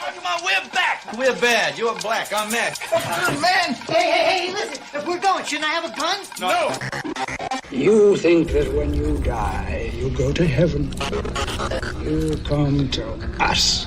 Come on, we're back. We're bad. You're black. I'm mad. Good man. Hey, listen. If we're going, shouldn't I have a gun? No. You think that when you die, you go to heaven. You come to us.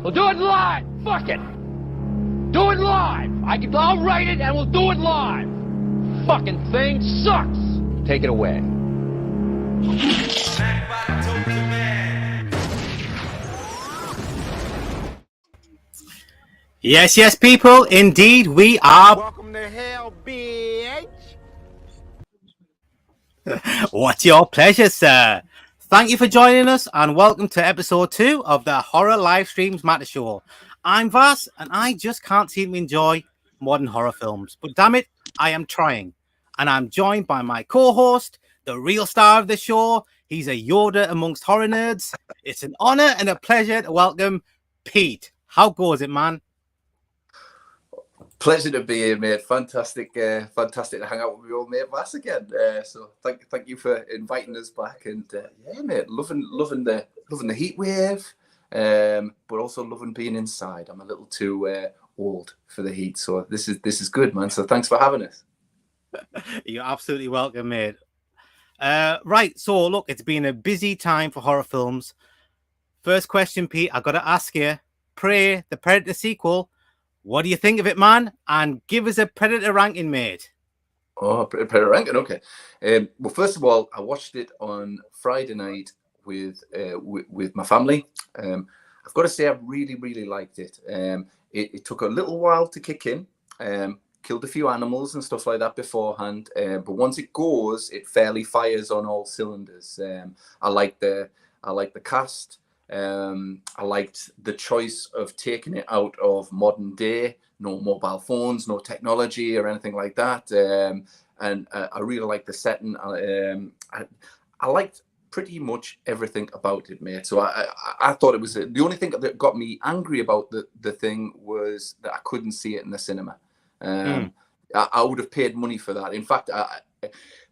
We'll do it live. Fuck it. Do it live. I'll write it and we'll do it live. Fucking thing sucks. Take it away. Yes, people. Indeed, we are. Welcome to hell, bitch. What's your pleasure, sir? Thank you for joining us and welcome to episode 2 of the Horror Live Streams Matter Show. I'm Vas and I just can't seem to enjoy modern horror films. But damn it, I am trying. And I'm joined by my co-host, the real star of the show. He's a Yoda amongst horror nerds. It's an honor and a pleasure to welcome Pete. How goes it, man? Pleasure to be here, mate. Fantastic to hang out with my old mate Vas again. So thank you for inviting us back. And yeah, mate, loving the heat wave, but also loving being inside. I'm a little too old for the heat, so this is good, man. So thanks for having us. You're absolutely welcome, mate. Right, so look, it's been a busy time for horror films. First question, Pete, I got to ask you: Prey, the Predator sequel. What do you think of it, man? And give us a Predator ranking, mate. Oh, Predator ranking, okay. Well, first of all, I watched it on Friday night with my family. I've got to say, I really liked it. It took a little while to kick in. Killed a few animals and stuff like that beforehand. But once it goes, it fairly fires on all cylinders. I like the cast. I liked the choice of taking it out of modern day, no mobile phones, no technology or anything like that. And I really liked the setting. I liked pretty much everything about it, mate. So I thought it was the only thing that got me angry about the thing was that I couldn't see it in the cinema. I would have paid money for that. In fact,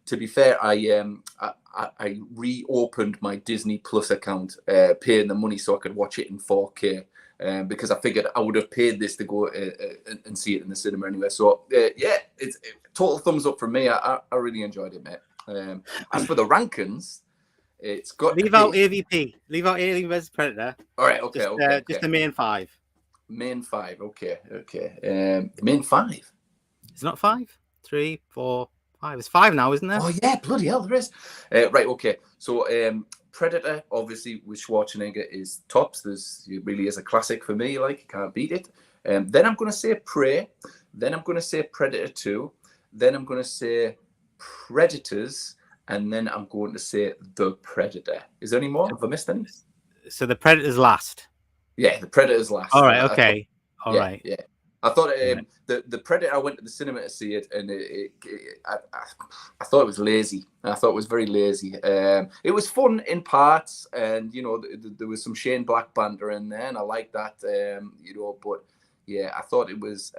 to be fair, I reopened my Disney Plus account, paying the money so I could watch it in 4K, because I figured I would have paid this to go and see it in the cinema anyway. So yeah, it's total thumbs up from me. I really enjoyed it, mate. As for the rankings, it's got leave out AVP, leave out Alien vs Predator. All right, okay, just the main 5. Main 5, okay. Main 5. It's not 5, 3, 4, 5. It's 5 now, isn't there? Oh yeah, bloody hell, there is. Right, okay. So Predator, obviously, with Schwarzenegger is tops. It really is a classic for me. Like, you can't beat it. Then I'm going to say Prey. Then I'm going to say Predator 2. Then I'm going to say Predators. And then I'm going to say The Predator. Is there any more? Have I missed any? So The Predator's last. Yeah, The Predator's last. All right, okay. All right. Yeah. I thought the Predator, I went to the cinema to see it, and I thought it was lazy. I thought it was very lazy. It was fun in parts, and you know there was some Shane Black banter in there, and I liked that. But yeah, I thought it was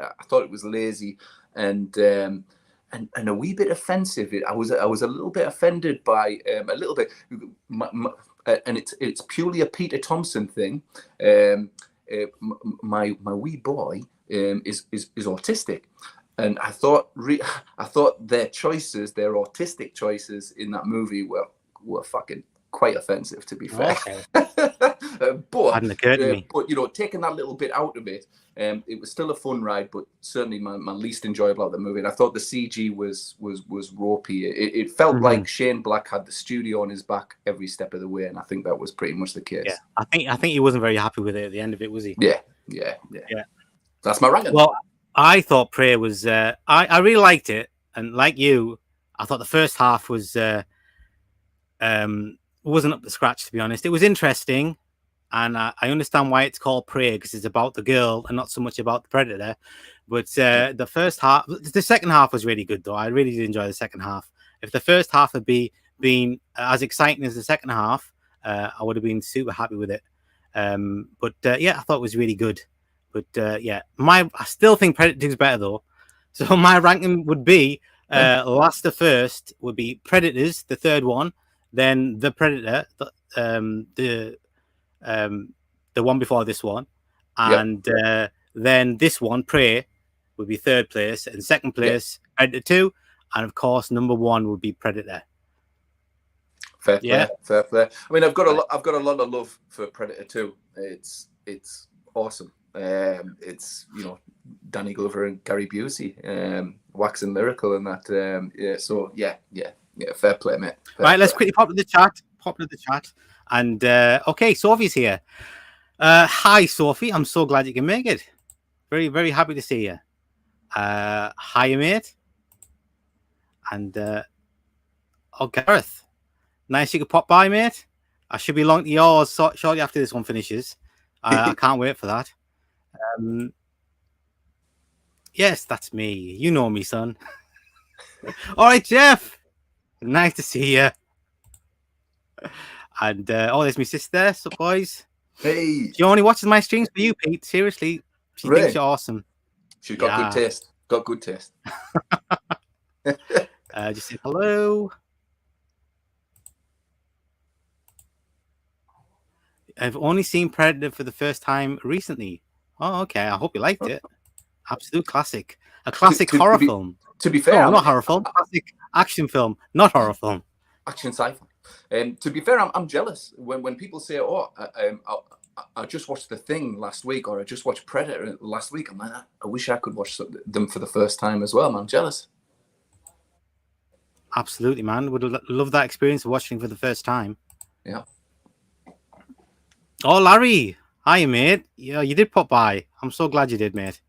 lazy and a wee bit offensive. I was a little bit offended by a little bit, and it's purely a Peter Thompson thing. My wee boy is autistic, and I thought their autistic choices in that movie were fucking quite offensive, to be fair. Okay. But you know, taking that little bit out of it, it was still a fun ride, but certainly my least enjoyable of the movie. And I thought the CG was ropey. It felt like Shane Black had the studio on his back every step of the way, and I think that was pretty much the case. Yeah, I think he wasn't very happy with it at the end of it, was he? Yeah. That's my ranking. Well, I thought Prey was. I really liked it, and like you, I thought the first half was wasn't up to scratch, to be honest. It was interesting, and I understand why it's called Prey, because it's about the girl and not so much about the predator. But the second half was really good, though. I really did enjoy the second half. If the first half had been as exciting as the second half, I would have been super happy with it. But yeah, I thought it was really good. But yeah, I still think Predator 2 is better, though. So my ranking would be last to first would be Predators, the third one, then the Predator, the one before this one, and then this one, Prey, would be third place, and second place Predator 2, and of course number one would be Predator. Fair play. I mean, I've got a lot of love for Predator 2. It's awesome. It's Danny Glover and Gary Busey, Wax and Lyrical and that. So yeah. Fair play, mate. Right, let's quickly pop to the chat. And okay, Sophie's here. Hi, Sophie. I'm so glad you can make it. Very, very happy to see you. Hi, mate. And Gareth. Nice you could pop by, mate. I should be along to yours shortly after this one finishes. I can't wait for that. Yes, that's me. You know me, son. All right, Jeff. Nice to see you. And there's my sister. Sup, boys? Hey. She only watches my streams for you, Pete. Seriously, she thinks you're awesome. She's got good taste. Just say hello. I've only seen Predator for the first time recently. Oh, okay. I hope you liked it. Absolute classic. A classic horror film. To be fair, not horror film. Classic action film, not horror film. Action sci-fi. To be fair, I'm jealous when people say, "Oh, I just watched The Thing last week," or "I just watched Predator last week." I'm like, I wish I could watch them for the first time as well. Man, I'm jealous. Absolutely, man. Would love that experience of watching for the first time. Yeah. Oh, Larry. Hi, mate. Yeah, you did pop by. I'm so glad you did, mate.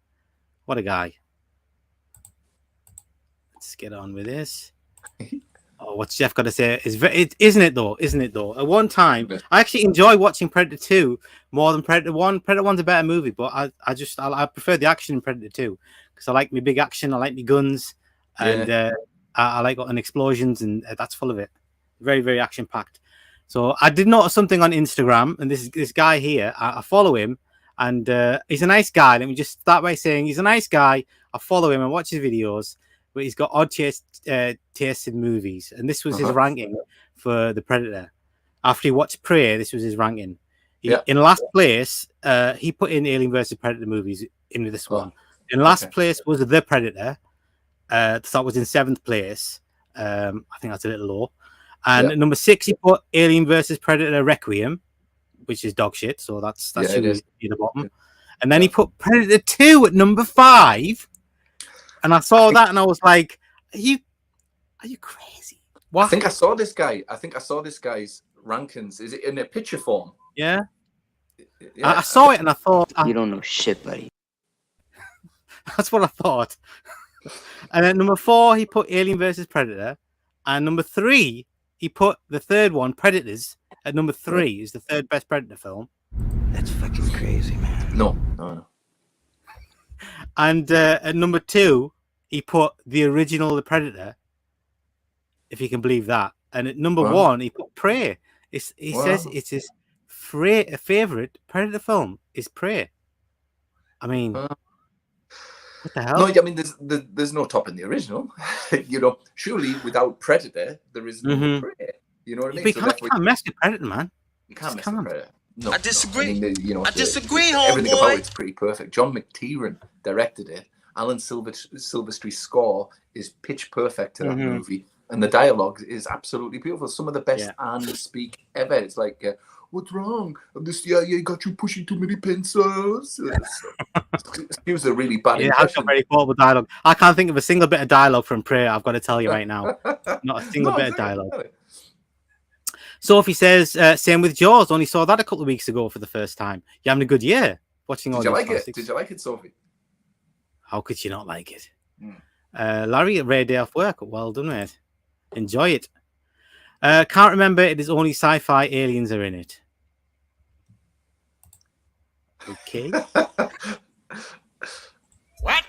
What a guy. Let's get on with this. Oh, what's Jeff got to say? Isn't it though? At one time, I actually enjoy watching Predator 2 more than Predator 1. Predator 1's a better movie, but I prefer the action in Predator 2 because I like my big action, I like my guns, and I like explosions, and that's full of it. Very, very action packed. So I did notice something on Instagram, and this guy here, I follow him, and he's a nice guy. Let me just start by saying he's a nice guy. I follow him and watch his videos, but he's got odd taste in movies, and this was his ranking for the Predator. After he watched Prey, this was his ranking. In last place, he put in Alien vs Predator movies into this one. In last place was The Predator. That was in 7th place. I think that's a little low. And number 6, he put Alien vs Predator Requiem, which is dog shit. So that's should be the bottom. And then he put Predator 2 at number 5. And I saw that and I was like, are you crazy? What? I think I saw this guy's rankings. Is it in a picture form? Yeah. I saw it and I thought, you don't know shit, buddy. That's what I thought. And then number 4, he put Alien vs Predator. And number 3, he put the third one, Predators, at number 3 is the third best Predator film. That's fucking crazy, man. No. And at number 2, he put the original The Predator, if you can believe that. And at number 1, he put Prey. He says it's his favorite Predator film is Prey. I mean, what the hell? No, I mean, there's no topping the original. Surely without Predator, there is no Prey. You know what I mean? But you can't mess with Predator, man. You can't mess with Predator. No, I disagree. No. I mean, I disagree, homeboy. Everything about it's pretty perfect. John McTiernan directed it. Alan Silvestri's score is pitch perfect to that movie, and the dialogue is absolutely beautiful. Some of the best Anne speak ever. It's like, what's wrong? This got you pushing too many pencils. Excuse the really bad impression. That's very quotable dialogue. I can't think of a single bit of dialogue from Prey. I've got to tell you right now, not a single bit of dialogue. Exactly. Sophie says, same with Jaws. Only saw that a couple of weeks ago for the first time. You're having a good year watching all these classics. Did you like it, Sophie? How could you not like it? Mm. Larry, a rare day off work. Well done, mate. Enjoy it. Can't remember. It is only sci-fi. Aliens are in it. Okay. What?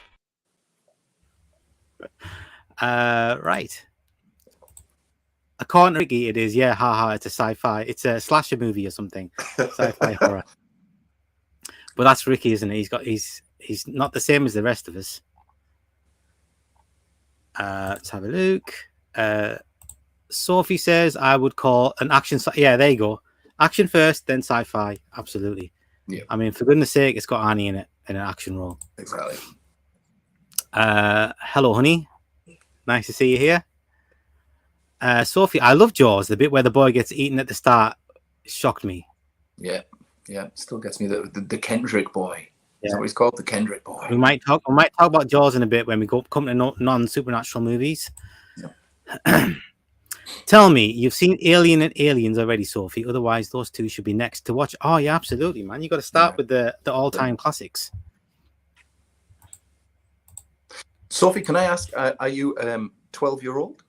Right. According to Ricky, it is. Yeah, haha. It's a sci-fi. It's a slasher movie or something. Sci-fi horror. But that's Ricky, isn't it? He's not the same as the rest of us. Let's have a look. Sophie says I would call an action. Yeah, there you go. Action first, then sci-fi. Absolutely. Yeah. I mean, for goodness sake, it's got Annie in it in an action role. Exactly. Hello, honey. Nice to see you here. Sophie, I love Jaws. The bit where the boy gets eaten at the start shocked me. Yeah. Still gets me the Kendrick boy. Yeah. Is that what he's called? The Kendrick boy. We might talk about Jaws in a bit when we come to non-supernatural movies. Yeah. Tell me, you've seen Alien and Aliens already, Sophie. Otherwise, those two should be next to watch. Oh, yeah, absolutely, man. You got to start with the all-time classics. Sophie, can I ask, are you 12-year-old?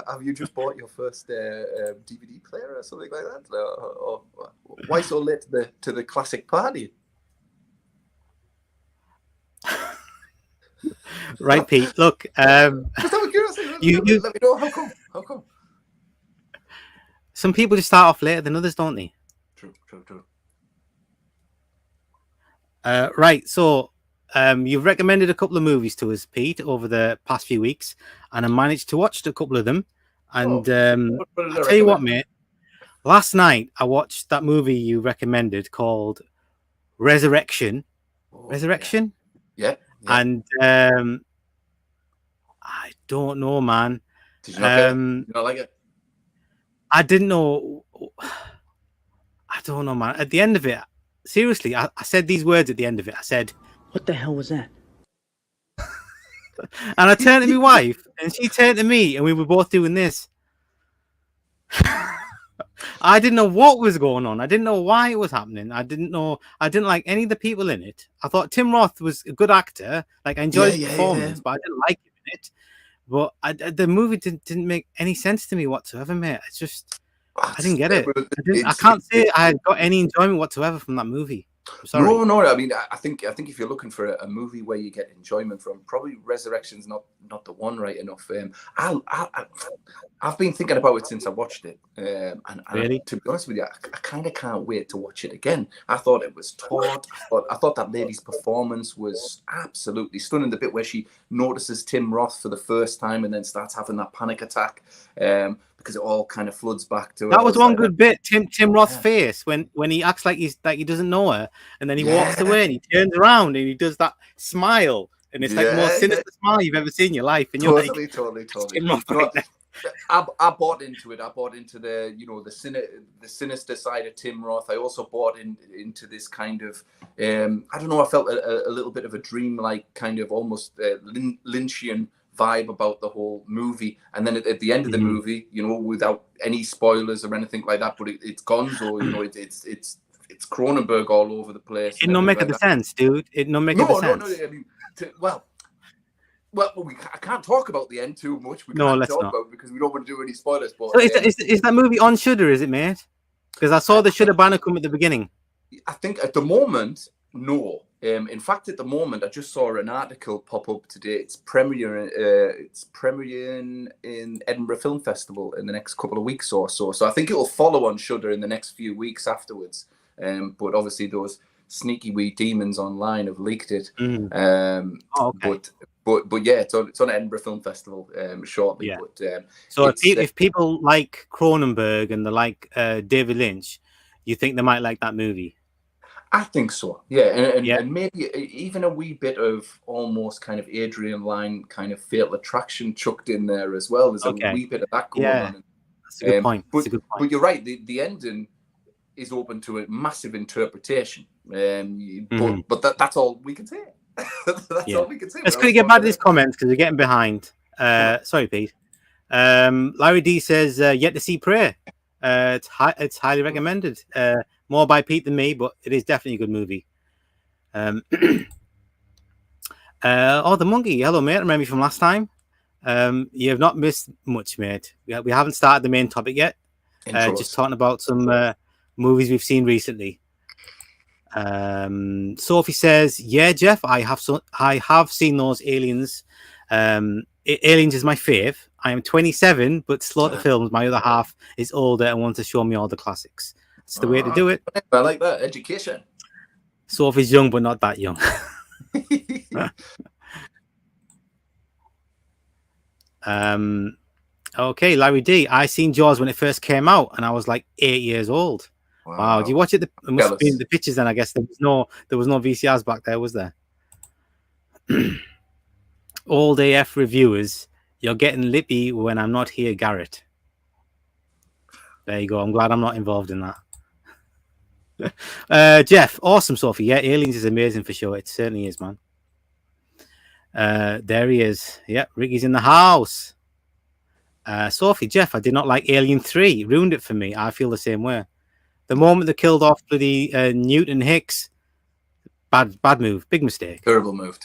Have you just bought your first DVD player or something like that? Or why so late to the classic party? Right, Pete. Look, just out of curiosity, let me know how come. Some people just start off later than others, don't they? True. Right. So, you've recommended a couple of movies to us, Pete, over the past few weeks, and I managed to watch a couple of them. And I'll tell you what, mate. Last night I watched that movie you recommended called Resurrection. Resurrection. Yeah. And I don't know, man. Did you not like it? I didn't know. I don't know, man. At the end of it, seriously, I said these words at the end of it. I said, What the hell was that? and I turned to my wife, and she turned to me, and we were both doing this. I didn't know what was going on. I didn't know why it was happening. I didn't like any of the people in it. I thought Tim Roth was a good actor. Like, I enjoyed his performance, but I didn't like him in it. But the movie didn't make any sense to me whatsoever, mate. It's just, I didn't get it. I can't say I got any enjoyment whatsoever from that movie. I'm sorry. No. I mean, I think if you're looking for a movie where you get enjoyment from, probably Resurrection's not the one, right enough. I've been thinking about it since I watched it, and really? To be honest with you, I kind of can't wait to watch it again. I thought it was taut. I thought that lady's performance was absolutely stunning. The bit where she notices Tim Roth for the first time and then starts having that panic attack, because it all kind of floods back to her. That was one good bit. Tim Roth's face when he acts like he doesn't know her, and then he walks away and he turns around and he does that smile, and it's like the most sinister smile you've ever seen in your life. And you're totally. Tim Roth right now. I bought into it. I bought into the sinister side of Tim Roth. I also bought into this kind of I don't know. I felt a little bit of a dream-like kind of almost Lynchian vibe about the whole movie. And then at the end of the movie, without any spoilers or anything like that, but it's Gonzo. It's Cronenberg all over the place. It don't make the sense, dude. It don't make the sense. No. I mean, I can't talk about the end too much. Let's not. About it because we don't want to do any spoilers. But so is that movie on Shudder? Is it, mate? Because I saw the Shudder banner come at the beginning. I think at the moment, no. In fact, at the moment, I just saw an article pop up today. It's premiering in Edinburgh Film Festival in the next couple of weeks or so. So I think it will follow on Shudder in the next few weeks afterwards. But obviously, those sneaky wee demons online have leaked it. Okay. But yeah, it's on Edinburgh Film Festival shortly. Yeah. But, so if people like Cronenberg and they like David Lynch, you think they might like that movie? I think so. Yeah, and maybe even a wee bit of almost kind of Adrian Lyne kind of Fatal Attraction chucked in there as well. There's a wee bit of that going on. That's a good point. But you're right. The ending is open to a massive interpretation. But that's all we can say. That's all we can say. Let's quickly get back to these comments because we're getting behind. Sorry, Pete. Larry D says, yet to see Prey. It's highly recommended. More by Pete than me, but it is definitely a good movie. The monkey. Hello, mate. Remember me from last time? You have not missed much, mate. We haven't started the main topic yet. Just talking about some movies we've seen recently. Sophie says, "Yeah, Jeff, I have seen those Aliens. Aliens is my fave. I am 27, but Slaughter Films, my other half, is older and wants to show me all the classics. It's the way to do it. I like that education. Sophie's young, but not that young." Okay, Larry D. I seen Jaws when it first came out, and I was like 8 years old. Wow. Did you watch it? It must have been the pictures then. I guess there was no VCRs back there, was there? Old AF reviewers, you're getting lippy when I'm not here, Garrett. There you go. I'm glad I'm not involved in that. Jeff, awesome, Sophie. Yeah, Aliens is amazing for sure. It certainly is, man. There he is. Yeah, Ricky's in the house. Sophie, Jeff, I did not like Alien 3. Ruined it for me. I feel the same way. The moment they killed off bloody Newton Hicks, bad move, big mistake. Terrible move.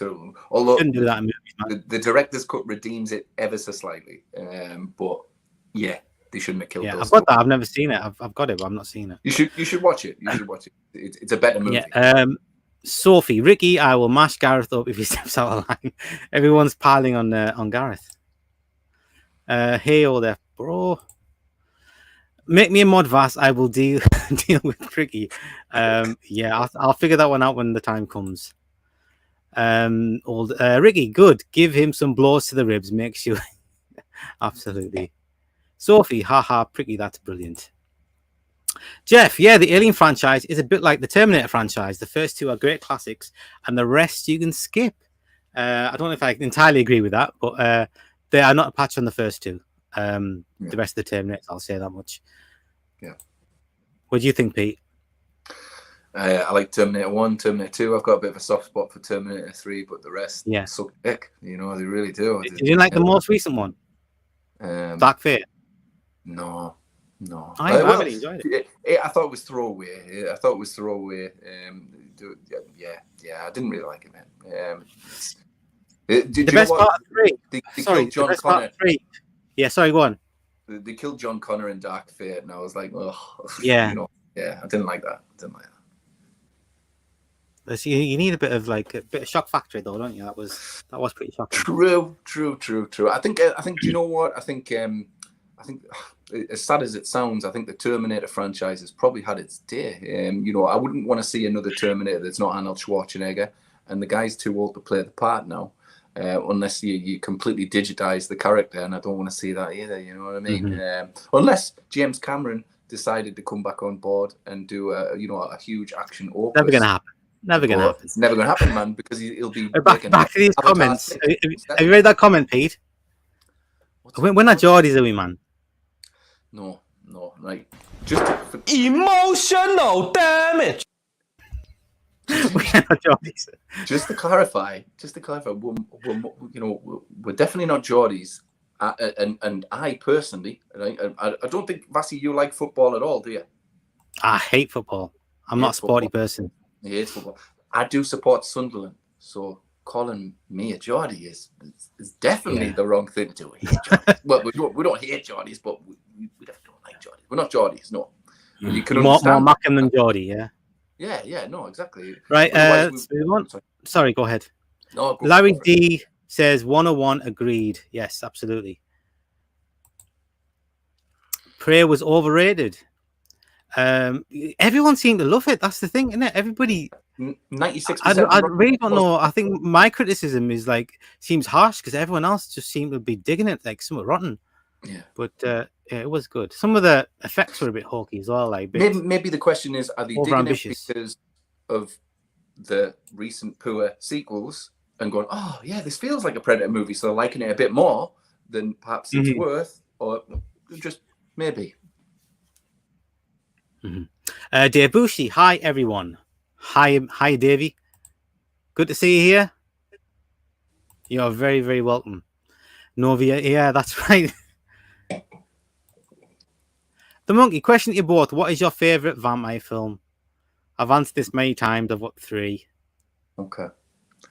Although shouldn't do that in movies, man. The director's cut redeems it ever so slightly. But yeah, they shouldn't have killed. Yeah, I've got that. I've never seen it. I've got it, but I've not seen it. You should watch it. You should watch it. It's a better movie. Yeah. Sophie, Ricky, I will mash Gareth up if he steps out of line. Everyone's piling on Gareth. Hey, all there, bro. Make me a mod Vass. I will deal with Ricky. Yeah, I'll figure that one out when the time comes. Ricky, good. Give him some blows to the ribs. Make sure. Absolutely. Sophie, haha, Pricky, that's brilliant. Jeff, yeah, the Alien franchise is a bit like the Terminator franchise. The first two are great classics, and the rest you can skip. I don't know if I entirely agree with that, but they are not a patch on the first two. The rest of the Terminators, I'll say that much. Yeah. What do you think, Pete? I like Terminator 1, Terminator 2. I've got a bit of a soft spot for Terminator 3, but the rest suck dick. You know, they really do. You didn't like the most recent one? Dark Fate? No. I really enjoyed it. I thought it was throwaway. I didn't really like it, man. The best part of 3. They killed John Connor. Yeah, sorry, go on. They killed John Connor in Dark Fate, and I was like, oh, yeah, I didn't like that. You need a bit of shock factor, though, don't you? That was pretty shocking. True. I think. Do you know what? I think. As sad as it sounds, I think the Terminator franchise has probably had its day. I wouldn't want to see another Terminator that's not Arnold Schwarzenegger, and the guy's too old to play the part now. Unless you completely digitize the character, and I don't want to see that either. You know what I mean? Mm-hmm. Unless James Cameron decided to come back on board and do a huge action opus. Never gonna happen. It's never gonna happen, man, because he'll be back to these comments. Have you read that comment, Pete? When are Geordies are we, man? No, like just emotional damage. Just to clarify, we're definitely not Geordies, and I personally, I don't think, Vassi, you like football at all, do you? I hate football. I'm not a sporty person. He hates football. I do support Sunderland, so calling me a Geordie is definitely the wrong thing to do. Well, we don't hate Geordies, but we definitely don't like Geordies. We're not Geordies, no. You can more Mackham than Geordie, yeah. Yeah, no, exactly. Right, sorry, go ahead. No, Larry D says 101 agreed. Yes, absolutely. Prey was overrated. Everyone seemed to love it. That's the thing, isn't it? Everybody. 96%. I really don't know. I think my criticism is seems harsh because everyone else just seemed to be digging it like somewhat rotten. Yeah, but it was good. Some of the effects were a bit hokey as well. Maybe the question is, are they digging it because of the recent poor sequels and going, oh yeah, this feels like a Predator movie, so they're liking it a bit more than perhaps it's worth, or just maybe. Mm-hmm. Dave Bushi, hi everyone. Hi Davey. Good to see you here. You're very, very welcome. Novia, yeah, that's right. The Monkey, question to you both. What is your favourite vampire film? I've answered this many times. I've got 3. Okay.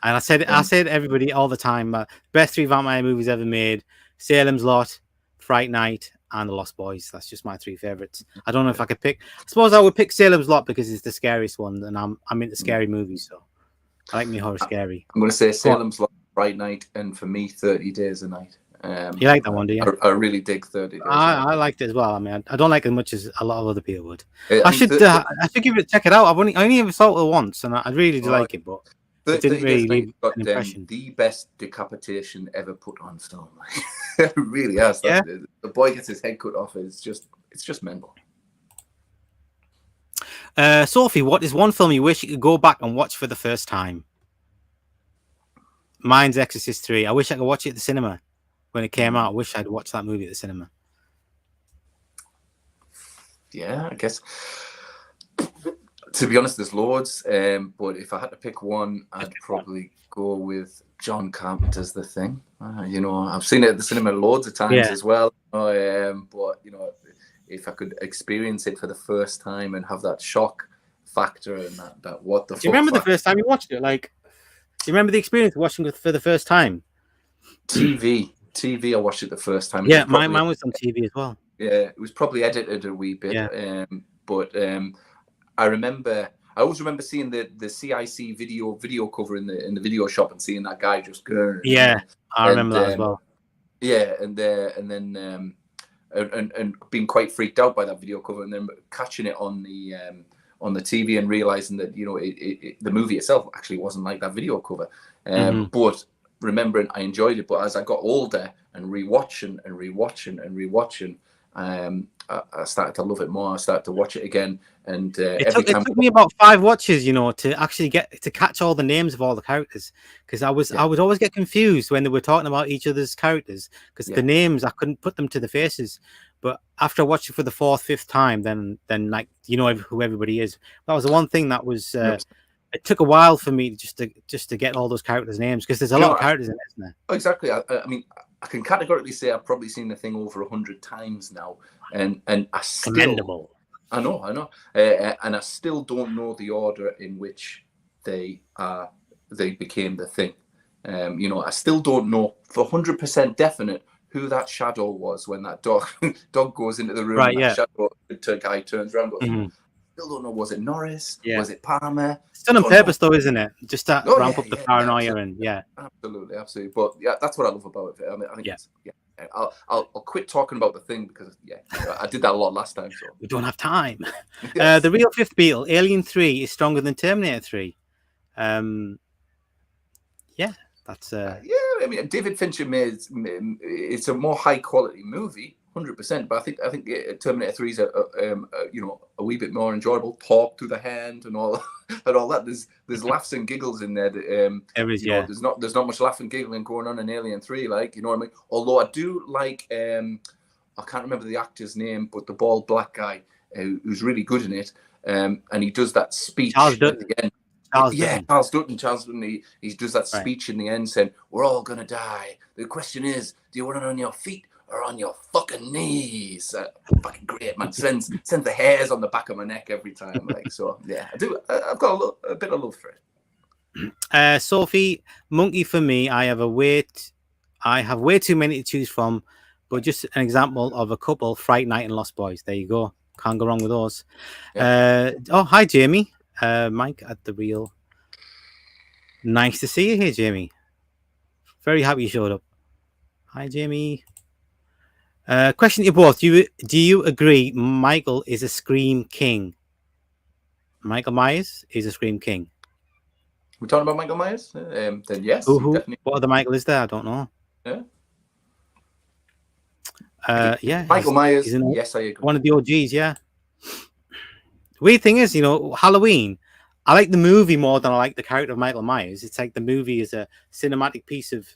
And I said to everybody all the time, best 3 vampire movies ever made: Salem's Lot, Fright Night, and The Lost Boys. That's just my 3 favourites. I don't know if I could pick. I suppose I would pick Salem's Lot because it's the scariest one, and I'm into scary movies, so I like me horror scary. I'm going to say Salem's Lot, Fright Night, and for me, 30 Days a Night. You like that one, do you? I really dig 30 Days. I liked it as well. I mean, I don't like it as much as a lot of other people would. I should give it check it out. I only ever saw it once, and I really did like it, but it didn't really leave an impression. The best decapitation ever put on film. It really has. Yeah. The boy gets his head cut off. It's just mental. Sophie, what is one film you wish you could go back and watch for the first time? Mine's Exorcist 3. I wish I could watch it at the cinema when it came out. I wish I'd watched that movie at the cinema. Yeah, I guess. To be honest, there's loads. But if I had to pick one, I'd probably go with John Carpenter's The Thing. I've seen it at the cinema loads of times as well. But if I could experience it for the first time and have that shock factor and that what the fuck. Do you remember the first time you watched it? Like, do you remember the experience of watching it for the first time? TV, I watched it the first time. Yeah, mine was on TV as well. Yeah, it was probably edited a wee bit. Yeah. But I always remember seeing the CIC video cover in the video shop and seeing that guy just going. Yeah, I remember that as well. Yeah, and then being quite freaked out by that video cover, and then catching it on the TV and realizing that the movie itself actually wasn't like that video cover. But remembering I enjoyed it, but as I got older and rewatching, I started to love it more. I started to watch it again, and it took me about 5 watches, to actually get to catch all the names of all the characters, because I would always get confused when they were talking about each other's characters, because the names I couldn't put them to the faces. But after I watched it for the 4th, 5th time, then like who everybody is. That was the one thing that was. It took a while for me just to get all those characters' names, because there's a lot of characters in it, isn't there? Exactly. I mean, I can categorically say I've probably seen The Thing over 100 times now, and I still. Commendable. I know, and I still don't know the order in which they became the Thing. I still don't know for 100% definite who that shadow was when that dog goes into the room. Right, and yeah. That shadow guy turns around. Still don't know. Was it Norris? Yeah. Was it Palmer? It's done on purpose, though, isn't it? Just to ramp up the paranoia and absolutely. But yeah, that's what I love about it. I mean, I think I'll quit talking about The Thing because I did that a lot last time. So we don't have time. Yes. The real fifth Beatle, Alien 3, is stronger than Terminator 3. That's I mean, David Fincher it's a more high quality movie. 100%, but I think Terminator 3 is a wee bit more enjoyable. Talk to the hand and all that. There's laughs and giggles in there. There's not much laughing and giggling going on in Alien 3, like, you know what I mean. Although I do like I can't remember the actor's name, but the bald black guy who's really good in it, and he does that speech at the end. Charles Dutton. He does that speech in the end saying, "We're all gonna die. The question is, do you want it on your feet or on your fucking knees?" Fucking great, man. Sends the hairs on the back of my neck every time. Like, so yeah, I do. I've got a bit of love for it. Sophie, Monkey for me. I have way too many to choose from, but just an example of a couple: Fright Night and Lost Boys. There you go. Can't go wrong with those. Yeah. Hi Jamie. Mike at the Real. Nice to see you here, Jamie. Very happy you showed up. Hi, Jamie. Question to you both: Do you agree Michael is a Scream King? Michael Myers is a Scream King. We're talking about Michael Myers? Then yes. Who? What other Michael is there? I don't know. Yeah. Michael Myers. Yes, I agree. One of the OGs. Yeah. Weird thing is, Halloween, I like the movie more than I like the character of Michael Myers. It's like the movie is a cinematic piece of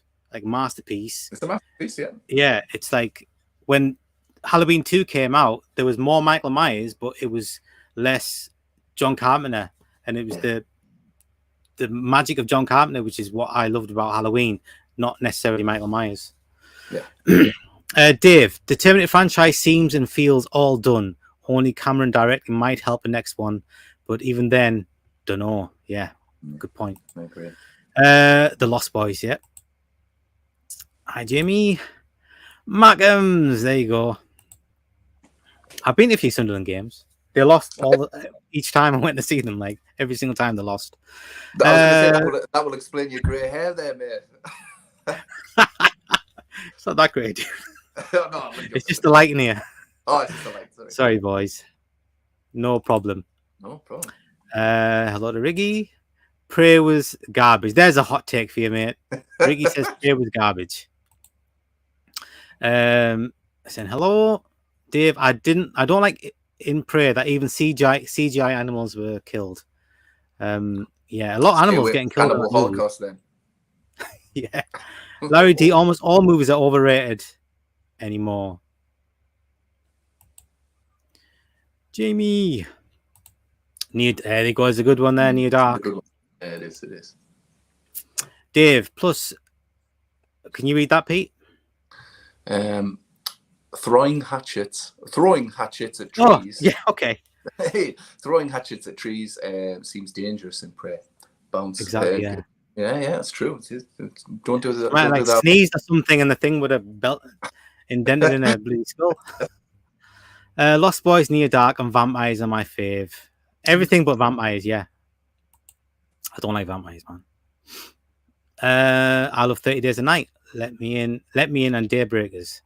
masterpiece. It's a masterpiece, yeah. Yeah, it's like when Halloween 2 came out, there was more Michael Myers, but it was less John Carpenter, and it was the magic of John Carpenter, which is what I loved about Halloween, not necessarily Michael Myers. Yeah. Dave, the Terminator franchise seems and feels all done. only Cameron directing might help the next one, but even then, don't know. Yeah, good point. I agree. The Lost Boys, yeah. Hi, Jamie. Mackems, there you go. I've been to a few Sunderland games. They lost each time I went to see them. Like every single time they lost. I was going to say that will explain your grey hair there, mate. It's not that great. No, it's just the light in here. Oh, it's just the light. Sorry, boys. No problem. No problem. Hello to Riggy. Prey was garbage. There's a hot take for you, mate. Riggy says Prey was garbage. Saying hello, Dave. I don't like in Prey that even CGI animals were killed. Yeah, a lot of animals getting killed. Animal Holocaust, then. Yeah, Larry D. Almost all movies are overrated anymore. Jamie, there you go. Is a good one there. Near Dark. Yeah, it is. It is. Dave. Plus, can you read that, Pete? Throwing hatchets at trees. Oh, yeah, okay. Throwing hatchets at trees seems dangerous in Prey. Bounce. Exactly. Yeah, it's true. Don't do that. Might have sneezed or something, and the thing would have indented in a bloody skull. Lost Boys, Near Dark, and Vampires are my fave. Everything but vampires. Yeah, I don't like vampires, man. I love 30 Days a Night. Let Me In, and Daybreakers.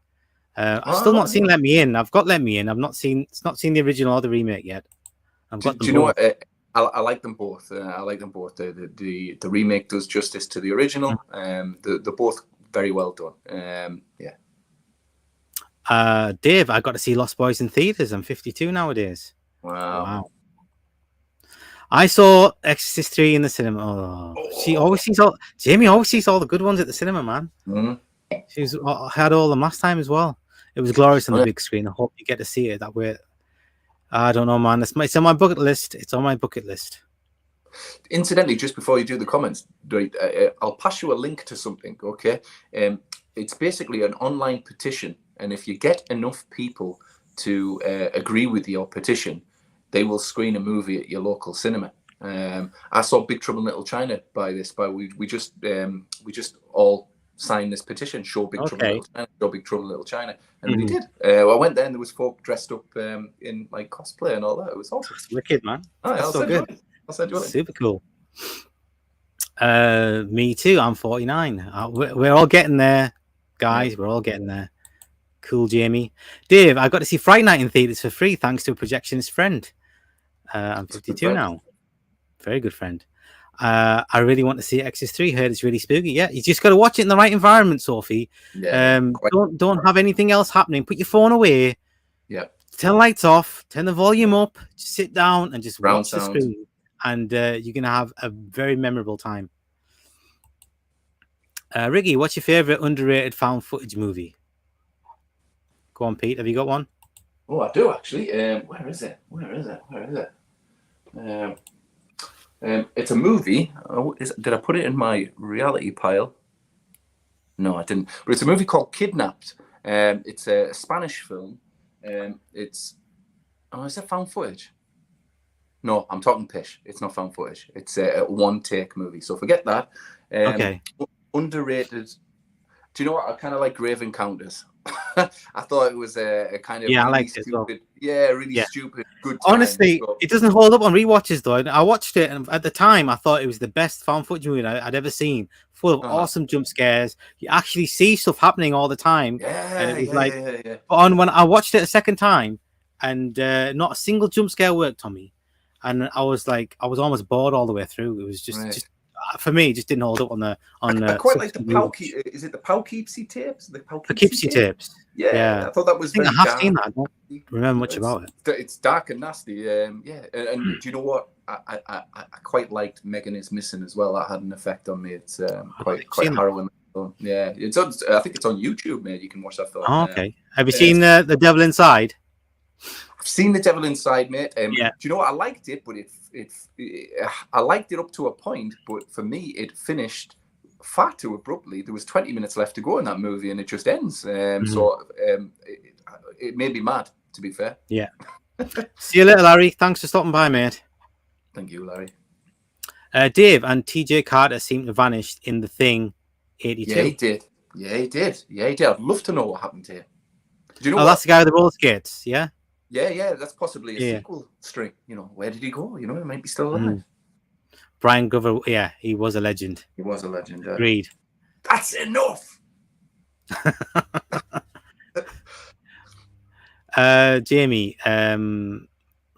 I've still not seen Let Me In. I've got Let Me In. I've not seen the original or the remake yet. Do you know what? I like them both. I like them both. The remake does justice to the original. They're both very well done. Yeah. Dave, I got to see Lost Boys in theaters. I'm 52 nowadays. Wow. I saw Exorcist 3 in the cinema. Jamie always sees all the good ones at the cinema, man. Mm-hmm. She had all them last time as well. It was glorious on the big screen. I hope you get to see it that way. I don't know, man. It's on my bucket list. It's on my bucket list. Incidentally, just before you do the comments, I'll pass you a link to something, okay? It's basically an online petition, and if you get enough people to agree with your petition, they will screen a movie at your local cinema. I saw Big Trouble in Little China we just all signed this petition, show Big Trouble in Little China, show Big Trouble in Little China, and we did. I went there and there was folk dressed up in like cosplay and all that. It was awesome. That's wicked, man. That's so good. Super cool. Me too. I'm 49. We're all getting there, guys. We're all getting there. Cool, Jamie. Dave, I got to see Friday Night in theaters for free thanks to a projectionist friend. I'm 52 now. Very good friend. I really want to see Exorcist 3. Heard it's really spooky. Yeah, you just got to watch it in the right environment, Sophie. Yeah, don't have anything else happening. Put your phone away. Yeah. Turn the lights off. Turn the volume up. Just sit down and just watch the sound. screen. And you're gonna have a very memorable time. Riggy, what's your favorite underrated found footage movie? Go on, Pete. Have you got one? Oh, I do actually. Where is it? It's a movie. Did I put it in my reality pile? No, I didn't. But it's a movie called Kidnapped. It's a Spanish film. Is that found footage? No, I'm talking pish. It's not found footage. It's a one-take movie. So forget that. Okay. Underrated. Do you know what? I kind of like Grave Encounters. I thought it was a kind of I really stupid, stupid, good time. Honestly, it doesn't hold up on rewatches though. I watched it, and at the time, I thought it was the best found footage movie I'd ever seen. Full of awesome jump scares. You actually see stuff happening all the time. And it was But when I watched it a second time, and not a single jump scare worked on me, and I was almost bored all the way through. It was just for me, it just didn't hold up on the. I quite like the Poughkeepsie. Is it the Poughkeepsie tapes? The Poughkeepsie tapes. Yeah, I thought that was. I have seen that. I don't remember much about it. It's dark and nasty. And do you know what? I quite liked Megan Is Missing as well. That had an effect on me. It's quite harrowing. Yeah, I think it's on YouTube, mate. You can watch that film. Oh, okay. Have you seen The Devil Inside? I've seen The Devil Inside, mate. Do yeah. you know what? I liked it, but I liked it up to a point. But for me, it finished far too abruptly. There was 20 minutes left to go in that movie, and it just ends. So it made me mad, to be fair. Yeah. See you later, Larry. Thanks for stopping by, mate. Thank you, Larry. Dave and TJ Carter seem to have vanished in The Thing 82. Yeah, he did. Yeah, he did. Yeah, he did. I'd love to know what happened here. Do you know Oh, what? that's the guy with the roller skates, yeah? Yeah, that's possibly a Yeah. sequel string. You know, where did he go? You know, he might be still alive. Brian Glover, yeah, he was a legend. He was a legend. Agreed. That's enough. Jamie,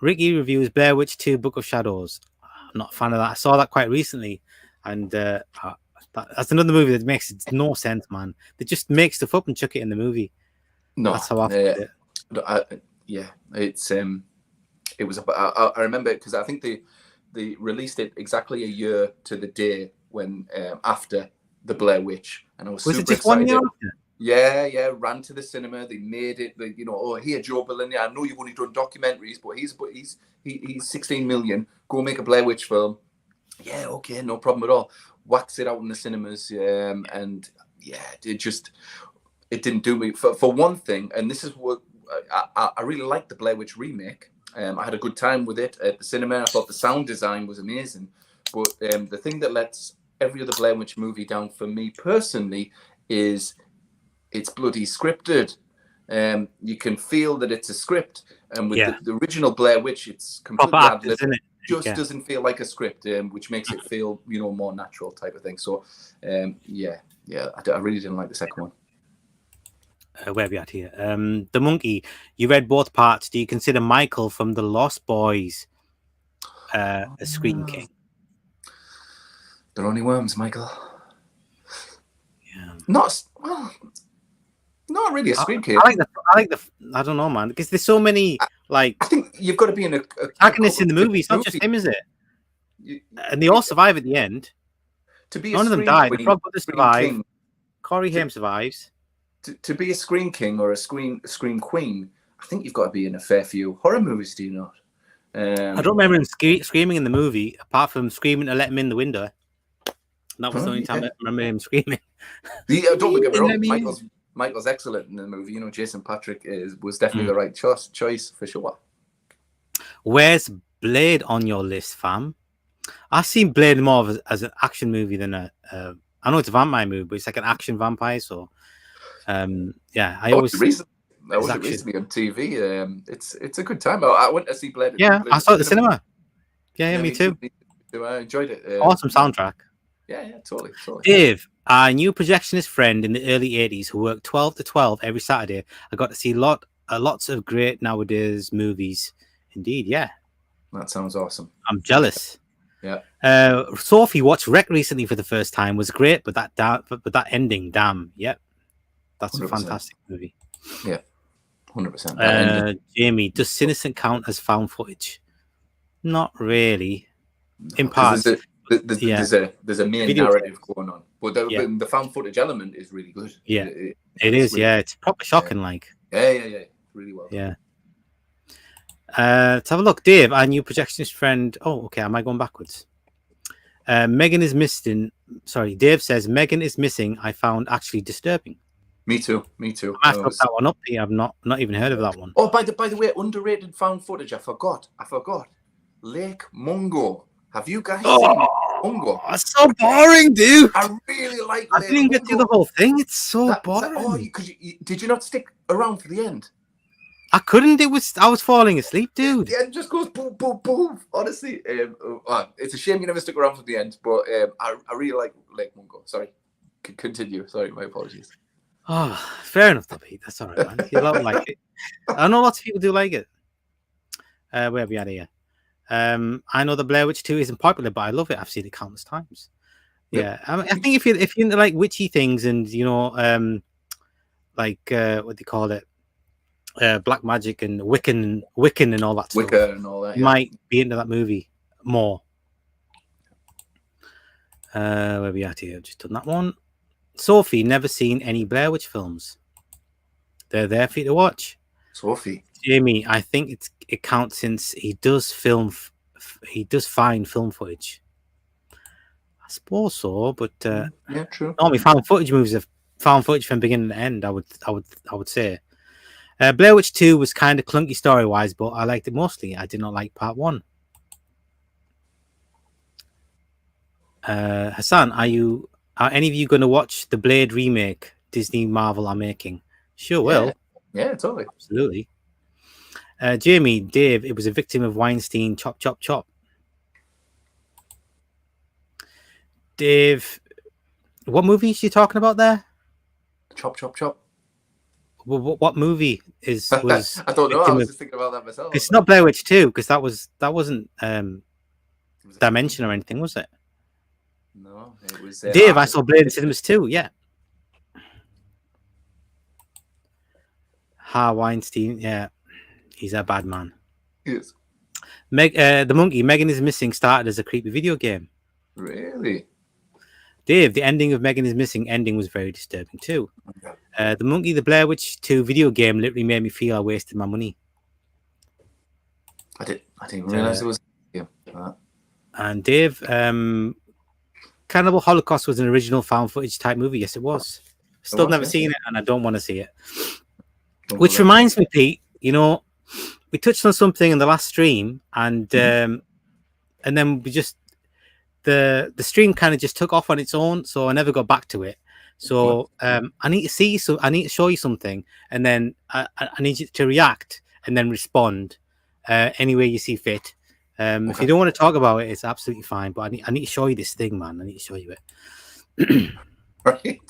Ricky reviews Blair Witch 2 Book of Shadows. I'm not a fan of that. I saw that quite recently, and that's another movie that makes no sense, man. They just make stuff up and chuck it in the movie. No, that's how I feel it. It's it was. I remember because I think they released it exactly a year to the day when after the Blair Witch, and I was super it just excited. 1 year after? Yeah, ran to the cinema. They made it. Like, you know, oh, here, Joe Bellinia. I know you've only done documentaries, but he's 16 million. Go make a Blair Witch film. Yeah, okay, no problem at all. Wax it out in the cinemas, and yeah, it didn't do me for one thing. And this is what I really liked the Blair Witch remake. I had a good time with it at the cinema. I thought the sound design was amazing, but the thing that lets every other Blair Witch movie down for me personally is it's bloody scripted. You can feel that it's a script, and with the original Blair Witch, it's completely ad-lib. Just doesn't feel like a script, which makes it feel, you know, more natural type of thing. So, I really didn't like the second one. Where are we at here? The Monkey. You read both parts. Do you consider Michael from The Lost Boys a Scream King? They're only worms, Michael. Yeah. Not really a Scream King. I like the. I don't know, man, because there's so many. I think you've got to be in a protagonists in the movie. It's not just him, is it? And they all survive at the end. None of them die. The Frog Brothers survive. Corey Haim survives. To be a Scream King or a Scream Queen, I think you've got to be in a fair few horror movies, do you not? I don't remember him screaming in the movie, apart from screaming to let him in the window. That was the only time I remember him screaming. Don't get me wrong, Michael's excellent in the movie. You know, Jason Patrick was definitely the right choice for sure. Where's Blade on your list, fam? I've seen Blade more as an action movie than I know it's a vampire movie, but it's like an action vampire. So, I always. I watched it recently on TV. It's a good time. I went to see Blade. I saw it at the cinema. Yeah, me too. I enjoyed it. Awesome soundtrack. Yeah, totally. Dave, our new projectionist friend in the early 80s who worked 12 to 12 every Saturday. I got to see lots of great nowadays movies. Indeed, yeah. That sounds awesome. I'm jealous. Yeah. Sophie watched Wreck recently for the first time. Was great, but that ending, damn. Yep. That's 100%. A fantastic movie. Yeah. 100%. Jamie, does Innocent count as found footage? Not really. In part. There's a main narrative going on, but the found footage element is really good. Yeah, it is. Really, it's proper shocking. Yeah, really well. Yeah. Let's have a look, Dave. Our new projectionist friend. Oh, okay. Am I going backwards? Megan is missing. Sorry, Dave says Megan is missing. I found actually disturbing. Me too. I have to look that one up. I've not even heard of that one. Oh, by the way, underrated found footage. I forgot. Lake Mungo. Have you guys seen Mungo? It's so boring, dude. I really like I didn't get through the whole thing. It's so boring. Did you not stick around for the end? I couldn't. I was falling asleep, dude. The end just goes boom, boom, boom. Honestly, it's a shame you never stuck around for the end, but I really like Lake Mungo. Sorry. Continue. Sorry, my apologies. Oh, fair enough, Toby. That's all right, man. You don't like it. I know lots of people do like it. Where are we at here? I know the Blair Witch 2 isn't popular, but I love it. I've seen it countless times. Yeah, I think if you're into like witchy things and what do you call it, black magic and Wiccan and all that stuff, Wicca and all that, you might be into that movie more. Where are we at here? I've just done that one. Sophie, never seen any Blair Witch films. They're there for you to watch. Sophie. Jamie, I think it counts since he does find film footage. I suppose so, but yeah, true. Normally, found footage movies are found footage from beginning to end. I would say. Blair Witch 2 was kind of clunky story-wise, but I liked it mostly. I did not like part 1. Hassan, are any of you going to watch the Blade remake Disney Marvel are making? Sure will. Yeah, totally. Absolutely. Jamie, Dave, it was a victim of Weinstein. Chop, chop, chop. Dave, what movie is you talking about there? Chop, chop, chop. What movie was? I don't know. I was just thinking about that myself. It's not Blair Witch 2 because that wasn't Dimension or anything, was it? No, it was. Dave, I saw Blade in cinemas too. Yeah. Weinstein. Yeah, he's a bad man. Yes. The monkey. Megan is Missing started as a creepy video game. Really? Dave, the ending of Megan is Missing ending was very disturbing too. The monkey, the Blair Witch 2 video game literally made me feel I wasted my money. I didn't realize it was. Yeah. And Dave, Cannibal Holocaust was an original found footage type movie. Yes, it was. Still never seen it, and I don't want to see it. Which reminds me, Pete. You know, we touched on something in the last stream, and then we just the stream kind of just took off on its own, so I never got back to it. So I need to show you something, and then I need you to react and then respond any way you see fit. If you don't want to talk about it, it's absolutely fine. But I need to show you this thing, man. I need to show you it. Right.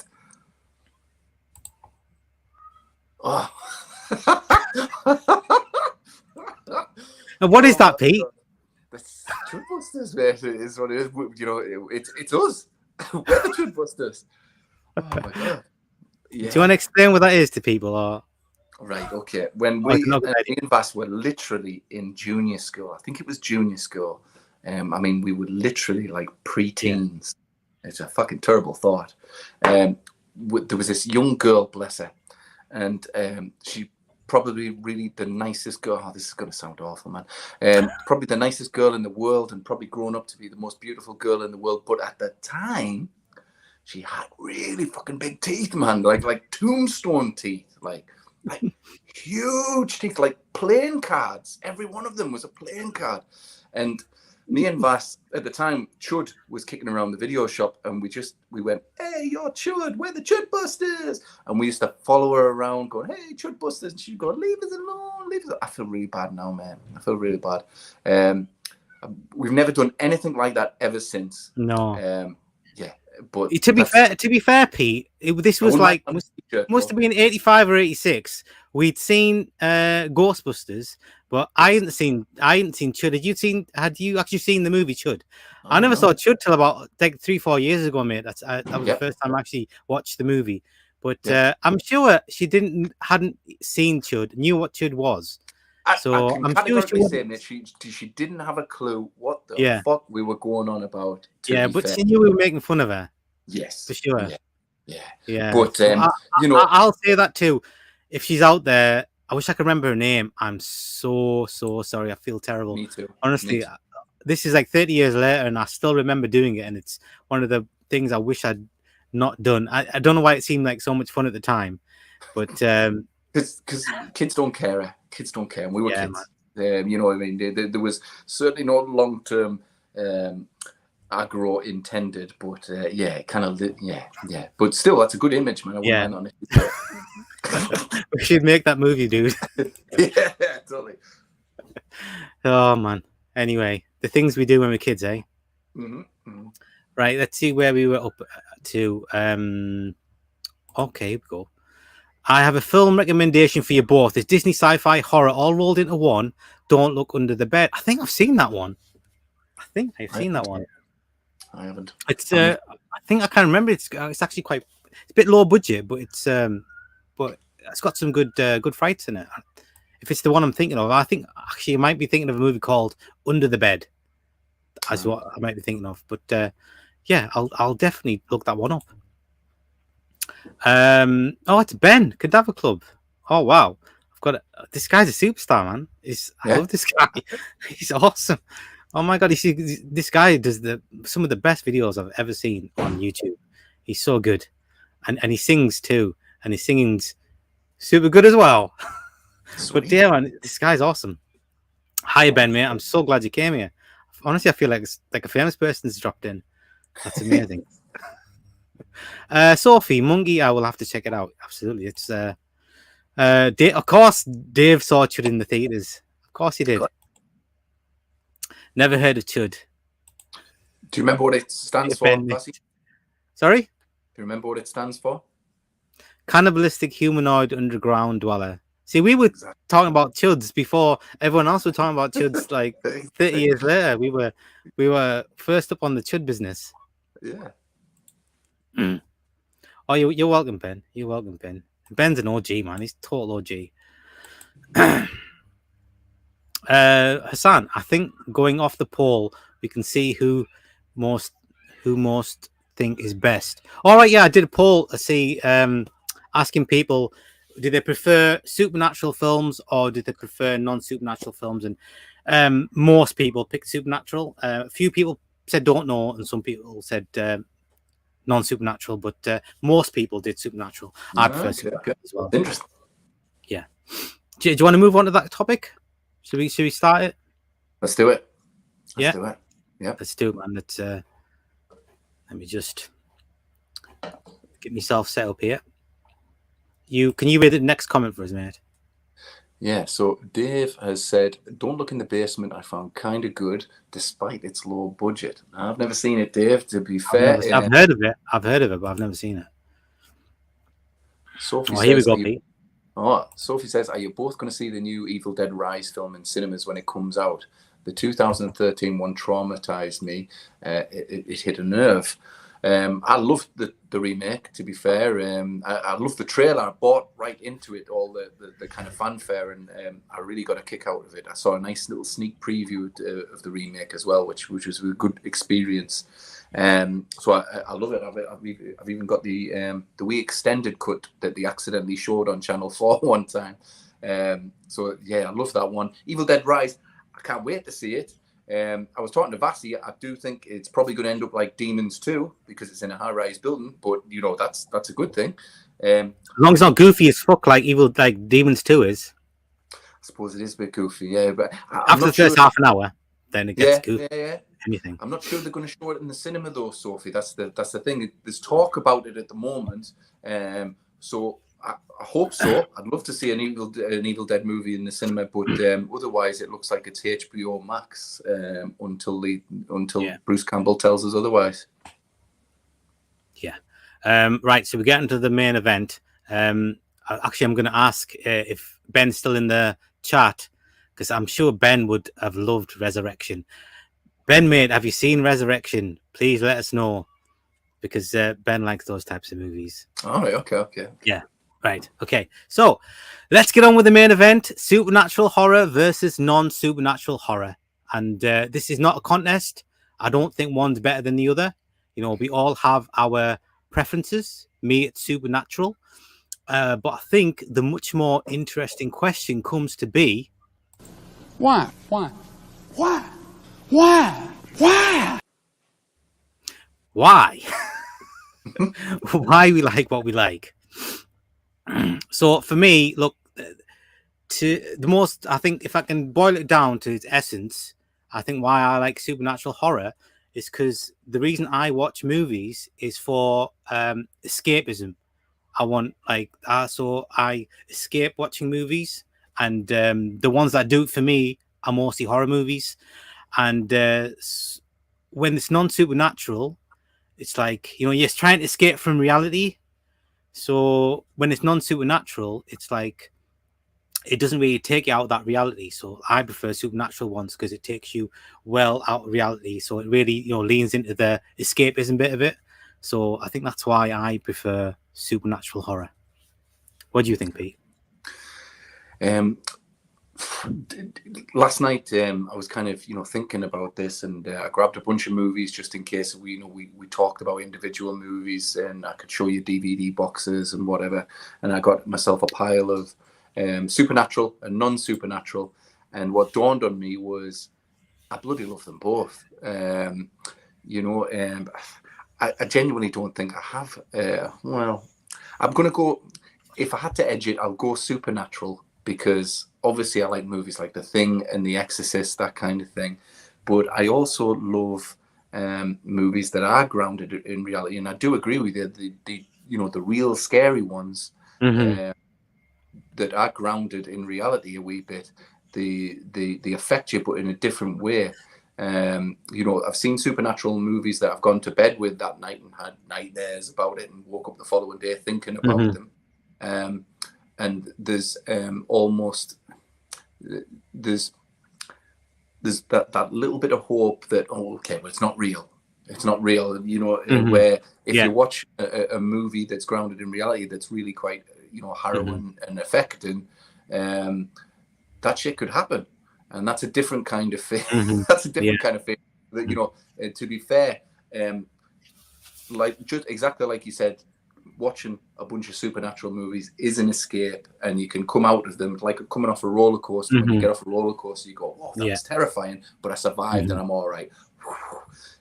Oh. And what is that, Pete? That's Chudbusters, mate. It is what it is. You know, it's us. We're the Chudbusters. Oh my god. Yeah. Do you want to explain what that is to people, or? Right, okay. When me and Vass were literally in junior school, I think it was junior school. I mean, we were literally like pre-teens. Yeah. It's a fucking terrible thought. There was this young girl, bless her, and she probably really the nicest girl. Oh, this is going to sound awful, man. Probably the nicest girl in the world, and probably grown up to be the most beautiful girl in the world. But at the time, she had really fucking big teeth, man, like tombstone teeth, like huge teeth, like playing cards. Every one of them was a playing card. And me and Vass at the time, Chud was kicking around the video shop, and we went, "Hey, you're Chud, we're the Chudbusters." And we used to follow her around going, "Hey, Chudbusters." And she'd go, "Leave us alone, leave us alone." I feel really bad now, man. I feel really bad. We've never done anything like that ever since. No. Yeah. But to be fair, Pete, this was like must have been 85 or 86. We'd seen Ghostbusters, but I hadn't seen Chud. Had you actually seen the movie Chud? I never saw Chud till about like 3-4 years ago, mate. That was the first time I actually watched the movie. But I'm sure she hadn't seen Chud, knew what Chud was. So I'm sure saying that she didn't have a clue what the fuck we were going on about. But she knew we were making fun of her. Yes, for sure. Yeah. But you know, I'll say that too. If she's out there, I wish I could remember her name. I'm so sorry. I feel terrible. Me too. Honestly, this is like 30 years later, and I still remember doing it. And it's one of the things I wish I'd not done. I don't know why it seemed like so much fun at the time, but because kids don't care. Kids don't care. And we were kids. You know what I mean? There was certainly no long-term aggro intended, but kind of, yeah. But still, that's a good image, man. I wouldn't mind on it. We should make that movie, dude. Yeah, totally. Oh, man. Anyway, the things we do when we're kids, eh? Mm-hmm. Right, let's see where we were up to. Okay, here we go. I have a film recommendation for you both. It's Disney sci-fi horror all rolled into one. Don't Look Under the Bed. I think I've seen that one. I haven't. It's I think I can remember. It's actually quite. It's a bit low budget, but it's got some good fights in it. If it's the one I'm thinking of, I think actually I might be thinking of a movie called Under the Bed. That's what I might be thinking of. But I'll definitely look that one up. It's Ben Cadaver Club. Oh wow, I've got this guy's a superstar, man. I love this guy. He's awesome. Oh my god, this guy does some of the best videos I've ever seen on YouTube. He's so good, and he sings too, and his singing's super good as well. Sweet. But yeah, man, this guy's awesome. Hi, Ben, mate. I'm so glad you came here. Honestly, I feel like it's like a famous person's dropped in. That's amazing. Sophie, Mungie, I will have to check it out. Absolutely. It's of course, Dave saw Chud in the theaters. Of course he did. Never heard of Chud. Do you remember what it stands for, Bassy? Sorry? Do you remember what it stands for? Cannibalistic humanoid underground dweller. See, we were talking about Chuds before everyone else was talking about Chuds. Like 30 years later, we were first up on the Chud business. Yeah. Oh, you're welcome, Ben. You're welcome, Ben. Ben's an OG, man. He's total OG. Hassan, I think going off the poll, we can see who most think is best. All right, yeah, I did a poll to see, asking people, did they prefer supernatural films or did they prefer non-supernatural films? And most people picked supernatural. A few people said don't know, and some people said non-supernatural, but most people did supernatural. I prefer supernatural as well. Interesting. Yeah. Do you want to move on to that topic? Should we start it? Let's do it. Let's do it. Yeah. Let's do it, man. Let me just get myself set up here. Can you read the next comment for us, mate? Yeah, so Dave has said, "Don't Look in the Basement I found kind of good despite its low budget." I've never seen it, Dave, to be fair. I've heard of it. I've heard of it, but I've never seen it. Sophie here we go, Pete. Sophie says, "Are you both going to see the new Evil Dead Rise film in cinemas when it comes out? The 2013 one traumatized me. It hit a nerve." I loved the remake, to be fair. I loved the trailer. I bought right into it, all the kind of fanfare, and I really got a kick out of it. I saw a nice little sneak preview of the remake as well, which was a good experience. So I love it. I've even got the wee extended cut that they accidentally showed on Channel 4 one time. So yeah, I love that one. Evil Dead Rise, I can't wait to see it. I was talking to Vassy. I do think it's probably going to end up like Demons 2 because it's in a high-rise building, but you know that's a good thing. As long as it's not goofy as fuck like Demons 2 is. I suppose it is a bit goofy, yeah. But after the first half an hour, then it gets goofy. Yeah. Anything. I'm not sure they're going to show it in the cinema though, Sophie. That's the thing. There's talk about it at the moment, so I hope so. I'd love to see an Evil Dead movie in the cinema, but otherwise it looks like it's HBO Max until Bruce Campbell tells us otherwise. Yeah. Right. So we get into the main event. Actually, I'm going to ask if Ben's still in the chat because I'm sure Ben would have loved Resurrection. Ben, mate, have you seen Resurrection? Please let us know because Ben likes those types of movies. All right. Okay. Yeah. Right. Okay. So let's get on with the main event: supernatural horror versus non-supernatural horror. And this is not a contest. I don't think one's better than the other. You know, we all have our preferences. Me, it's supernatural. But I think the much more interesting question comes to be: Why? Why we like what we like. So for me, look, I think if I can boil it down to its essence, I think why I like supernatural horror is because the reason I watch movies is for escapism. So I escape watching movies, and the ones that do it for me are mostly horror movies. And when it's non-supernatural, it's like, you know, you're trying to escape from reality. So when it's non-supernatural, it's like it doesn't really take you out of that reality. So I prefer supernatural ones because it takes you well out of reality. So it really, you know, leans into the escapism bit of it. So I think that's why I prefer supernatural horror. What do you think, Pete? Last night, I was kind of, thinking about this, and I grabbed a bunch of movies just in case we talked about individual movies, and I could show you DVD boxes and whatever. And I got myself a pile of supernatural and non-supernatural. And what dawned on me was I bloody love them both. I genuinely don't think I have. I'm going to go, if I had to edge it, I'll go supernatural because obviously I like movies like The Thing and The Exorcist, that kind of thing. But I also love movies that are grounded in reality, and I do agree with you. The real scary ones that are grounded in reality a wee bit, they affect you, but in a different way. I've seen supernatural movies that I've gone to bed with that night and had nightmares about it, and woke up the following day thinking about them. And there's there's that little bit of hope that, well, it's not real. It's not real. Where if you watch a movie that's grounded in reality, that's really quite, harrowing and affecting, that shit could happen. And that's a different kind of fear. That's a different kind of fear. That, to be fair, just exactly like you said, watching a bunch of supernatural movies is an escape, and you can come out of them like coming off a roller coaster. When you get off a roller coaster, you go, "Oh, that was terrifying, but I survived, and I'm all right."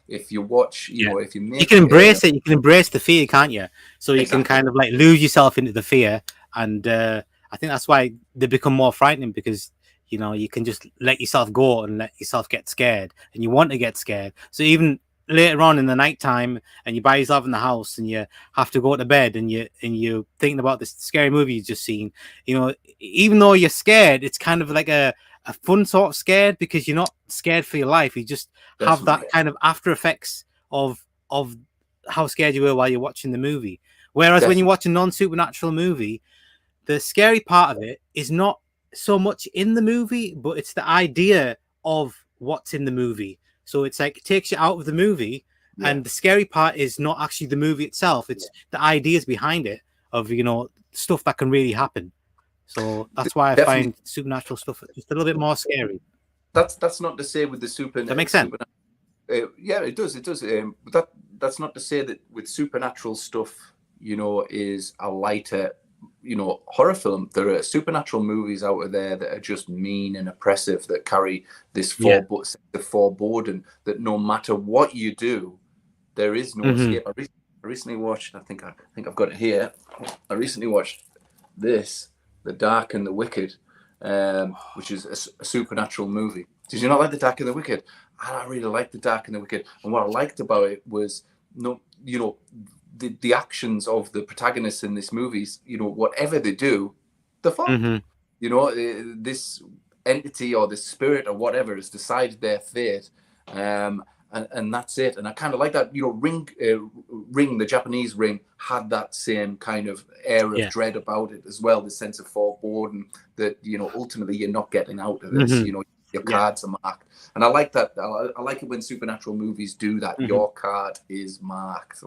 If you watch, if you make, you can embrace it, you can embrace the fear, can't you? So you can kind of like lose yourself into the fear, and I think that's why they become more frightening, because you can just let yourself go and let yourself get scared, and you want to get scared. So even later on in the nighttime, and you by yourself in the house, and you have to go to bed, and you're thinking about this scary movie you've just seen, even though you're scared, it's kind of like a fun sort of scared, because you're not scared for your life. You just have that kind of after effects of how scared you were while you're watching the movie. Whereas when you watch a non-supernatural movie, the scary part of it is not so much in the movie, but it's the idea of what's in the movie. So it's like it takes you out of the movie, and the scary part is not actually the movie itself. It's the ideas behind it of stuff that can really happen. So that's why I find supernatural stuff just a little bit more scary. That's not to say with the supernatural. That makes sense. Yeah, it does. It does. But that's not to say that with supernatural stuff, is a lighter, horror film. There are supernatural movies out there that are just mean and oppressive, that carry this foreboding that no matter what you do, there is no escape. I recently watched. I think I've got it here. I recently watched this, The Dark and the Wicked, which is a supernatural movie. Did you not like The Dark and the Wicked? I really liked The Dark and the Wicked, and what I liked about it was the actions of the protagonists in this movies. Whatever they do, they're fine. This entity or this spirit or whatever has decided their fate, and that's it. And I kind of like that. Ring, the Japanese Ring, had that same kind of air of dread about it as well. The sense of foreboding that ultimately you're not getting out of this. Your cards are marked, and I like that. I like it when supernatural movies do that. Your card is marked.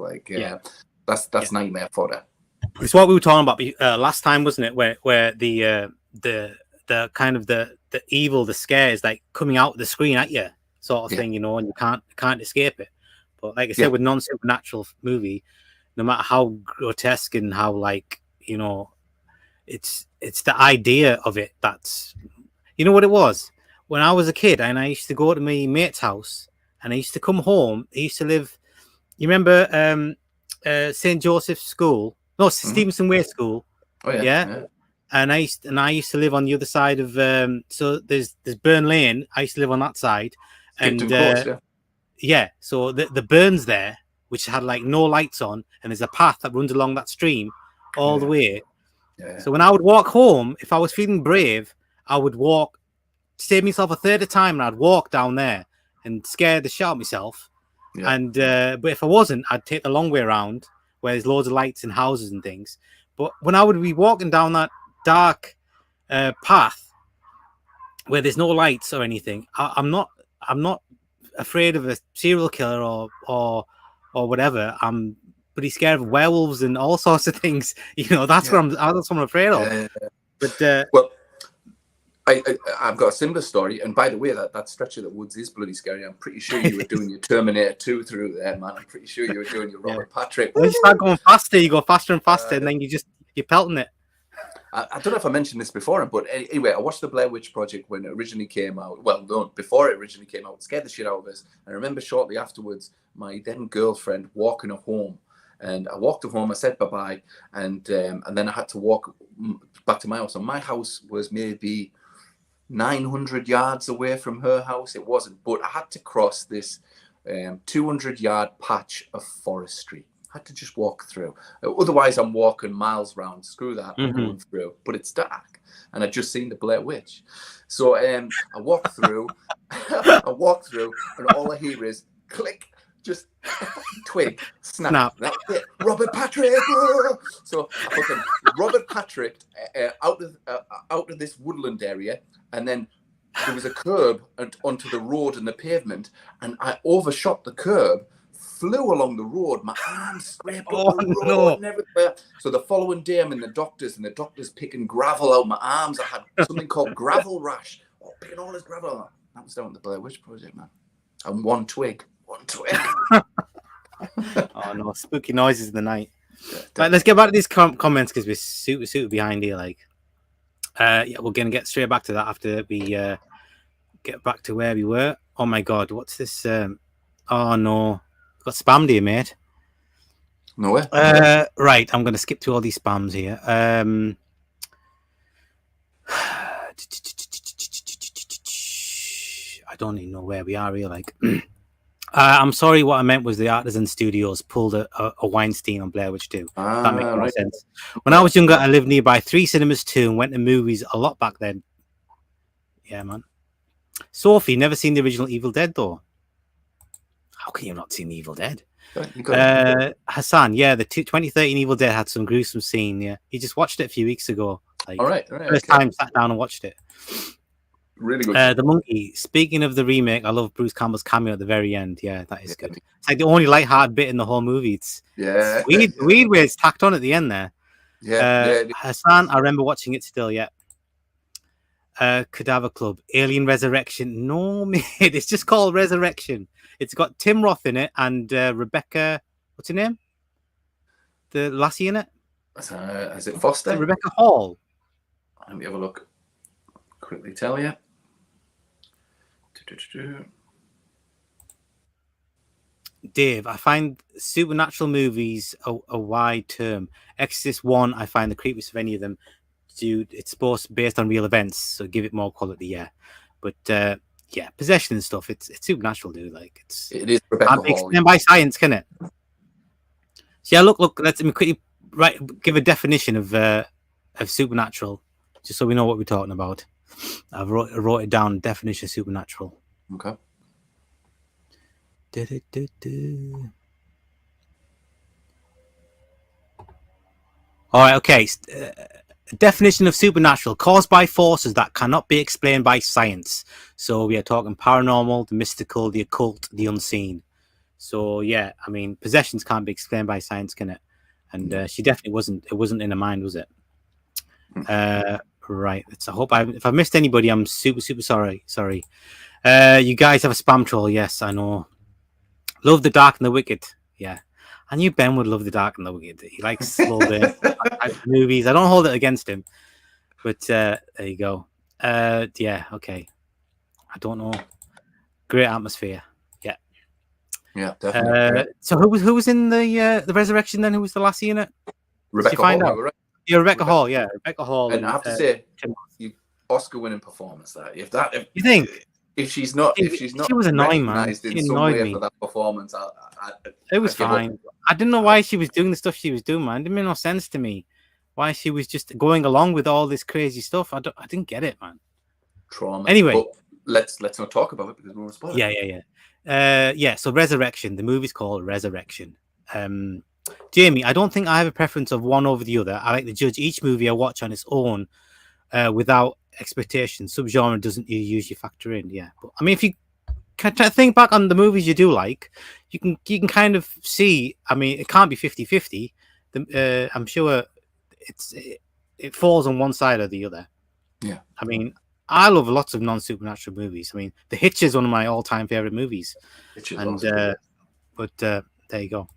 That's nightmare fodder. It's what we were talking about last time, wasn't it? Where the kind of the evil, the scare is like coming out of the screen at you, sort of thing, and you can't escape it. But like I said, with non-supernatural movie, no matter how grotesque and how it's the idea of it that's, what it was. When I was a kid and I used to go to my mate's house and I used to come home, I used to live, you remember St. Joseph's School? No, Stevenson Way School. Oh, yeah. And I used to live on the other side of, so there's Burn Lane. I used to live on that side. And so the Burn's there, which had like no lights on, and there's a path that runs along that stream all the way. Yeah. So when I would walk home, if I was feeling brave, I would save myself a third of time, and I'd walk down there and scare the shit out of myself. Yeah. And but if I wasn't, I'd take the long way around where there's loads of lights and houses and things. But when I would be walking down that dark path where there's no lights or anything, I'm not afraid of a serial killer or whatever. I'm pretty scared of werewolves and all sorts of things. That's what I'm afraid of. But well, I've got a similar story, and by the way, that stretch of the woods is bloody scary. I'm pretty sure you were doing your Terminator 2 through there, man. I'm pretty sure you were doing your Robert Patrick. When you start going faster, you go faster and faster, and then you're pelting it. I don't know if I mentioned this before, but anyway, I watched the Blair Witch Project when it originally came out. Well, no, before it originally came out, it scared the shit out of us. I remember shortly afterwards, my then girlfriend walking her home, And I walked her home. I said bye-bye. And then I had to walk back to my house. And my house was maybe 900 yards away from her house. It wasn't, but I had to cross this 200-yard patch of forestry. I had to just walk through. Otherwise, I'm walking miles round. Screw that. I'm going through. But it's dark. And I'd just seen the Blair Witch. So I walked through. I walked through, and all I hear is click. Just twig, snap. That's it. Robert Patrick. So I fucking Robert Patrick out of this woodland area, and then there was a curb onto the road and the pavement, and I overshot the curb, flew along the road, my arms scraped up the road and everything. So the following day, I'm in the doctor's, and the doctor's picking gravel out my arms. I had something called gravel rash. Oh, picking all this gravel out. That was down at the Blair Witch Project, man. And one twig. Oh no, spooky noises in the night. Right, let's get back to these comments because we're super behind here. Like, yeah, we're gonna get straight back to that after we get back to where we were. Oh my god, what's this? Oh no, got spammed here, mate. No way. Right, I'm gonna skip through all these spams here. I don't even know where we are here. Like. I'm sorry, what I meant was the Artisan Studios pulled a Weinstein on Blair Witch 2. That makes no sense. When I was younger, I lived nearby 3 cinemas too and went to movies a lot back then. Yeah, man. Sophie, never seen the original Evil Dead, though. How can you not seen the Evil Dead? Hassan, yeah, the 2013 Evil Dead had some gruesome scene, yeah. He just watched it a few weeks ago. Like, all right. First time sat down and watched it. Really good. The Monkey. Speaking of the remake, I love Bruce Campbell's cameo at the very end. Yeah, that is good. It's like the only light-hearted bit in the whole movie. It's weird where it's tacked on at the end there. Hassan, I remember watching it still. Yeah. Cadaver Club, Alien Resurrection. No, mate, it's just called Resurrection. It's got Tim Roth in it and Rebecca. What's her name? The lassie in it. Is it Foster? Rebecca Hall. Let me have a look. Quickly tell you. Dave, I find supernatural movies a wide term. Exorcist 1, I find the creepiest of any of them. It's supposed to be based on real events, so give it more quality, yeah. But yeah, possession and stuff, it's supernatural, dude. Like it is Rebecca Hall. Explained by science, can it? So yeah, look. Let's quickly give a definition of supernatural, just so we know what we're talking about. I wrote it down. Definition of supernatural. Okay. All right. Okay. Definition of supernatural: caused by forces that cannot be explained by science. So we are talking paranormal, the mystical, the occult, the unseen. So yeah, I mean, possessions can't be explained by science, can it? And she definitely wasn't. It wasn't in her mind, was it? Right. I hope if I've missed anybody, I'm super sorry. Sorry. You guys have a spam troll. Yes, I know. Love the Dark and the Wicked. Yeah. I knew Ben would love the Dark and the Wicked. He likes slow burn movies. I don't hold it against him. But there you go. Yeah, okay. I don't know. Great atmosphere. Yeah. Yeah, definitely. So who was in the Resurrection then? Who was the lassie in it? Rebecca Hall. Right? Yeah, Rebecca Hall. Yeah, Rebecca Hall. And I have to say, Oscar-winning performance. If you think if she's not, she was annoying, man. She annoyed me for that performance. It was fine. I didn't know why she was doing the stuff she was doing, man. It didn't make no sense to me. Why she was just going along with all this crazy stuff. I didn't get it, man. Trauma. Anyway, but let's not talk about it because we're spoiled. Yeah. So Resurrection. The movie's called Resurrection. Jamie, I don't think I have a preference of one over the other. I like to judge each movie I watch on its own without expectations. Subgenre doesn't usually factor in. Yeah, but I mean, if you can think back on the movies you do like, you can kind of see. I mean, it can't be 50-50. I'm sure it falls on one side or the other. Yeah. I mean, I love lots of non-supernatural movies. I mean, The Hitch is one of my all-time favorite movies. But there you go.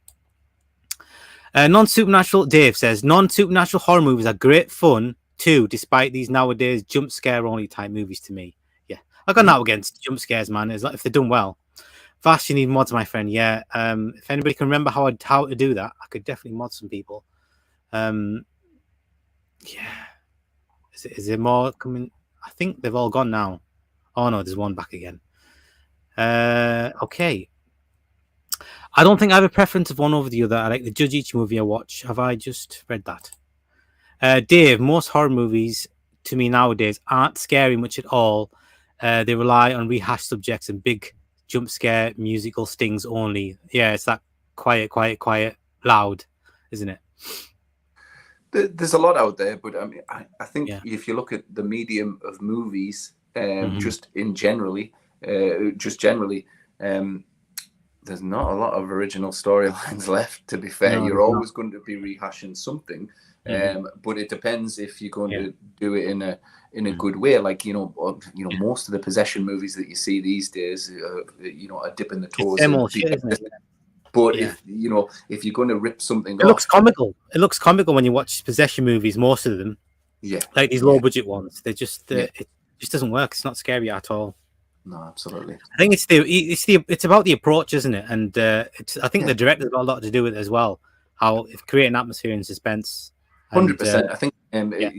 Non-supernatural, Dave says, non-supernatural horror movies are great fun too, despite these nowadays jump scare only type movies to me. Yeah, I got nothing against jump scares, man. If they're done well. Vash, you need mods, my friend. Yeah. If anybody can remember how to do that, I could definitely mod some people. Yeah. Is there more coming? I think they've all gone now. Oh no, there's one back again. Okay. I don't think I have a preference of one over the other. I like to judge each movie I watch. Have I just read that? Dave, most horror movies to me nowadays aren't scary much at all. They rely on rehashed subjects and big jump scare musical stings only. Yeah, it's that quiet, loud, isn't it? There's a lot out there, but I mean, I think Yeah. if you look at the medium of movies, Mhm. just generally, there's not a lot of original storylines left. To be fair, No, you're there's not. always going to be rehashing something, Mhm. but it depends if you're going Yeah. to do it in a good way. Like most of the possession movies that you see these days, are dipping the It's toes same in. old shit, isn't it? But Yeah. if you're going to rip something It looks off, comical. It looks comical when you watch possession movies. Most of them, yeah, like these low budget ones, they just Yeah. it just doesn't work. It's not scary at all. no, absolutely. I think it's about the approach, isn't it? And I think the director's got a lot to do with it as well. How it's creating atmosphere and suspense. 100%. I think. yeah.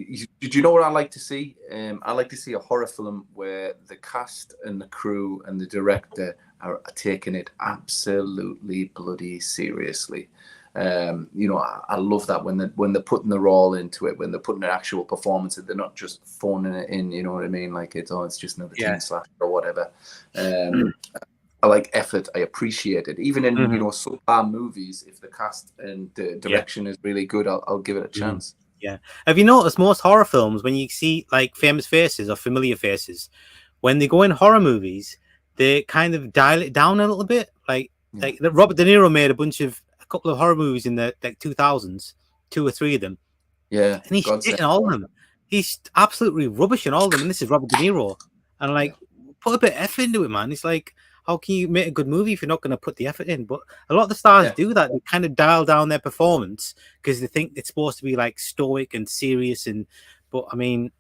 Did you know what I like to see? I like to see a horror film where the cast and the crew and the director are taking it absolutely bloody seriously. I love that when they're putting their all into it, when they're putting an actual performance, and they're not just phoning it in. You know what I mean? Like it's just another teen slash or whatever. I like effort. I appreciate it. Even in subpar movies, if the cast and the direction is really good, I'll give it a chance. Yeah. Have you noticed most horror films, when you see like famous faces or familiar faces, when they go in horror movies, they kind of dial it down a little bit. Like Robert De Niro made a couple of horror movies in the 2000s, 2 or 3 of them. Yeah. And he's shit in all of them. He's absolutely rubbish in all of them. And this is Robert De Niro. And put a bit of effort into it, man. It's like, how can you make a good movie if you're not going to put the effort in? But a lot of the stars do that. They kind of dial down their performance because they think it's supposed to be like stoic and serious. But I mean,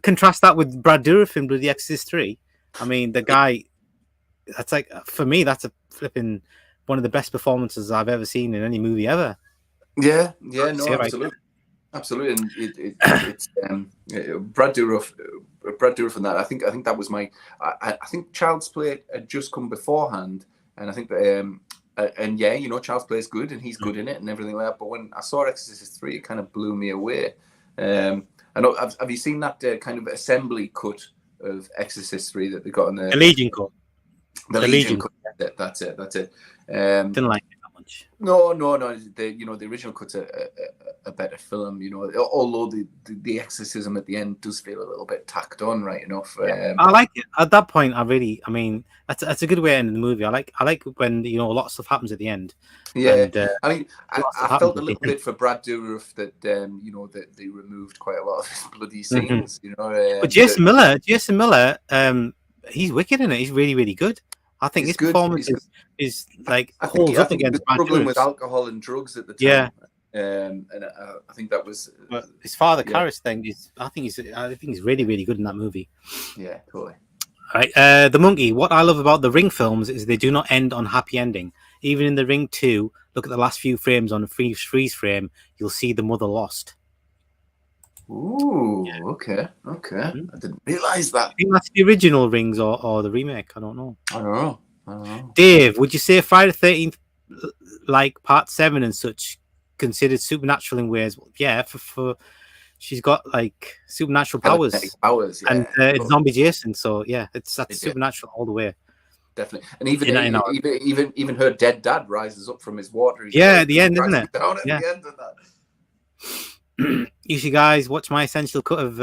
contrast that with Brad Dourif in The Exorcist 3. I mean, the guy, that's like, for me, that's a flipping one of the best performances I've ever seen in any movie ever. Yeah, no, absolutely. Absolutely, and it's Brad Dourif and that. I think that was my. I think Child's Play had just come beforehand, and I think that Child's Play is good, and he's good in it, and everything like that. But when I saw Exorcist 3, it kind of blew me away. I know. Have you seen that kind of assembly cut of Exorcist 3 that they got in the Legion cut? The Legion cut. That's it. Didn't like it that much. No. The original cut's a better film. Although the exorcism at the end does feel a little bit tacked on, right enough. I like it at that point. That's a good way to end the movie. I like when a lot of stuff happens at the end. Yeah, and, I felt a little bit for Brad Dourif that that they removed quite a lot of his bloody scenes. But Jason Miller, he's wicked in it. He's really, really good. I think his performance is like holds up against Brad struggling Dourif's. with alcohol and drugs at the time. Yeah. And I think that was his father Karras thing. I think he's really, really good in that movie. Yeah, totally. All right, The Monkey. What I love about the Ring films is they do not end on happy ending. Even in The Ring 2, look at the last few frames on a freeze frame. You'll see the mother lost. Ooh, okay. I didn't realize that. I think that's the original Rings or the remake. I don't know. I don't know. Dave, would you say Friday the 13th, like Part 7 and such, considered supernatural in ways? Well, yeah, for she's got like supernatural powers, and it's zombie Jason, so yeah, that's supernatural all the way. Definitely, and even her dead dad rises up from his water. At the end, isn't it? Down at the end of that. You should guys watch my essential cut of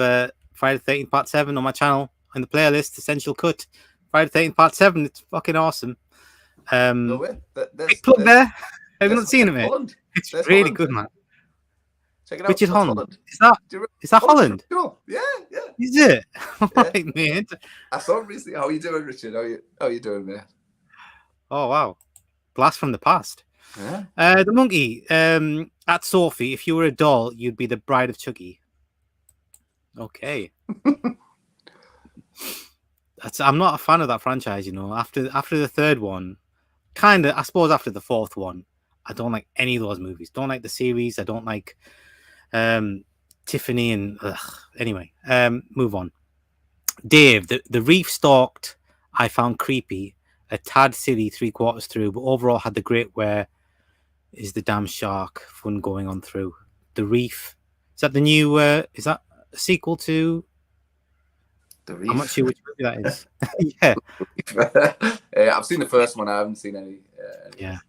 Friday the 13th Part 7 on my channel in the playlist. Essential cut Friday the 13th Part 7. It's fucking awesome. No way. Big plug there. Have you not seen it, mate? It's really good, man. Check it out. Richard Holland. Is that Holland? Yeah. Is it? Right, mate. I saw him recently. How are you doing, Richard? How are you doing, mate? Oh wow, blast from the past. Yeah. The Monkey. At Sophie, if you were a doll, you'd be the bride of Chucky. Okay. I'm not a fan of that franchise. You know, after the third one, kind of. I suppose after the fourth one, I don't like any of those movies. Don't like the series. I don't like Tiffany and anyway. Move on. Dave, the reef stalked. I found creepy, a tad silly 3/4 through, but overall had the great where is the damn shark fun going on through the reef. Is that the new? Is that a sequel to? The I'm not Reef. sure which movie that is. Yeah, I've seen the first one. I haven't seen any. yeah.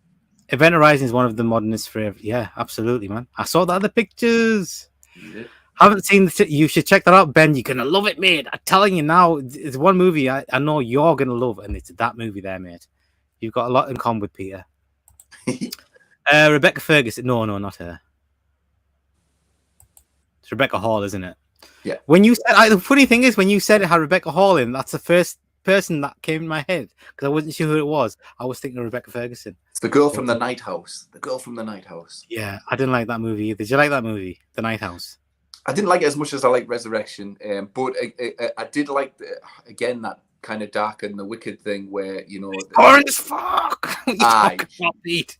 Event Horizon is one of the modernist forever. Yeah, absolutely, man. I saw the other pictures. Haven't seen you should check that out, Ben. You're gonna love it, mate. I'm telling you now. It's one movie I know you're gonna love, and it's that movie there, mate. You've got a lot in common with Peter. Rebecca Ferguson. No, not her. It's Rebecca Hall, isn't it? Yeah. When you said, the funny thing is, when you said it had Rebecca Hall in, that's the first person that came in my head because I wasn't sure who it was. I was thinking of Rebecca Ferguson. It's the girl from the Night House. The girl from the Night House. Yeah, I didn't like that movie either. Did you like that movie, The Night House? I didn't like it as much as I like Resurrection, but I did like again that kind of dark and the wicked thing where Boring as fuck. What are you talking about, Pete?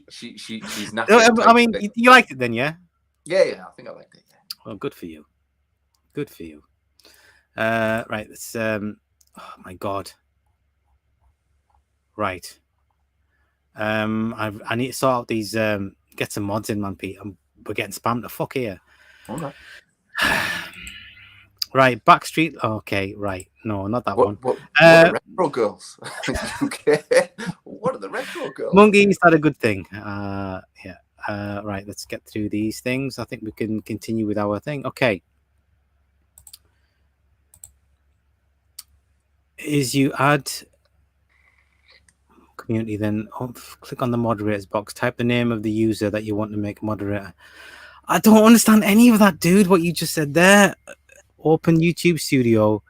She's not. I mean, you liked it then, yeah? Yeah. I think I liked it. Yeah. Well, good for you. Good for you. Right. Let's. Oh my god. Right. I need to sort out these. Get some mods in, man, Pete. We're getting spammed the fuck here. Okay. Right, Backstreet. Okay, right. No, not that one. What are the retro girls? Okay. What are the retro girls? Monkeys had a good thing. Yeah. Right, let's get through these things. I think we can continue with our thing. Okay. Is you add community, then click on the moderators box, type the name of the user that you want to make a moderator. I don't understand any of that, dude. What you just said there. Open YouTube Studio,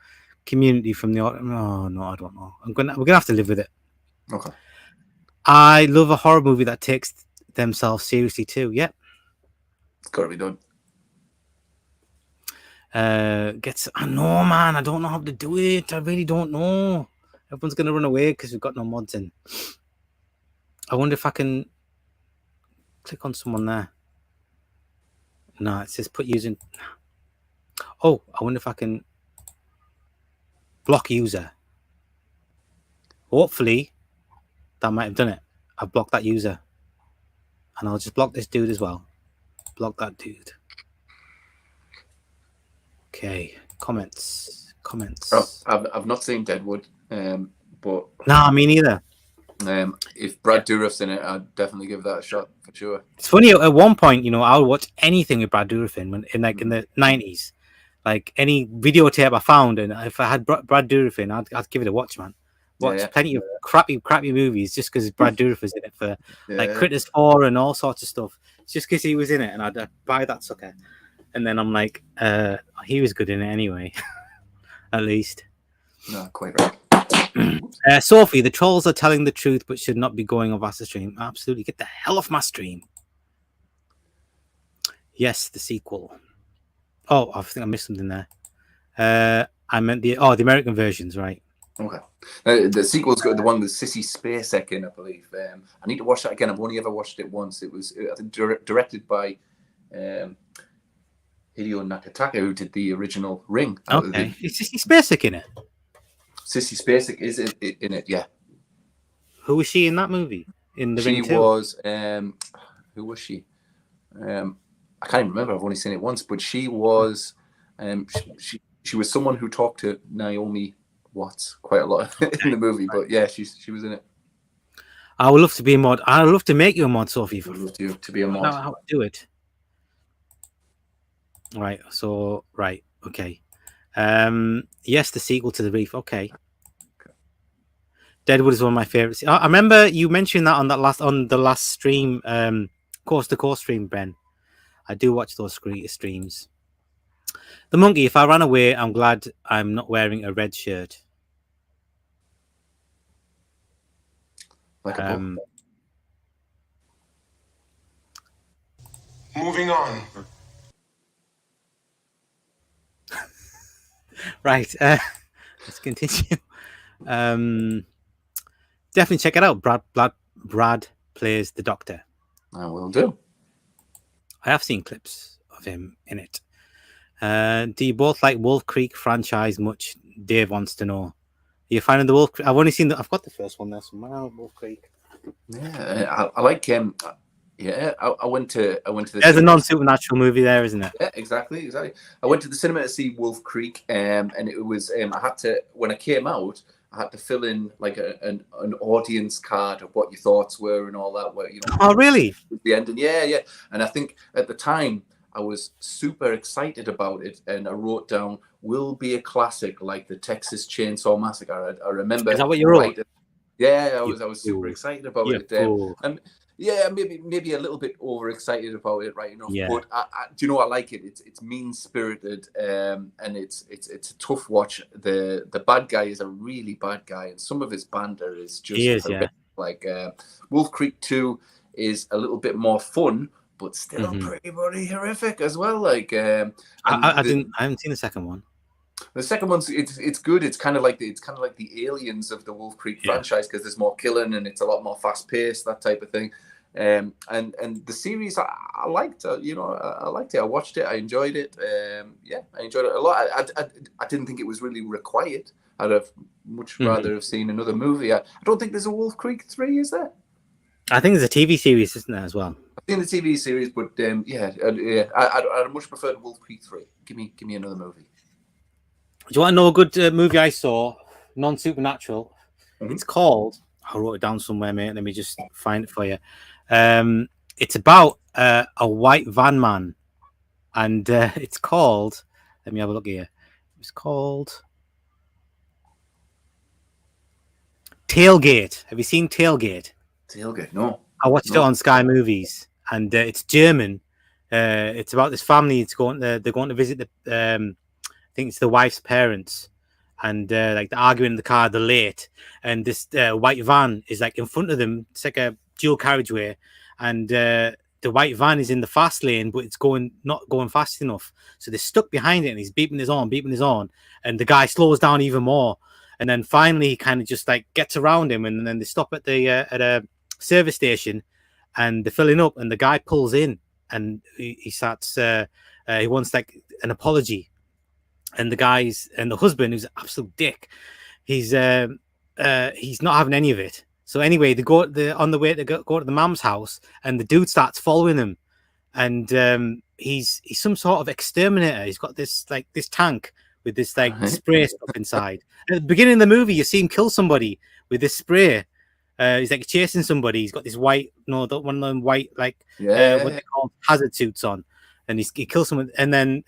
community from the. Oh no, I don't know. We're gonna have to live with it. Okay. I love a horror movie that takes themselves seriously too. Yep. It's got to be done. I know, man. I don't know how to do it. I really don't know. Everyone's gonna run away because we've got no mods in. I wonder if I can click on someone there. No, it says put using. Oh, I wonder if I can block user. Hopefully, that might have done it. I've blocked that user. And I'll just block this dude as well. Block that dude. Okay, comments. Oh, I've not seen Deadwood, but nah, me neither. If Brad Dourif's in it, I'd definitely give that a shot for sure. It's funny. At one point, I would watch anything with Brad Dourif in the 90s. Like any videotape I found, and if I had Brad Dourif in, I'd give it a watch, man. Watch plenty of crappy movies just because Brad Dourif was in it for like Critters 4 and all sorts of stuff. It's just because he was in it, and I'd buy that sucker. And then I'm like, he was good in it anyway, at least. No, quite right. Sophie, the trolls are telling the truth, but should not be going off the stream. Absolutely, get the hell off my stream. Yes, the sequel. Oh, I think I missed something there. I meant the American versions, right? Okay. The sequel's got the one with Sissy Spacek in, I believe. I need to watch that again. I've only ever watched it once. It was I think directed by Hideo Nakataka, who did the original Ring. Okay. Is Sissy Spacek in it? Sissy Spacek is in it, yeah. Who was she in that movie? In the Ring 2? She was. Who was she? I can't even remember. I've only seen it once, but she was. She was someone who talked to Naomi Watts quite a lot in the movie, but yeah, she was in it. I would love to be a mod. I'd love to make you a mod, Sophie. I'd love to be a mod. How to do it? Right. So right. Okay. Yes, the sequel to The Reef. Okay. Deadwood is one of my favorites. I remember you mentioned that on the last stream, Coast to Coast stream, Ben. I do watch those streams. The monkey. If I ran away, I'm glad I'm not wearing a red shirt. Like a Moving on. Right. let's continue. Definitely check it out. Brad plays the Doctor. I will do. I have seen clips of him in it. Do you both like Wolf Creek franchise much? Dave wants to know. Are you a fan of the Wolf Creek? I've only seen I've got the first one there somewhere. Wolf Creek. Yeah, I like him. Yeah, I went to the. There's a non-supernatural movie there, isn't it? Yeah, exactly. I went to the cinema to see Wolf Creek, and it was I had to, when I came out, I had to fill in like an audience card of what your thoughts were and all that. Where Oh, really? The ending, yeah. And I think at the time I was super excited about it, and I wrote down, "Will be a classic like the Texas Chainsaw Massacre." I remember. Is that what you wrote? Yeah, I was super excited about it. And yeah, maybe a little bit overexcited about it, right? Yeah. But do you know, I like it. It's mean spirited, and it's a tough watch. The bad guy is a really bad guy, and some of his banter is just horrific. Like Wolf Creek 2 is a little bit more fun, but still pretty horrific as well. Like I haven't seen the second one. The second one's it's good. It's kind of like the Aliens of the Wolf Creek franchise, because there's more killing and it's a lot more fast paced, that type of thing. And the series I liked. I liked it. I watched it. I enjoyed it. I enjoyed it a lot. I didn't think it was really required. I'd have much rather have seen another movie. I don't think there's a Wolf Creek 3, is there? I think there's a TV series, isn't there, as well? I've seen the TV series, but I'd much prefer the Wolf Creek 3. Give me another movie. Do you want to know a good movie I saw? Non-supernatural. It's called. I wrote it down somewhere, mate. Let me just find it for you. It's about a white van man, and it's called. Let me have a look here. It's called Tailgate. Have you seen Tailgate? Tailgate, no. I watched it on Sky Movies, and it's German. It's about this family. They're going to visit the. I think it's the wife's parents, and like they're arguing in the car. They're late, and this white van is like in front of them. It's like a dual carriageway, and the white van is in the fast lane, but it's not going fast enough. So they're stuck behind it, and he's beeping his horn, and the guy slows down even more. And then finally, he kind of just like gets around him, and then they stop at a service station, and they're filling up, and the guy pulls in, and he starts. He wants like an apology. And the husband, who's an absolute dick, he's not having any of it. So anyway, they go on the way to go to the mum's house, and the dude starts following him, and he's some sort of exterminator. He's got this tank with this like spray stuff inside. At the beginning of the movie, you see him kill somebody with this spray. He's like chasing somebody. He's got this one of them white what they call hazard suits on, and he kills someone, and then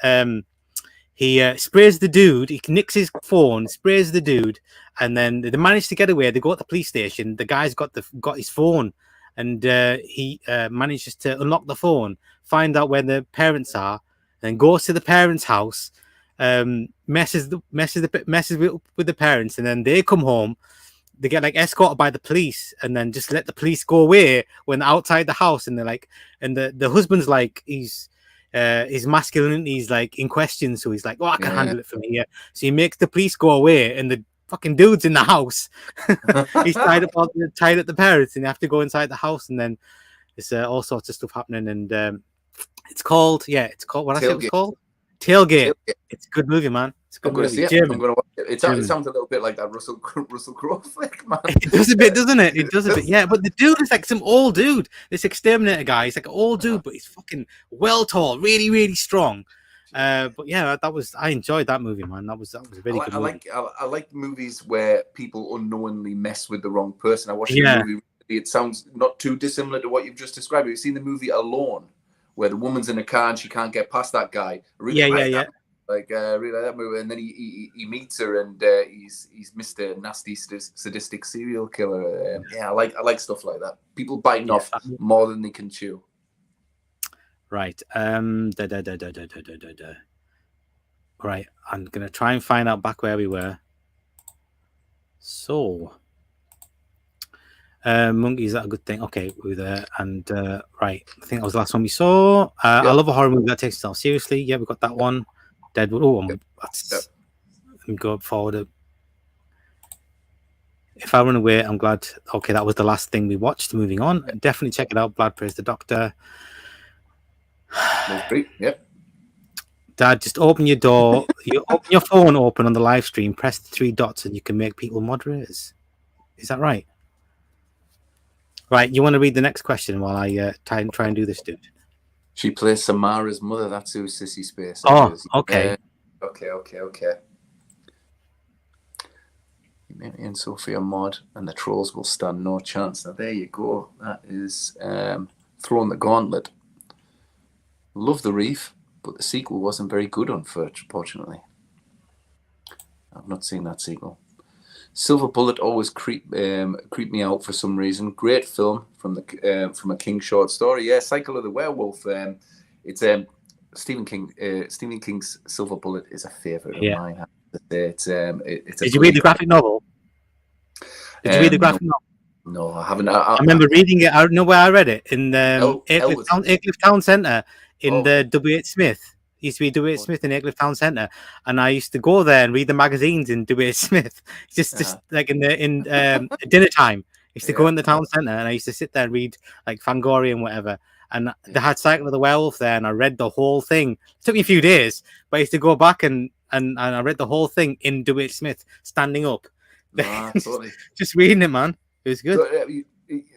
he sprays the dude. He nicks his phone, sprays the dude, and then they manage to get away. They go to the police station. The guy's got his phone, and he manages to unlock the phone, find out where the parents are, and goes to the parents' house, messes with the parents, and then they come home. They get like escorted by the police, and then just let the police go away when they're outside the house. And they're like, and the husband's like, his masculinity is like in question, so he's like, "Oh, I can handle it from here." So he makes the police go away, and the fucking dude's in the house. He's tied up the parents, and they have to go inside the house, and then there's all sorts of stuff happening. And it's called what I said it was called Tailgate. It's a good movie, man. It's a good movie. I'm going to watch it. It sounds a little bit like that Russell Crowe flick, man. It does a bit, doesn't it? It does a bit, yeah. But the dude is like some old dude. This exterminator guy. He's like an old dude, but he's fucking well tall, really, really strong. But yeah, I enjoyed that movie, man. That was a very good movie. I like movies where people unknowingly mess with the wrong person. I watched the movie. It sounds not too dissimilar to what you've just described. Have you seen the movie Alone, where the woman's in a car and she can't get past that guy? Yeah. Really like that movie, and then he meets her, and he's Mr. Nasty sadistic serial killer. I like stuff like that. People biting off more than they can chew. Right. Right. I'm gonna try and find out back where we were. So, Monkey, is that a good thing? Okay, we're there, and right. I think that was the last one we saw. I love a horror movie that takes itself seriously. Yeah, we got that one. Deadwood. Oh, let me go forward If I Run Away, I'm glad. Okay, that was the last thing we watched. Moving on. Definitely check it out. Blood Praise the Doctor. Those three. Yep. Dad, just open your door. You open your phone open on the live stream, press the 3 dots, and you can make people moderators. Is that right? Right. You want to read the next question while I try and do this, dude? She plays Samara's mother. That's who Sissy Spacek Oh, is. okay. Okay. Maybe and Sophia Mod and the trolls will stand no chance. Now there you go. That is Throwing the Gauntlet. Love the Reef, but the sequel wasn't very good, unfortunately. I've not seen that sequel. Silver Bullet always creep me out for some reason. Great film from a King short story. Yeah, Cycle of the Werewolf. It's Stephen King. Stephen King's Silver Bullet is a favorite of mine. It's Did you read the graphic novel? Did you read the graphic novel? No, I haven't. I remember reading it. I know where I read it in Aycliffe Town Centre in the W.H. Smith. It used to be W.H. Smith in Aycliffe Town Centre, and I used to go there and read the magazines in W.H. Smith. Just like in dinner time. I used to go in the town centre, and I used to sit there and read like Fangoria and whatever. And they had Cycle of the Werewolf there, and I read the whole thing. It took me a few days, but I used to go back and I read the whole thing in W.H. Smith, standing up. Totally. Just reading it, man. It was good. So,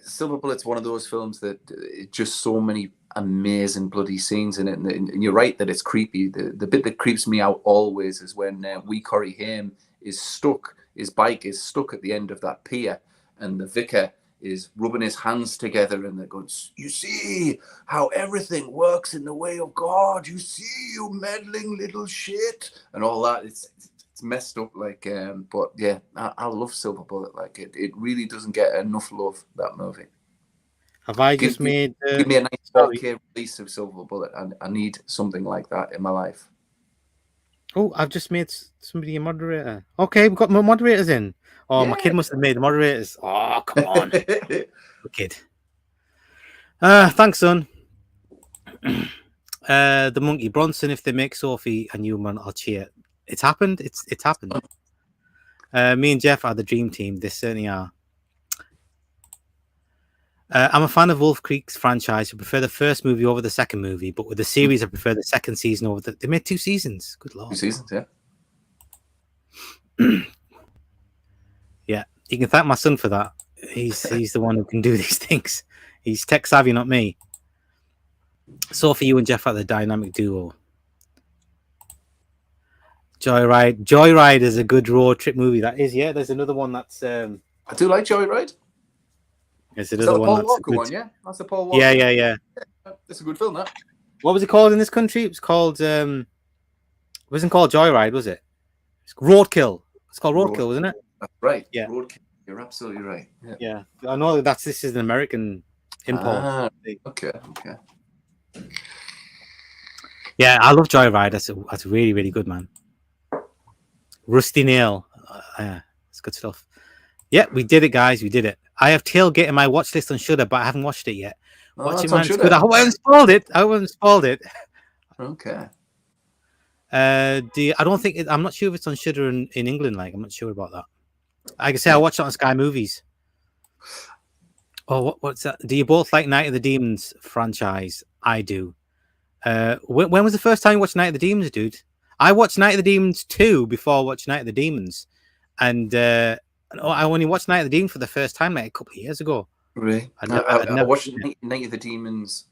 Silver Bullet's one of those films that just so many amazing bloody scenes in it, and you're right that it's creepy. The bit that creeps me out always is when wee Corey Haim is stuck. His bike is stuck at the end of that pier, and the vicar is rubbing his hands together, and they're going, "You see how everything works in the way of God. You see, you meddling little shit," and all that. It's messed up, like, but yeah, I love Silver Bullet. Like, it really doesn't get enough love, that movie. Have I just made? Give me a nice 4K release of Silver Bullet, and I need something like that in my life. Oh, I've just made somebody a moderator. Okay, we've got more moderators in. Oh, my kid must have made the moderators. Oh, come on, good kid. Thanks, son. The Monkey Bronson. If they make Sophie a new man, I'll cheer. It's happened. It's happened. Me and Jeff are the dream team. They certainly are. I'm a fan of Wolf Creek's franchise. I prefer the first movie over the second movie, but with the series, I prefer the second season over the. They made 2 seasons. Good lord. 2 seasons, yeah. Yeah, you can thank my son for that. He's the one who can do these things. He's tech savvy, not me. Sophie, you and Jeff are the dynamic duo. Joyride is a good road trip movie. That is, yeah. There's another one that's. I do like Joyride. There's another one. Paul Walker one, yeah. That's the Paul Walker. Yeah. That's a good film, that. What was it called in this country? It was called. It wasn't called Joyride, was it? It's Roadkill. It's called Roadkill, wasn't it? That's right. Yeah. Roadkill. You're absolutely right. Yeah. I know this is an American import. Okay. Yeah, I love Joyride. That's really, really good, man. Rusty Nail. It's good stuff. Yeah, we did it, guys. We did it. I have Tailgate in my watch list on Shudder, but I haven't watched it yet. Watch it, man. It's good. I haven't spoiled it. Okay. I don't think I'm not sure if it's on Shudder in England. Like, I'm not sure about that. I can say I watched it on Sky Movies. Oh, what's that? Do you both like Night of the Demons franchise? I do. When was the first time you watched Night of the Demons, dude? I watched Night of the Demons 2 before I watched Night of the Demons, and I only watched Night of the Demons for the first time like a couple of years ago. Really? I watched Night of the Demons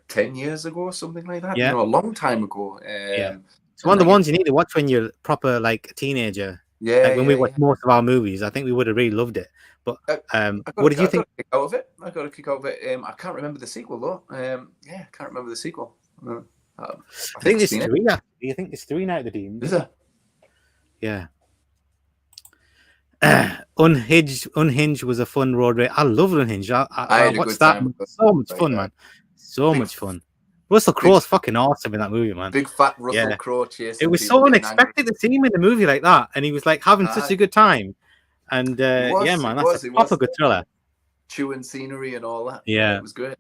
10 years ago or something like that. Yeah, a long time ago. It's one of the ones you need to watch when you're proper like a teenager. Yeah, like when we watch most of our movies, I think we would have really loved it. But what did you think? I got a kick out of it. I can't remember the sequel though. I can't remember the sequel. I think there's 3. Do you think there's 3 Night of the Demons? Is there? Yeah. Unhinged was a fun road race. I love Unhinged. I watched that. So much fun, man. So much fun. Russell Crowe's fucking awesome in that movie, man. Big fat Russell Crowe chasing. It was so unexpected to see him in a movie like that, and he was like having such a good time. And yeah, man, that's a proper good thriller. Chewing scenery and all that. Yeah, it was great.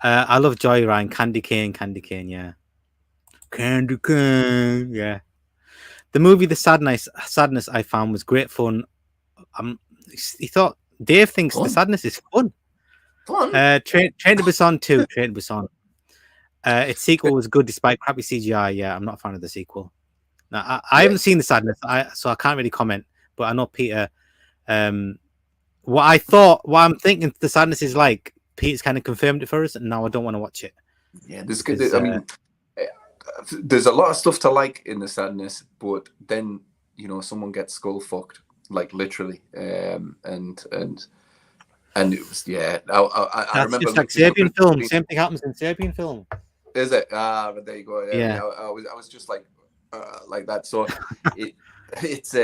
I love Joyride, Candy Cane, yeah. Candy Cane, yeah. The movie The Sadness I found was great fun. He thought Dave thinks Fun? The Sadness is fun. Fun? Train to Busan 2. Train to Busan. Its sequel was good despite crappy CGI. Yeah, I'm not a fan of the sequel. Now, I haven't seen The Sadness, so I can't really comment. But I know Peter. What I'm thinking The Sadness is like, Peter's kind of confirmed it for us, and now I don't want to watch it. Yeah, there's a lot of stuff to like in The Sadness, but then someone gets skull fucked, like literally, and it was I remember just like Serbian film. Same thing happens in Serbian film. Is it? But there you go. Yeah. I was just like that. So it's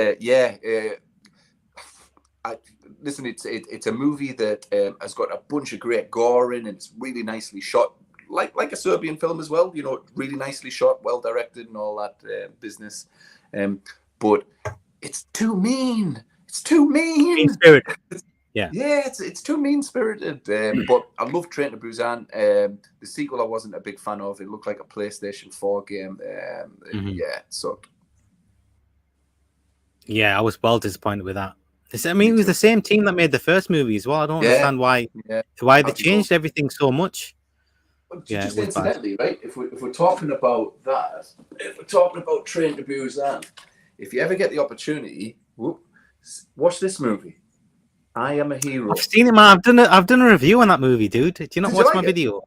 listen, it's a movie that has got a bunch of great gore in, and it's really nicely shot, like a Serbian film as well. Really nicely shot, well directed, and all that business. But it's too mean. It's too mean. Mean spirit. Yeah, it's too mean spirited. But I love Train to Busan. The sequel I wasn't a big fan of. It looked like a PlayStation 4 game. Yeah, it sucked. Yeah, I was well disappointed with that. It was the same team that made the first movie as well. I don't understand why they changed everything so much. Just incidentally, right? If we're talking about that, if we're talking about Train to Busan, if you ever get the opportunity, watch this movie. I Am a Hero. I've seen it, man. I've done a review on that movie, dude. Do you not watch my video?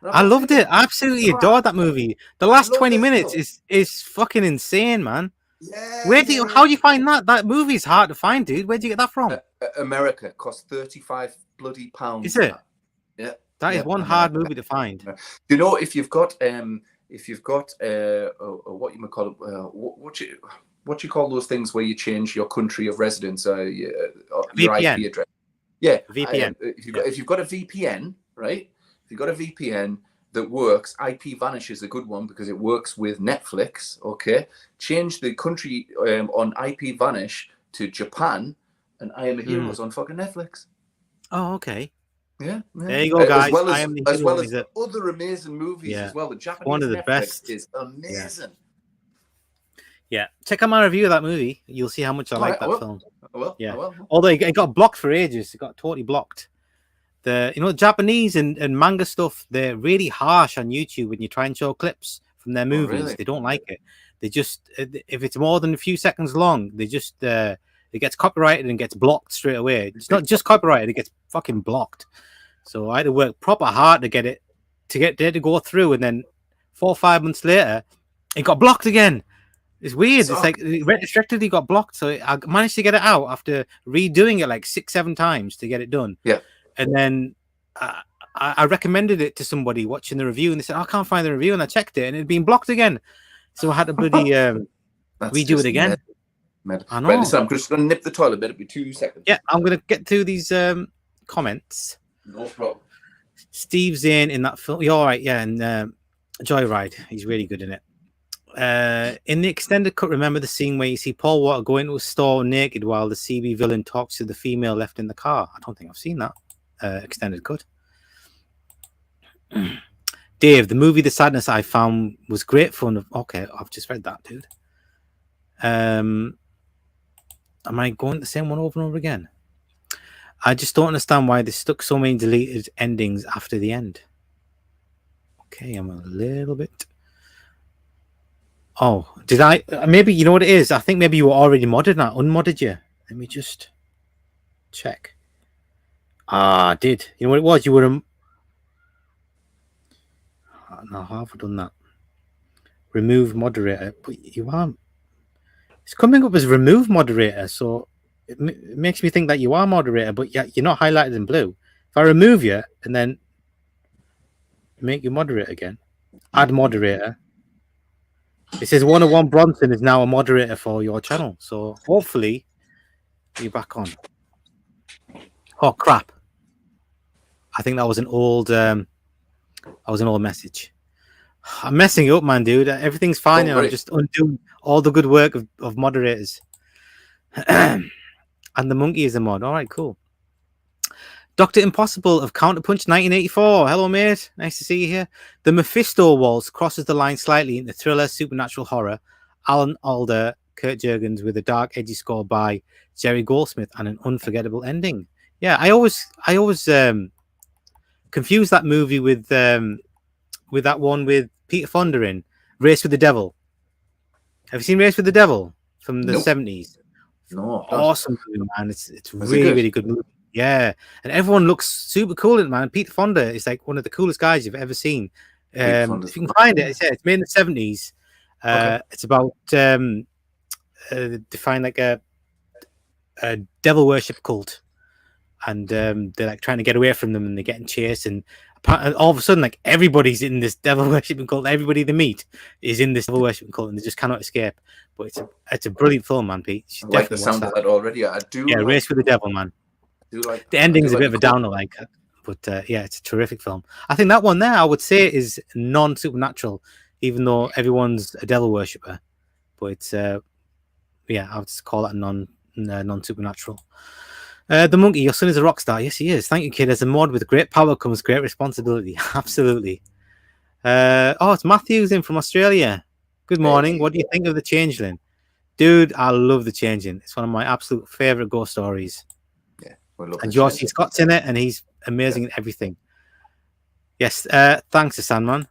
No, I loved it. I absolutely adored that movie. The last 20 minutes is fucking insane, man. Yeah. How do you find that? That movie's hard to find, dude. Where do you get that from? America. Cost £35 bloody pounds. Is it? Yeah. That is one hard movie to find. If you've got what you might call it, what you call those things where you change your country of residence, your VPN. IP address. Yeah, VPN. If you've got a VPN, right? If you've got a VPN that works, IP Vanish is a good one because it works with Netflix. Okay, change the country on IP Vanish to Japan, and I Am a Hero is on fucking Netflix. Oh, okay. Yeah. There you go, guys. As well as other amazing movies as well. The Japanese one of the Netflix best is amazing. Yeah, check out my review of that movie. You'll see how much I like that film. I will. Although it got blocked for ages. It got totally blocked. The Japanese and manga stuff, they're really harsh on YouTube when you try and show clips from their movies. Really? They don't like it. They just, if it's more than a few seconds long, they just it gets copyrighted and gets blocked straight away. It's not just copyrighted; it gets fucking blocked. So I had to work proper hard to get it to go through, and then 4 or 5 months later, it got blocked again. It's weird. It's like restricted. Got blocked, so I managed to get it out after redoing it like 6-7 times to get it done. Yeah, and then I recommended it to somebody watching the review, and they said, I can't find the review, and I checked it, and it'd been blocked again. So I had to bloody redo it again. I know. Right, listen, I'm just going to nip the toilet. It'll be 2 seconds. Yeah, I'm going to get through these comments. No problem. Steve Zane in that film. You're all right, yeah, and Joyride. He's really good in it. In the extended cut, remember the scene where you see Paul Walker go into a store naked while the CB villain talks to the female left in the car? I don't think I've seen that extended cut. Dave, the movie The Sadness I found was great fun. Okay, I've just read that, dude. Am I going the same one over and over again? I just don't understand why they stuck so many deleted endings after the end. Okay, I'm a little bit... Oh, did I? Maybe, you know what it is? I think maybe you were already modded and I unmodded you. Let me just check. I did. You know what it was? You were... No, how have I done that? Remove moderator. But you are... It's coming up as remove moderator, so it makes me think that you are moderator, but you're not highlighted in blue. If I remove you and then make you moderator again, add moderator, it says 101 Bronson is now a moderator for your channel, so hopefully you're back on. Oh crap! I think that was an old message. I'm messing it up, man, dude. Everything's fine, and I'm just undoing all the good work of moderators. And the monkey is a mod. All right, cool. Dr. Impossible of Counterpunch 1984. Hello, mate. Nice to see you here. The Mephisto waltz crosses the line slightly into thriller, supernatural horror. Alan Alda Kurt Jurgens with a dark, edgy score by Jerry Goldsmith and an unforgettable ending. Yeah, I always confuse that movie with that one with Peter Fonda in Race with the Devil. Have you seen Race with the Devil from the 70s? No, Awesome movie, man. It's really really good movie. Yeah, and everyone looks super cool in it, man. Peter Fonda is like one of the coolest guys you've ever seen. If you can find it, it's made in the 70s. It's about define like a devil worship cult, and they're like trying to get away from them, and they're getting chased, and all of a sudden, like everybody's in this devil worshiping cult. Everybody they meet is in this devil worshiping cult, and they just cannot escape. But it's a brilliant film, man, Pete. I like the sound of that already. I do. Yeah, Race with the Devil, man. Like the ending's a bit of a downer, like, but yeah, it's a terrific film. I think that one there, I would say, is non-supernatural, even though everyone's a devil worshipper. But it's yeah, I would just call that non-supernatural. The monkey, your son is a rock star. Yes, he is. Thank you, kid. As a mod with great power comes great responsibility. Absolutely. It's Matthew's in from Australia. Good morning. What do you think of The Changeling? Dude, I love The Changeling. It's one of my absolute favorite ghost stories. And George C. Scott's in it, and he's amazing in everything. Yes, thanks to Sandman.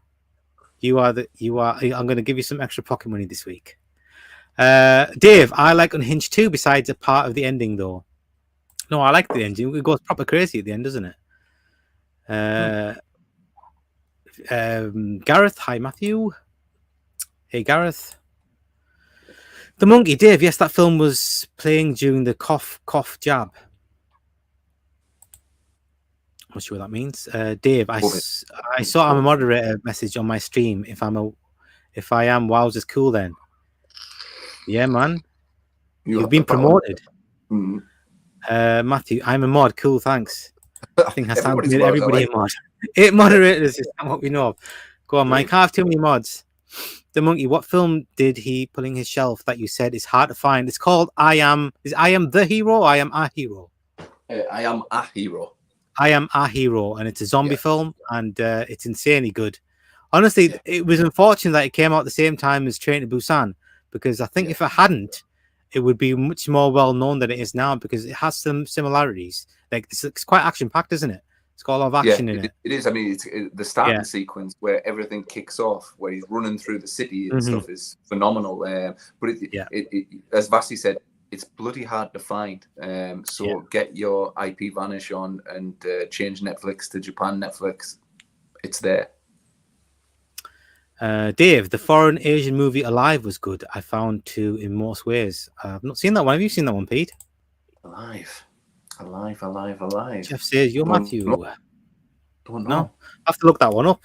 I'm going to give you some extra pocket money this week. Dave, I like Unhinged too, besides a part of the ending, though. No, I like the ending. It goes proper crazy at the end, doesn't it? Gareth, hi, Matthew. Hey, Gareth. The Monkey, Dave, yes, that film was playing during the cough jab. I'm not sure what that means. Dave, I saw I'm a moderator message on my stream. If I am, wowzers, cool then. Yeah, man. You've been promoted. Matthew, I'm a mod. Cool, thanks. I think Hassan made everybody a mod. 8 moderators is not what we know of. Go on, Mike. Can't have too many mods. The Monkey, what film did he pulling his shelf that you said is hard to find? It's called I Am the Hero or I Am a Hero? I Am a Hero. I Am a Hero, and it's a zombie film, and it's insanely good. Honestly, it was unfortunate that it came out at the same time as Train to Busan, because I think if it hadn't, it would be much more well known than it is now, because it has some similarities. Like it's quite action packed, isn't it? It's got a lot of action in it. It is. I mean, it's the starting sequence where everything kicks off, where he's running through the city and stuff is phenomenal. But as Vasi said, it's bloody hard to find. So get your IP Vanish on and change Netflix to Japan Netflix. It's there. Dave, the foreign Asian movie Alive was good. I found too in most ways. I've not seen that one. Have you seen that one, Pete? Alive. Jeff says you're Matthew. Don't know. No, I have to look that one up.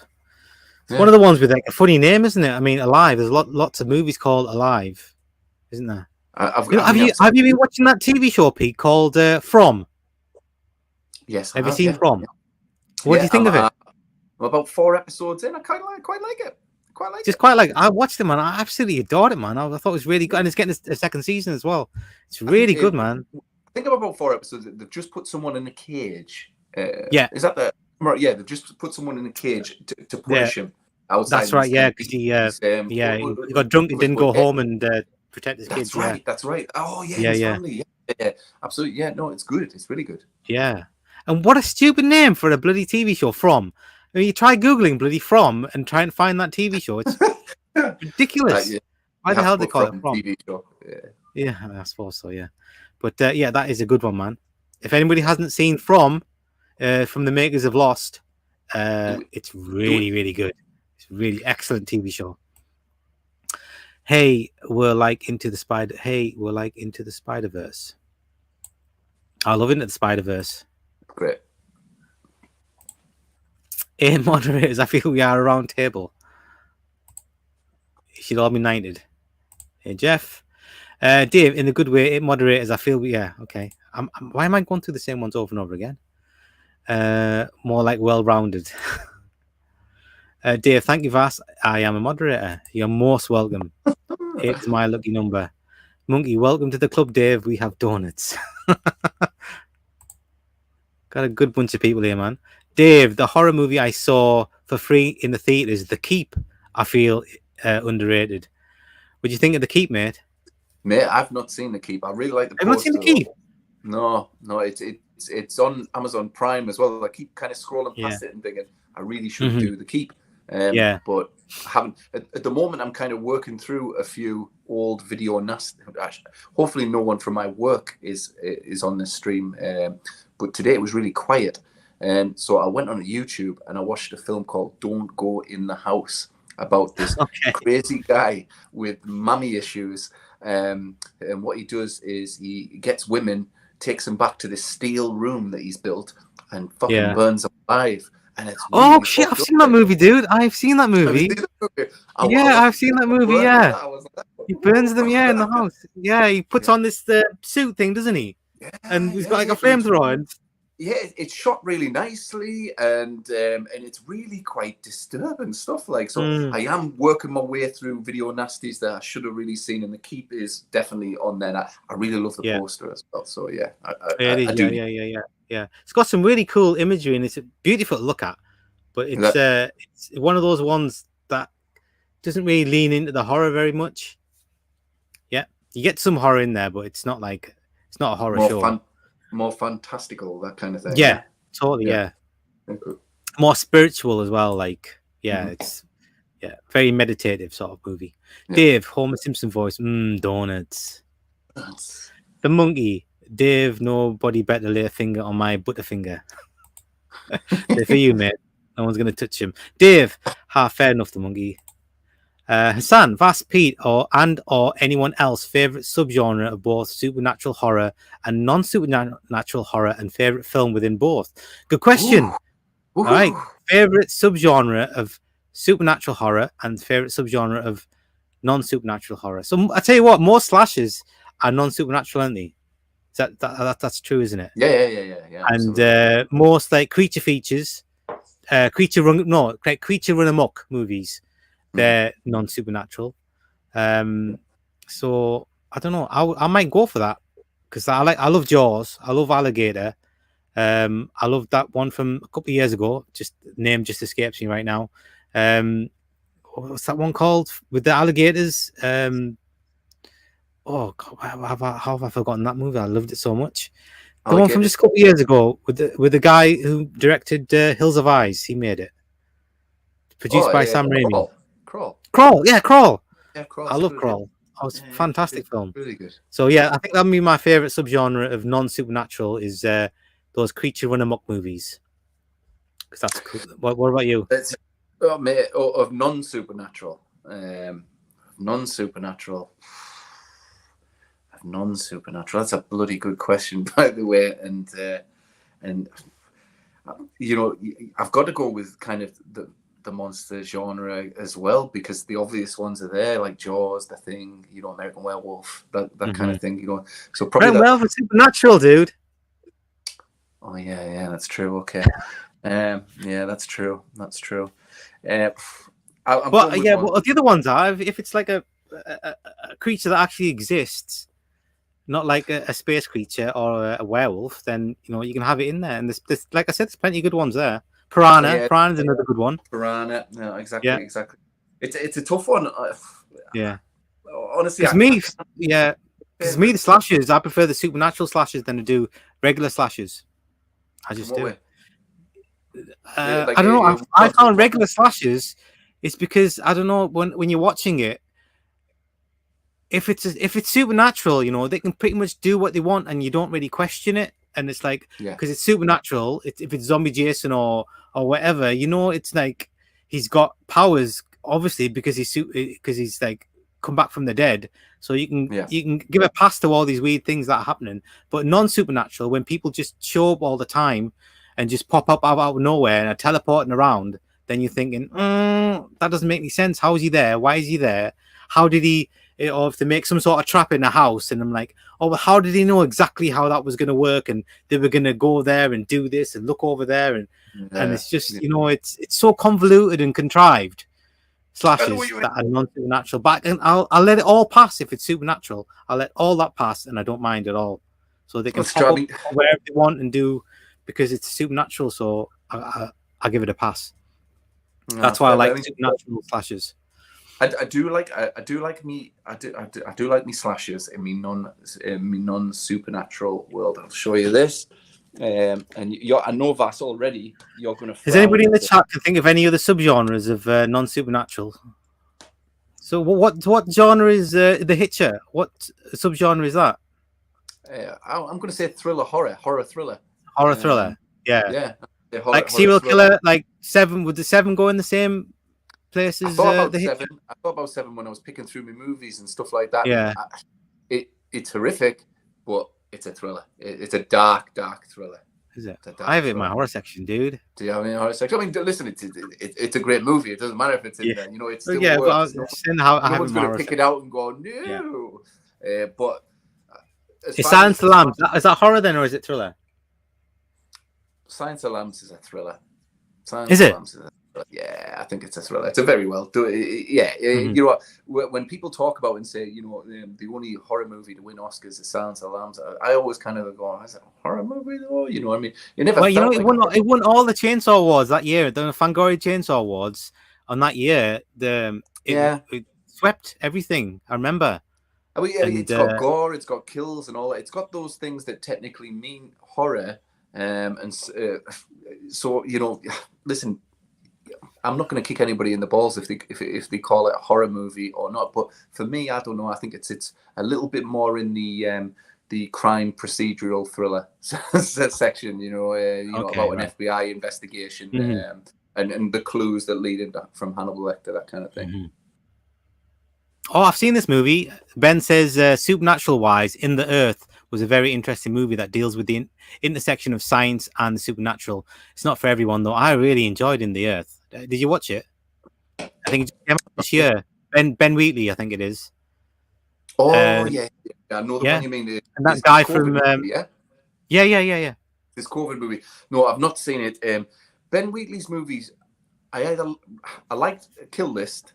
It's one of the ones with like a funny name, isn't it? I mean, Alive. There's lots of movies called Alive, isn't there? Have you been watching that TV show, Pete, called From? Yes. Have you seen From? What do you think of it? I'm about 4 episodes in. I quite like it. I watched it, man. I absolutely adored it, man. I thought it was really good, and it's getting a second season as well. It's really good, man. I think I'm about 4 episodes. They've just put someone in a cage. Is that the? Yeah, they've just put someone in a cage to punish him outside. That's right. Yeah, because he got drunk and didn't go home and protect his kids. That's right. Oh yeah, his family. Yeah, absolutely. Yeah, no, it's good. It's really good. Yeah, and what a stupid name for a bloody TV show. From. I mean, you try googling bloody From and try and find that TV show. It's ridiculous. Why the hell they call it From? TV show. Yeah, I suppose so. Yeah, but that is a good one, man. If anybody hasn't seen From the makers of Lost, it's really, really good. It's really excellent TV show. We're like Into the Spider-Verse. I love Into the Spider-Verse. Great. 8 moderators. I feel we are a round table. You should all be knighted. Hey, Jeff. Dave, in a good way, 8 moderators. I feel okay. Why am I going through the same ones over and over again? More like well-rounded. Dave, thank you, Vas. I am a moderator. You're most welcome. 8 is my lucky number. Monkey, welcome to the club, Dave. We have donuts. Got a good bunch of people here, man. Dave, the horror movie I saw for free in the theaters, The Keep, I feel underrated. What do you think of The Keep, mate? Mate, I've not seen The Keep. I really like the Have you not seen The poster, Keep? though. No, it's on Amazon Prime as well. I keep kind of scrolling past it and thinking I really should do The Keep. But I haven't. At the moment, I'm kind of working through a few old video nasty. Hopefully, no one from my work is on this stream. But today it was really quiet, and so I went on YouTube and I watched a film called "Don't Go in the House" about this crazy guy with mommy issues. And what he does is he gets women, takes them back to this steel room that he's built, and fucking burns them alive. And it's really shit! I've seen that movie, dude. I've seen that movie. I've seen that movie. Yeah, he burns them. Yeah, in the house. Yeah, he puts on this suit thing, doesn't he? Yeah, and he's got like a flamethrower. And... Yeah, it's shot really nicely, and it's really quite disturbing stuff. Like, so I am working my way through video nasties that I should have really seen, and The Keep is definitely on there. I really love the poster as well. So yeah, I do. Yeah. It's got some really cool imagery, and it's beautiful to look at. But it's one of those ones that doesn't really lean into the horror very much. Yeah, you get some horror in there, but it's not a horror show. More fantastical, that kind of thing. Yeah, totally. Yeah. Okay. More spiritual as well. Like, it's very meditative sort of movie. Yeah. Dave, Homer Simpson voice. Donuts. The monkey. Dave, nobody better lay a finger on my butterfinger. They're for you, mate. No one's gonna touch him. Dave, fair enough. The monkey. Hassan, Vas, Pete, or anyone else favorite subgenre of both supernatural horror and non-supernatural horror, and favorite film within both? Good question. Ooh. All right, favorite subgenre of supernatural horror and favorite subgenre of non-supernatural horror. So I tell you what, most slashers are non-supernatural, aren't they? That's true, isn't it? Yeah. And most like creature features, creature run amok movies. They're non-supernatural. So I don't know. I might go for that because I love Jaws. I love Alligator. I love that one from a couple of years ago. Just name just escapes me right now. What's that one called with the alligators? Oh God, how have I forgotten that movie? I loved it so much. The one from just a couple of years ago with the guy who directed Hills of Eyes. He made it. Produced by Sam Raimi. Crawl. Yeah, Crawl. I love Crawl. It was a fantastic film. Really good. So yeah, I think that'd be my favorite subgenre of non-supernatural is those creature run amok movies. Because that's cool. What about you? Of non-supernatural. Non-supernatural. That's a bloody good question, by the way. And you know, I've got to go with kind of the monster genre as well, because the obvious ones are there, like Jaws, The Thing, you know, American Werewolf, that kind of thing, you know. So probably Werewolf is supernatural, dude. Oh yeah, that's true. Okay, yeah, that's true. Well, the other ones are if it's like a creature that actually exists, not like a space creature or a werewolf, then you know you can have it in there. And there's like I said, there's plenty of good ones there. Piranha's another good one. Piranha, no, exactly. It's a tough one. Honestly, because me, the slashers, I prefer the supernatural slashers than to do regular slashers. I just do. I don't know. I found regular slashers. It's because I don't know when you're watching it. If it's supernatural, you know, they can pretty much do what they want, and you don't really question it. And it's like, because it's supernatural, if it's zombie Jason or whatever, you know, it's like he's got powers, obviously, because he's like come back from the dead. So you can give a pass to all these weird things that are happening. But non-supernatural, when people just show up all the time and just pop up out of nowhere and are teleporting around, then you're thinking, that doesn't make any sense. How is he there? Why is he there? How did he? Or if they make some sort of trap in a house, and I'm like, oh, well, how did he know exactly how that was going to work? And they were going to go there and do this and look over there, and it's just you know, it's so convoluted and contrived. Slashes that are non-supernatural, and I'll let it all pass if it's supernatural. I'll let all that pass, and I don't mind at all. So they can pop up wherever they want and do because it's supernatural. So I give it a pass. That's why I like supernatural slashes. I do like me slashers in me non supernatural world. I'll show you this. And I know Vass already. You're going to. Does anybody in the chat can think of any other subgenres of non-supernatural? So what genre is The Hitcher? What subgenre is that? I'm going to say horror thriller. Horror thriller. Yeah. Like serial killer, like Seven. Would the Seven go in the same place as The Hitcher? I thought about Seven when I was picking through my movies and stuff like that. Yeah. It's horrific, but it's a thriller. It's a dark thriller. Is it? I have it in my horror section, dude. Do you have any horror section? I mean, listen, it's a great movie. It doesn't matter if it's in there. You know, it's still works. No one's going to pick it out and go, no. Yeah. But it's Silence of the Lambs. Is that horror then, or is it thriller? Silence of the Lambs is a thriller. Is it? Yeah, I think it's a thriller. It's a very well done. Yeah, you know what? When people talk about and say, you know, the only horror movie to win Oscars is Silence of the Lambs, I always kind of go, "Is it a horror movie though?" You know what I mean? You never. Well, you know, it won all the Chainsaw Awards that year. The Fangoria Chainsaw Awards on that year. It swept everything. I remember. Oh yeah, it's got gore, it's got kills and all that. It's got those things that technically mean horror. So you know, listen. I'm not going to kick anybody in the balls if they call it a horror movie or not. But for me, I don't know. I think it's a little bit more in the crime procedural thriller section. You know, about an FBI investigation and the clues that lead into from Hannibal Lecter, that kind of thing. Mm-hmm. Oh, I've seen this movie. Ben says, supernatural wise, In the Earth was a very interesting movie that deals with the intersection of science and the supernatural. It's not for everyone, though. I really enjoyed In the Earth. Did you watch it? I think it came out this year. Ben Wheatley, I think it is. Oh, yeah. I know the one you mean. And that guy from... movie, Yeah. This COVID movie. No, I've not seen it. Ben Wheatley's movies, I liked Kill List.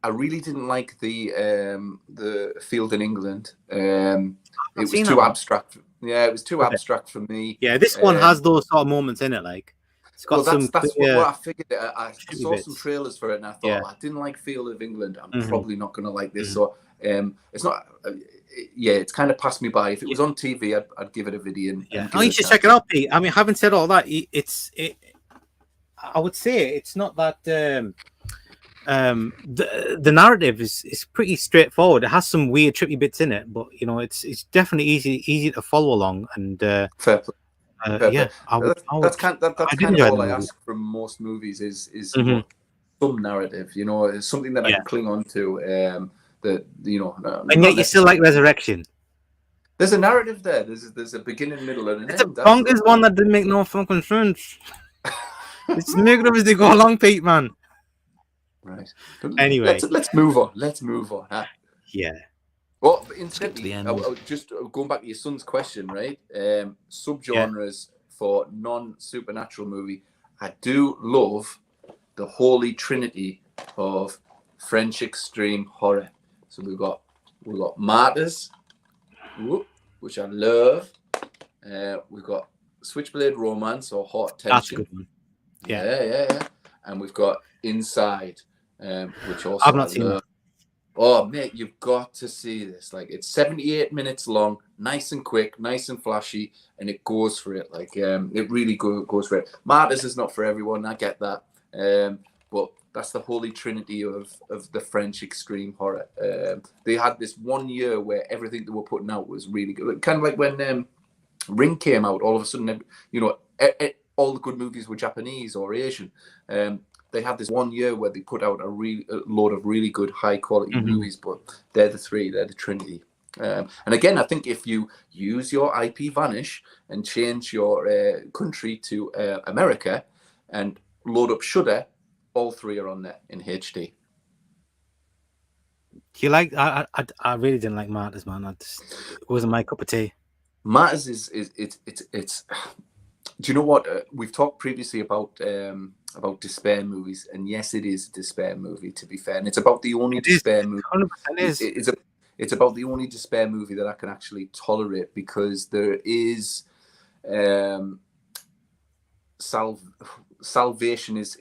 I really didn't like the Field in England. It was too abstract. Yeah, it was too abstract for me. Yeah, this one has those sort of moments in it, like it's got that's what I figured. I saw some trailers for it, and I thought I didn't like Field of England. I'm probably not going to like this. So it's not. It's kind of passed me by. If it was on TV, I'd give it a video. You should check it out, Pete. I mean, having said all that, I would say it's not that. The narrative is pretty straightforward. It has some weird trippy bits in it, but you know it's definitely easy to follow along. And fair play. That's kind of all I ask from most movies is some narrative. You know, it's something that I can cling on to. That you know, and yet you still like Resurrection. There's a narrative there. There's a beginning, middle, and an end. It's a bonkers one that didn't make no fucking sense. It's making up as they go along, Pete, man. Right. Anyway, let's move on. Let's move on. Huh? Yeah. Well, incidentally, just going back to your son's question, right? Subgenres for non-supernatural movie. I do love the holy trinity of French extreme horror. So we've got Martyrs, which I love. We've got Switchblade Romance or Hot Tension. That's a good one. Yeah. And we've got Inside, which also I've not seen that. Oh, mate, you've got to see this. Like, it's 78 minutes long, nice and quick, nice and flashy, and it goes for it. Like, it really goes for it. Martyrs is not for everyone. I get that. But that's the holy trinity of the French extreme horror. They had this 1 year where everything they were putting out was really good. Kind of like when Ring came out, all of a sudden, you know, all the good movies were Japanese or Asian. They had this 1 year where they put out a load of really good, high quality movies, but they're the trinity. And again, I think if you use your IP Vanish and change your country to America and load up Shudder, all three are on there in HD. You like? I really didn't like Martyrs, man. It wasn't my cup of tea. Martyrs it's. Do you know what we've talked previously about despair movies? And yes, it is a despair movie. To be fair, and it's about the only despair movie. 100% It's about the only despair movie that I can actually tolerate because there is salvation is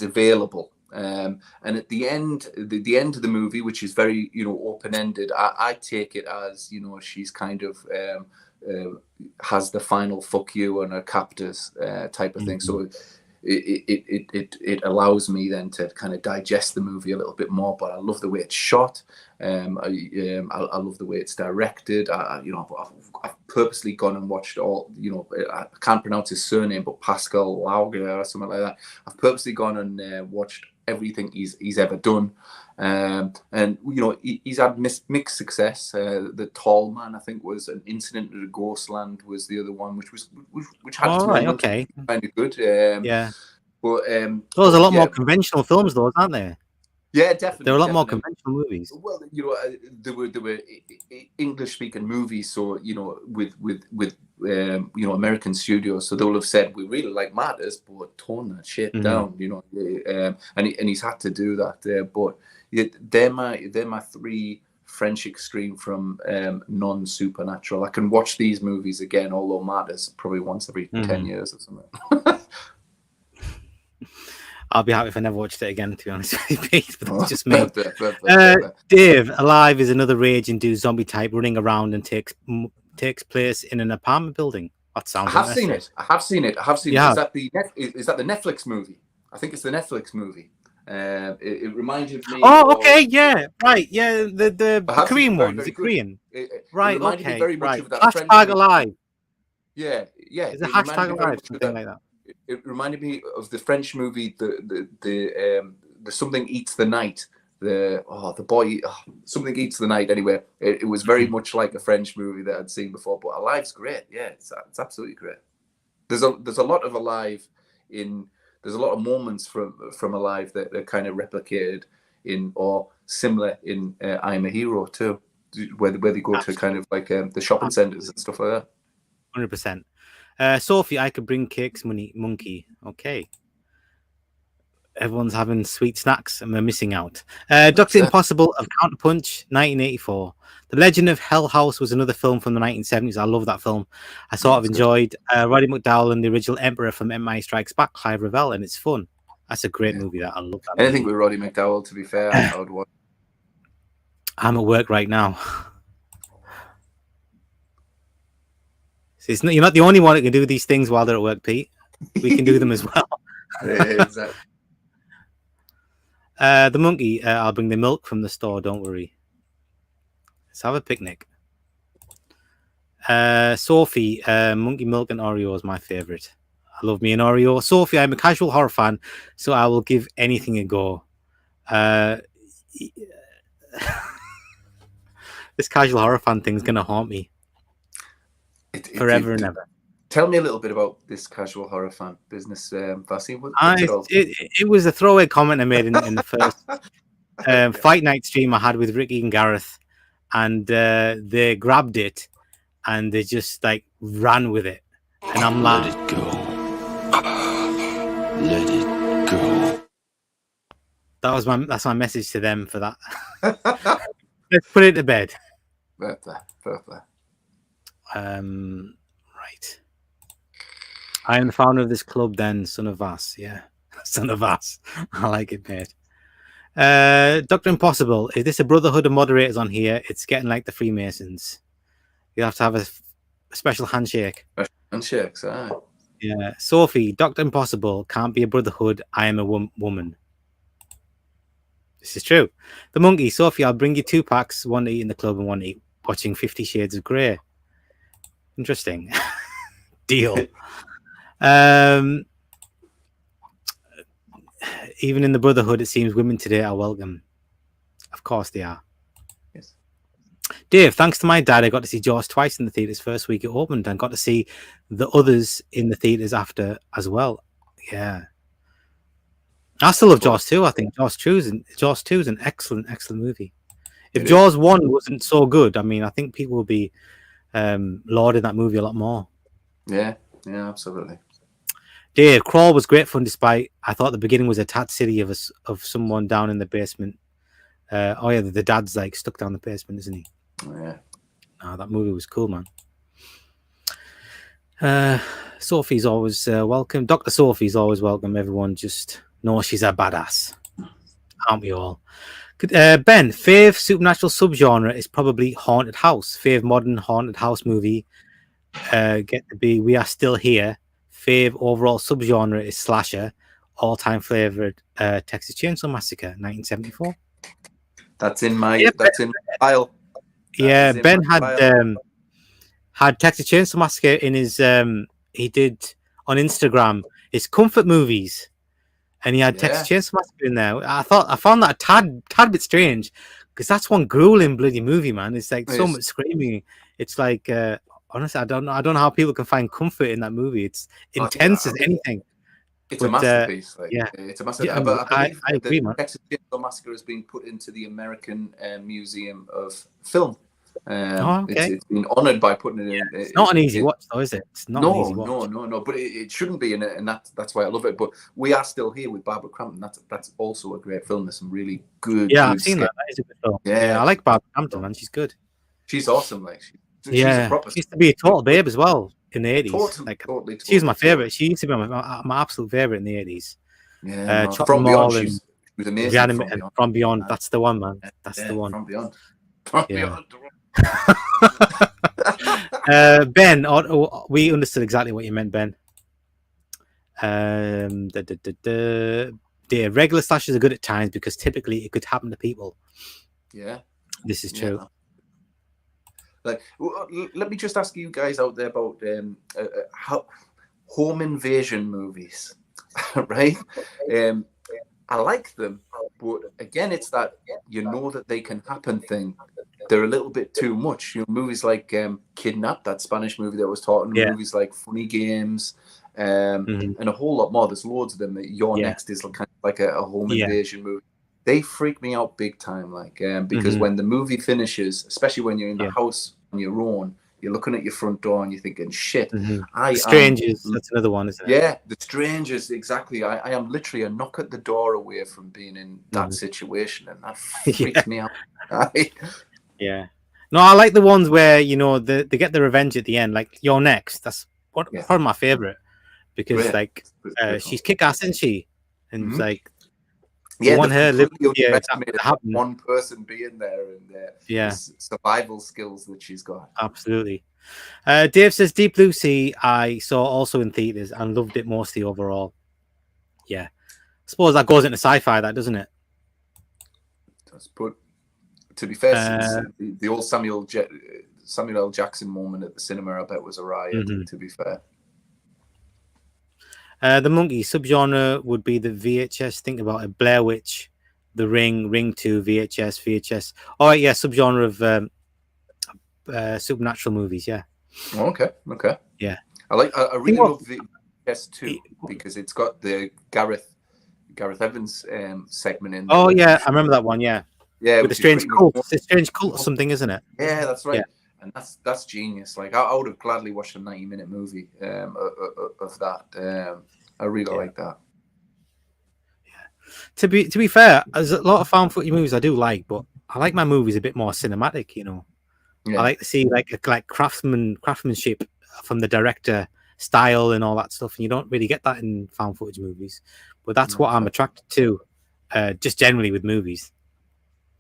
available. And at the end, the end of the movie, which is very, open ended, I take it as, she's kind of has the final fuck you on her captors type of thing. So it allows me then to kind of digest the movie a little bit more. But I love the way it's shot. I love the way it's directed. I've purposely gone and watched all. I can't pronounce his surname, but Pascal Lauger or something like that. I've purposely gone and watched everything he's ever done. And he's had mixed success. The Tall Man, I think, was an Incident at a Ghostland was the other one, which had okay, kind of good. Yeah, but there's a lot more conventional films, though, aren't there? Yeah, definitely. There are a lot more conventional movies. Well, there were English-speaking movies, so with American studios, so they'll have said we really like Matters, but tone that shit down, and he's had to do that. But they're my three French extreme from non-supernatural. I can watch these movies again, although Matters probably once every 10 years or something. I'll be happy if I never watched it again, to be honest with you, Pete, but that's just me. Dave, Alive is another raging dude zombie type running around and takes place in an apartment building. That sounds I have seen it. I have seen it. Yeah. Is that the Netflix movie? I think it's the Netflix movie. It reminded me. Oh, okay, yeah, right, yeah, the Korean one. Is it Korean? Right, okay, very much of that hashtag Alive. Yeah. Is it hashtag Alive? Something like that. It reminded me of the French movie, the Something Eats the Night. The boy, Something Eats the Night. Anyway, it was very much like a French movie that I'd seen before. But Alive's great. Yeah, it's absolutely great. There's a lot of Alive in. There's a lot of moments from Alive that are kind of replicated in or similar in I Am a Hero too, where they go to kind of like the shopping centres and stuff like that. 100%. Sophie, I could bring cakes, monkey. Okay. Everyone's having sweet snacks and we're missing out. Dr. Impossible of Counterpunch, 1984. The Legend of Hell House was another film from the 1970s. I love that film. I sort of enjoyed Roddy McDowall and the original Emperor from Empire Strikes Back, Clive Revell, and it's fun. That's a great movie. That I love that. Anything with Roddy McDowall, to be fair, I would watch. I'm at work right now. So you're not the only one that can do these things while they're at work, Pete. We can do them as well. Yeah, exactly. The monkey, I'll bring the milk from the store, don't worry. Let's have a picnic. Sophie, monkey milk and Oreo is my favorite. I love me an Oreo. Sophie, I'm a casual horror fan, so I will give anything a go. This casual horror fan thing's going to haunt me. Forever and ever. Tell me a little bit about this casual horror fan business, Vasi. It was a throwaway comment I made in the first fight night stream I had with Ricky and Gareth, and they grabbed it and they just like ran with it, and I'm like, let it go. Let it go. That's my message to them for that. Let's put it to bed. Fair. Right. I am the founder of this club, then, son of Vas. Yeah, son of Vas. I like it, mate. Dr. Impossible. Is this a brotherhood of moderators on here? It's getting like the Freemasons. You have to have a special handshake. Handshakes, aye. Yeah. Sophie, Dr. Impossible can't be a brotherhood. I am a woman. This is true. The monkey. Sophie, I'll bring you 2 packs, one to eat in the club and one to eat watching 50 Shades of Grey. Interesting. Deal. Even in the brotherhood, it seems women today are welcome. Of course they are. Yes. Dave, thanks to my dad, I got to see Jaws twice in the theaters first week it opened, and got to see the others in the theaters after as well. Yeah. I still love Jaws 2. I think Jaws 2 is an excellent movie. If Jaws 1 wasn't so good, I mean, I think people will be lauding that movie a lot more. Yeah, absolutely. Dave, Crawl was great fun, despite I thought the beginning was a tad silly of someone down in the basement. The dad's like stuck down the basement, isn't he? Oh, yeah. Oh, that movie was cool, man. Sophie's always welcome. Dr. Sophie's always welcome. Everyone just knows she's a badass. Aren't we all? Ben, fave supernatural subgenre is probably haunted house. Fave modern haunted house movie get to be We Are Still Here. Fave overall subgenre is slasher. All-time favorite Texas Chainsaw Massacre, 1974. That's in my Yeah, that's in my file. Yeah, is in Ben my file. had Texas Chainsaw Massacre in his he did on Instagram his comfort movies, and he had Texas Chainsaw Massacre in there. I found that a tad bit strange because that's one grueling bloody movie, man. It's like so much screaming. It's like honestly, I don't know how people can find comfort in that movie. It's intense as anything. It's a masterpiece. Yeah, it's a masterpiece. Yeah, But I believe I agree, man. the Texas Chainsaw Massacre has been put into the American Museum of Film. Okay. It's been honoured by putting it in. It's not an easy watch, though, is it? It's not an easy watch. No. But it shouldn't be in it, and that's why I love it. But We Are Still Here with Barbara Crampton. That's also a great film. There's some really good. Yeah, good I've seen sketch. that. That is a good film. Yeah, I like Barbara Crampton, man. She's good. She's awesome. Like she's yeah, a proper. She used to be a total babe as well in the 80s. Totally. She was my favorite. She used to be my absolute favorite in the 80s. Yeah, From Beyond. She was amazing. From Beyond. That's the one, man. That's the one. From Beyond. Beyond. Ben, we understood exactly what you meant, Ben. The regular slashes are good at times because typically it could happen to people. Yeah, this is true. Like, let me just ask you guys out there about how home invasion movies, right? I like them, but again, it's that that they can happen thing. They're a little bit too much. Movies like Kidnapped, that Spanish movie that was taught, and movies like Funny Games, and a whole lot more. There's loads of them. Your Next is kind of like a home invasion movie. They freak me out big time, because when the movie finishes, especially when you're in the house on your own, you're looking at your front door and you're thinking, shit, Strangers, that's another one, isn't it? Yeah, The Strangers, exactly. I am literally a knock at the door away from being in that situation, and that freaks me out. Yeah. No, I like the ones where, they get the revenge at the end, like Your Next. That's probably my favorite because, she's kick-ass, isn't she? And it's like, you want her live one person being there and survival skills that she's got. Absolutely. Dave says Deep Blue Sea I saw also in theaters and loved it mostly overall. Yeah, I suppose that goes into sci-fi, that doesn't it? But to be fair, the old Samuel L. Jackson moment at the cinema, I bet was a riot. To be fair. The Monkey subgenre would be the VHS. Think about it: Blair Witch, The Ring, Ring 2, VHS. Oh yeah, subgenre of supernatural movies. Yeah. Oh, okay. Yeah. I really love VHS2 because it's got the Gareth Evans segment in there. Oh yeah, I remember that one. Yeah. Yeah, with the strange cult. It's a strange cult or something, isn't it? Yeah, that's right. Yeah. And that's genius. Like I would have gladly watched a 90-minute movie of that. I really like that. Yeah. To be fair, there's a lot of found footage movies I do like, but I like my movies a bit more cinematic. Yeah. I like to see like craftsmanship from the director, style, and all that stuff, and you don't really get that in found footage movies. But that's what I'm attracted to, just generally with movies.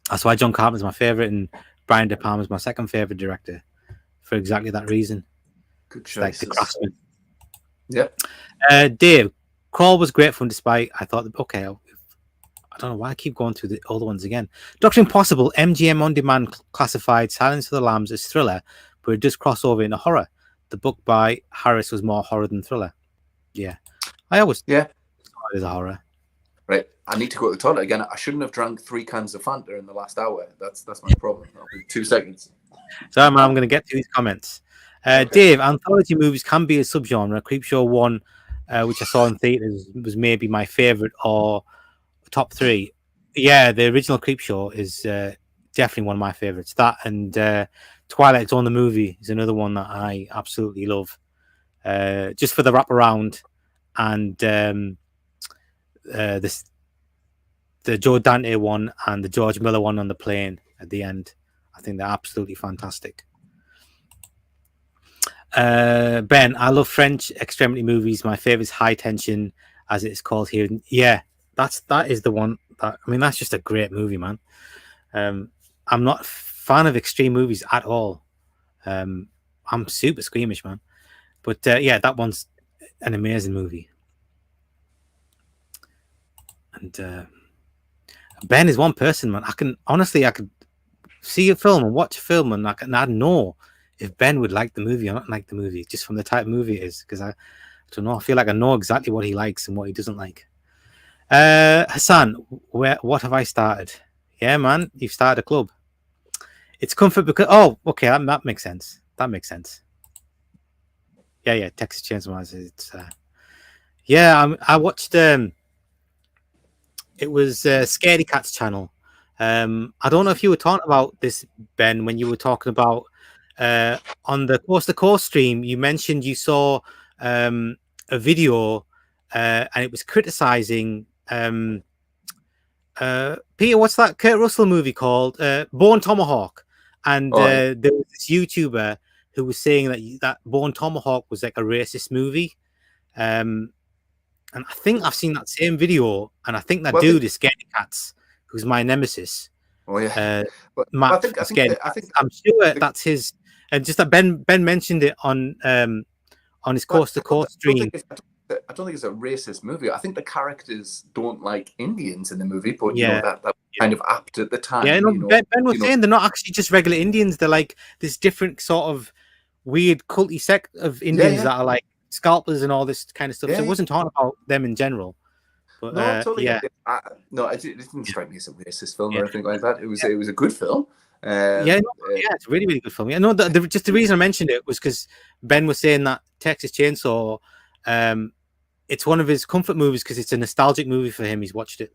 That's why John Carpenter's my favorite, and Brian De Palma's my second favorite director, for exactly that reason. Good choices. Like the craftsman. Yeah. Dave, Crawl was great fun despite I thought, okay, I don't know why I keep going through the other ones again. Dr. Impossible, MGM On Demand classified Silence of the Lambs as thriller, but it does cross over into horror. The book by Harris was more horror than thriller. Yeah. I always thought it was a horror. Right. I need to go to the toilet again. I shouldn't have drank 3 cans of Fanta in the last hour. That's my problem. That'll be 2 seconds. So I'm going to get to these comments. Dave, anthology movies can be a subgenre. Creepshow 1, which I saw in theaters, was maybe my favorite or top 3. Yeah, the original Creepshow is definitely one of my favorites. That and Twilight Zone the movie is another one that I absolutely love. Just for the wraparound and the Joe Dante one and the George Miller one on the plane at the end. I think they're absolutely fantastic. Ben, I love French extremity movies. My favorite is High Tension, as it's called here. Yeah, that is the one I mean, that's just a great movie, man. I'm not a fan of extreme movies at all. I'm super squeamish, man. But yeah, that one's an amazing movie. And Ben is one person, man. I could see a film and watch a film, and I'd know if Ben would like the movie or not like the movie, just from the type of movie it is. Because I don't know. I feel like I know exactly what he likes and what he doesn't like. Hassan, what have I started? Yeah, man, you've started a club. It's comfort because okay, that makes sense. That makes sense. Yeah, Texas Chainsaw Massacre. It's I watched it was Scaredy Cat's channel. I don't know if you were talking about this, Ben, when you were talking about on the Coast to Coast stream. You mentioned you saw a video and it was criticizing Peter. What's that Kurt Russell movie called? Bone Tomahawk. And there was this YouTuber who was saying that Bone Tomahawk was like a racist movie. And I think I've seen that same video, and I think that dude is Scaredy Cats, who's my nemesis. Oh yeah, Matt, I think I'm sure that's his. And just that Ben mentioned it on his Coast to Coast stream. I don't think it's a racist movie. I think the characters don't like Indians in the movie, but you know that kind of apt at the time. Yeah, Ben was saying they're not actually just regular Indians. They're like this different sort of weird culty sect of Indians that are like scalpers and all this kind of stuff. So it wasn't talking about them in general. But totally. It didn't strike me as a racist film or anything like that. It was a good film. It's a really, really good film. Yeah, no, just the reason I mentioned it was because Ben was saying that Texas Chainsaw, it's one of his comfort movies because it's a nostalgic movie for him. He's watched it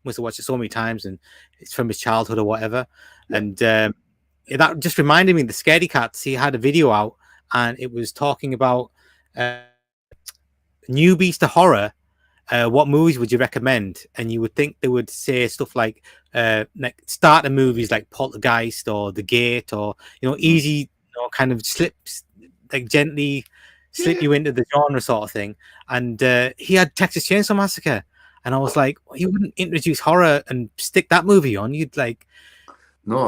must have watched it so many times, and it's from his childhood or whatever. Yeah. And that just reminded me, the Scaredy Cats, he had a video out and it was talking about newbies to horror. What movies would you recommend? And you would think they would say stuff like starter movies like Poltergeist or The Gate, or easy, kind of slips, like gently slip you into the genre sort of thing. And he had Texas Chainsaw Massacre, and I was like, you wouldn't introduce horror and stick that movie on. You'd like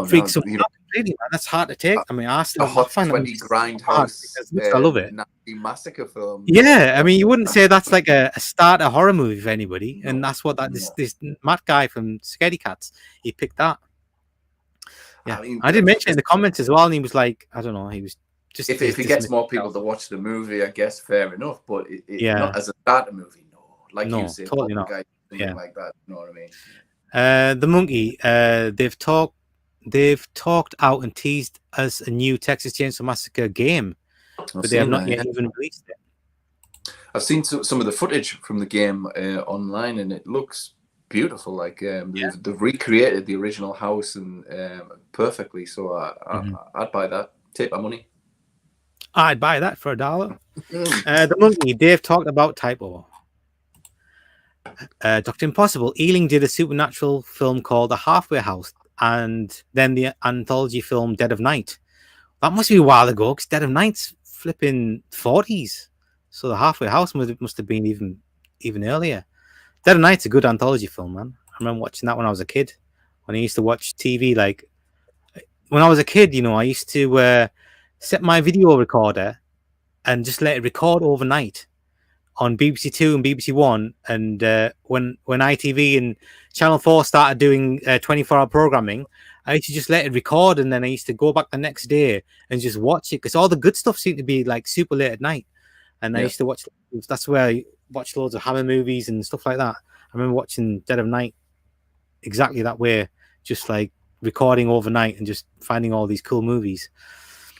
freak someone out completely, man. That's hard to take. I mean, I find that Grindhouse. I love it. Massacre film. Yeah, I mean, you wouldn't say that's like a starter horror movie for anybody, and that's what this Matt guy from Scaredy Cats, he picked that. Yeah, I did mention it in the comments as well, and he was like, I don't know, he was just if he gets more people to watch the movie, I guess fair enough, but not as a starter movie, you say, totally not. Like that, you know what I mean? The Monkey, they've talked out and teased us a new Texas Chainsaw Massacre game, but they have not yet even released it. I've seen some of the footage from the game online, and it looks beautiful. Like they've recreated the original house and perfectly. So I'd buy that. Take my money. I'd buy that for $1. The Monkey, Dave talked about Typo. Dr. Impossible, Ealing did a supernatural film called The Halfway House, and then the anthology film Dead of Night. That must be a while ago, because Dead of Night's flipping 40s. So The Halfway House must have been even earlier. Dead of Night's a good anthology film, man. I remember watching that when I was a kid. When I used to watch TV, like when I was a kid, I used to set my video recorder and just let it record overnight on BBC Two and BBC One. And when ITV and Channel 4 started doing 24-hour programming, I used to just let it record, and then I used to go back the next day and just watch it, because all the good stuff seemed to be like super late at night. And I used to watch. That's where I watched loads of Hammer movies and stuff like that. I remember watching Dead of Night exactly that way, just like recording overnight and just finding all these cool movies.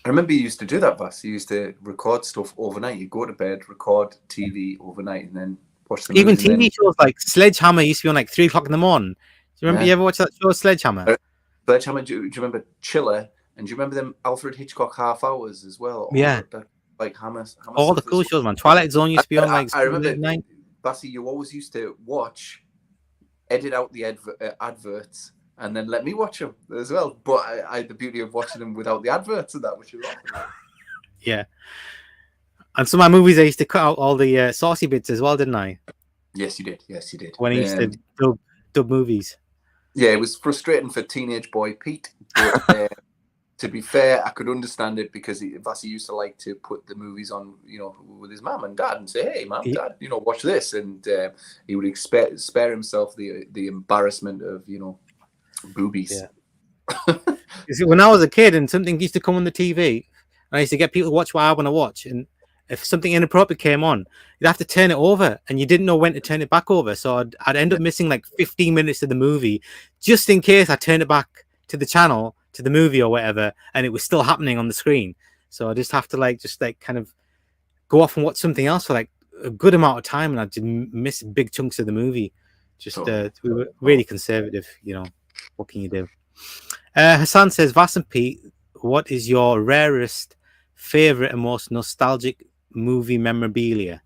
I remember you used to do that, Vass. You used to record stuff overnight. You go to bed, record TV overnight, and then watch them. Even TV shows like Sledgehammer used to be on like 3 o'clock in the morning. Do you remember? You ever watch that show, Sledgehammer? Sledgehammer. Do you remember Chiller? And do you remember them Alfred Hitchcock half hours as well? Yeah. Like Hammer. All the cool shows, man. Twilight Zone used to be on like. I remember, Bassy, you always used to watch, edit out the adverts, and then let me watch them as well. But I had the beauty of watching them without the adverts and that, which is awesome. Yeah. And some of my movies, I used to cut out all the saucy bits as well, didn't I? Yes, you did. Yes, you did. When I used to dub movies. Yeah, it was frustrating for teenage boy Pete, but to be fair, I could understand it because Vassy used to like to put the movies on, with his mum and dad and say, "Hey, mum, dad, watch this," and he would spare himself the embarrassment of, boobies. Yeah. You see, when I was a kid and something used to come on the TV, I used to get people to watch what I want to watch, and if something inappropriate came on, you'd have to turn it over, and you didn't know when to turn it back over. So I'd end up missing like 15 minutes of the movie, just in case I turned it back to the channel, to the movie or whatever, and it was still happening on the screen. So I just have to just kind of go off and watch something else for like a good amount of time, and I didn't miss big chunks of the movie. Just we were really conservative, What can you do? Hassan says, Vass and Pete, what is your rarest, favorite, and most nostalgic movie memorabilia?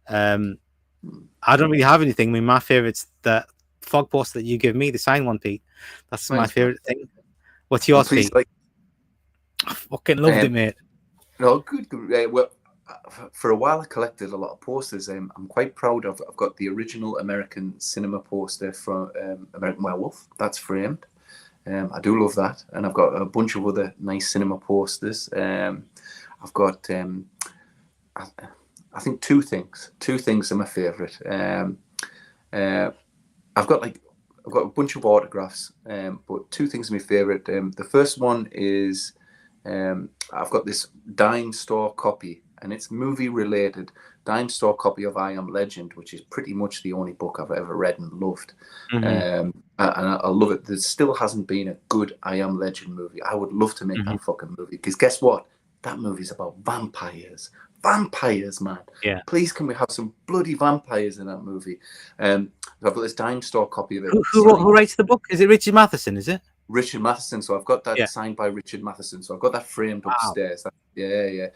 I don't really have anything. I mean, my favorite's the fog poster that you give me, the signed one, Pete. That's my favorite thing. What's yours, Pete? I fucking loved it, mate. No, good. Well, for a while I collected a lot of posters. I'm quite proud of. I've got the original American cinema poster from American Werewolf. That's framed. I do love that, and I've got a bunch of other nice cinema posters. I've got, I think two things. Two things are my favourite. I've got a bunch of autographs, but two things are my favourite. The first one is I've got this dime store copy, and it's movie related. Dime store copy of I Am Legend, which is pretty much the only book I've ever read and loved. And I love it. There still hasn't been a good I Am Legend movie. I would love to make that fucking movie, because guess what? That movie's about vampires. Vampires, man. Yeah. Please, can we have some bloody vampires in that movie? I've got this dime store copy of it. Who writes the book? Is it Richard Matheson, is it? Richard Matheson. So I've got that signed by Richard Matheson. So I've got that framed upstairs. Yeah.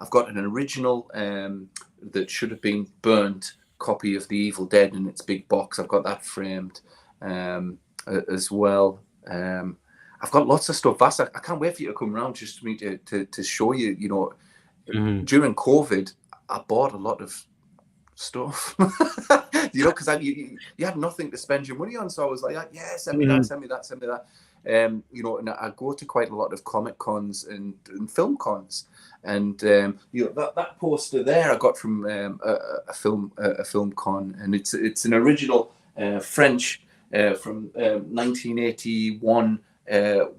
I've got an original that should have been burnt copy of The Evil Dead in its big box. I've got that framed as well. I've got lots of stuff. Vass, I can't wait for you to come around just for me to show you. During COVID, I bought a lot of stuff. Because you had nothing to spend your money on. So I was like, yeah, send me that, send me that, send me that. And I go to quite a lot of comic cons and film cons, and that poster there I got from a film con, and it's an original French from 1981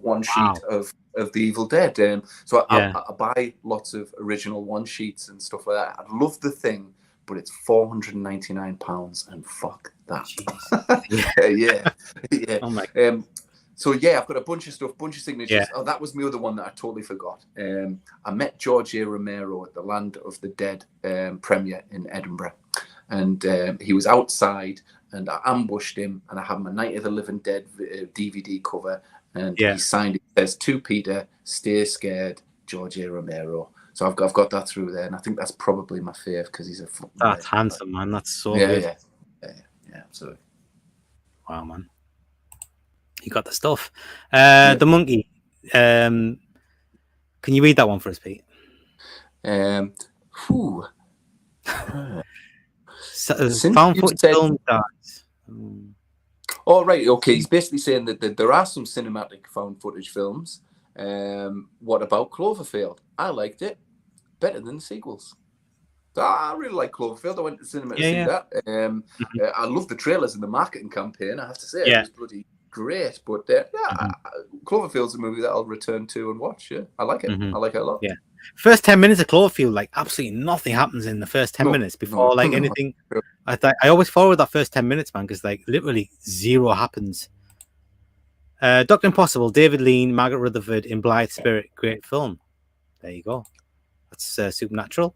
one sheet of The Evil Dead. So I buy lots of original one sheets and stuff like that. I love the thing, but it's £499, and fuck that. yeah. Oh my. So yeah, I've got a bunch of stuff, bunch of signatures. Yeah. Oh, that was my other one that I totally forgot. I met George A. Romero at the Land of the Dead premiere in Edinburgh, and he was outside, and I ambushed him, and I had my Night of the Living Dead DVD cover, and he signed it. It says, "To Peter, stay scared, George A. Romero." So I've got that through there, and I think that's probably my fave, because he's a fucking that's handsome, man. That's so good. Yeah, absolutely. Wow, man. You got the stuff. The monkey. Can you read that one for us, Pete? Found footage film dies. Oh, right. Okay. He's basically saying that there are some cinematic found footage films. What about Cloverfield? I liked it better than the sequels. I really like Cloverfield. I went to the cinema to see that. I love the trailers and the marketing campaign. I have to say, it was bloody great. But Cloverfield's a movie that I'll return to and watch. Yeah, I like it. I like it a lot. Yeah. First 10 minutes of Cloverfield, like absolutely nothing happens in the first 10 minutes before anything. I always follow that first 10 minutes, man, because like literally zero happens. Dr. Impossible, David Lean, Margaret Rutherford in Blithe Spirit, great film. There you go. That's Supernatural.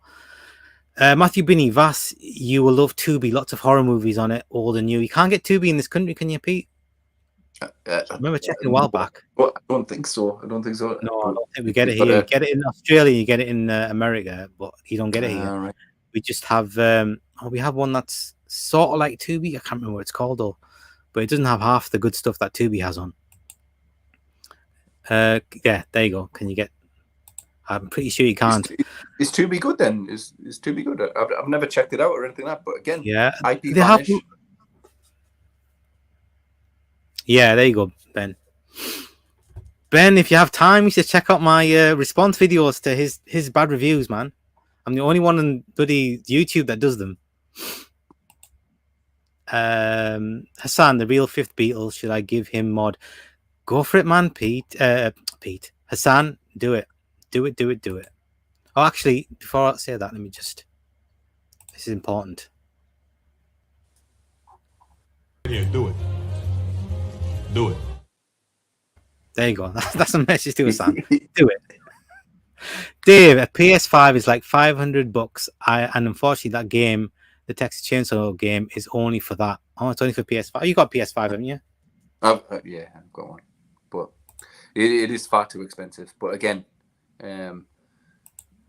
Matthew Binney, Vass, you will love Tubi. Lots of horror movies on it, old and new. You can't get Tubi in this country, can you, Pete? I remember checking a while back. Well, I don't think so. No, I don't think we get it here. You get it in Australia, you get it in America, but you don't get it here. Right. We just have we have one that's sort of like Tubi. I can't remember what it's called though, but it doesn't have half the good stuff that Tubi has on. There you go. Can you get? I'm pretty sure you can't. Is Tubi good then? Is Tubi good? I've never checked it out or anything like that. But again, IP they have. Yeah, there you go, Ben. Ben, if you have time, you should check out my response videos to his bad reviews, man. I'm the only one on bloody YouTube that does them. Hassan, the real fifth Beatle. Should I give him mod? Go for it, man, Pete. Pete. Hassan, do it. Do it. Oh, actually, before I say that, let me just. This is important. Here, do it. Do it. There you go. That's a message to Hassan. Do it. Dave, a PS5 is like $500. And unfortunately, that game, the Texas Chainsaw game, is only for that. Oh, it's only for PS5. You got PS5, haven't you? Yeah, I've got one, but it is far too expensive. But again,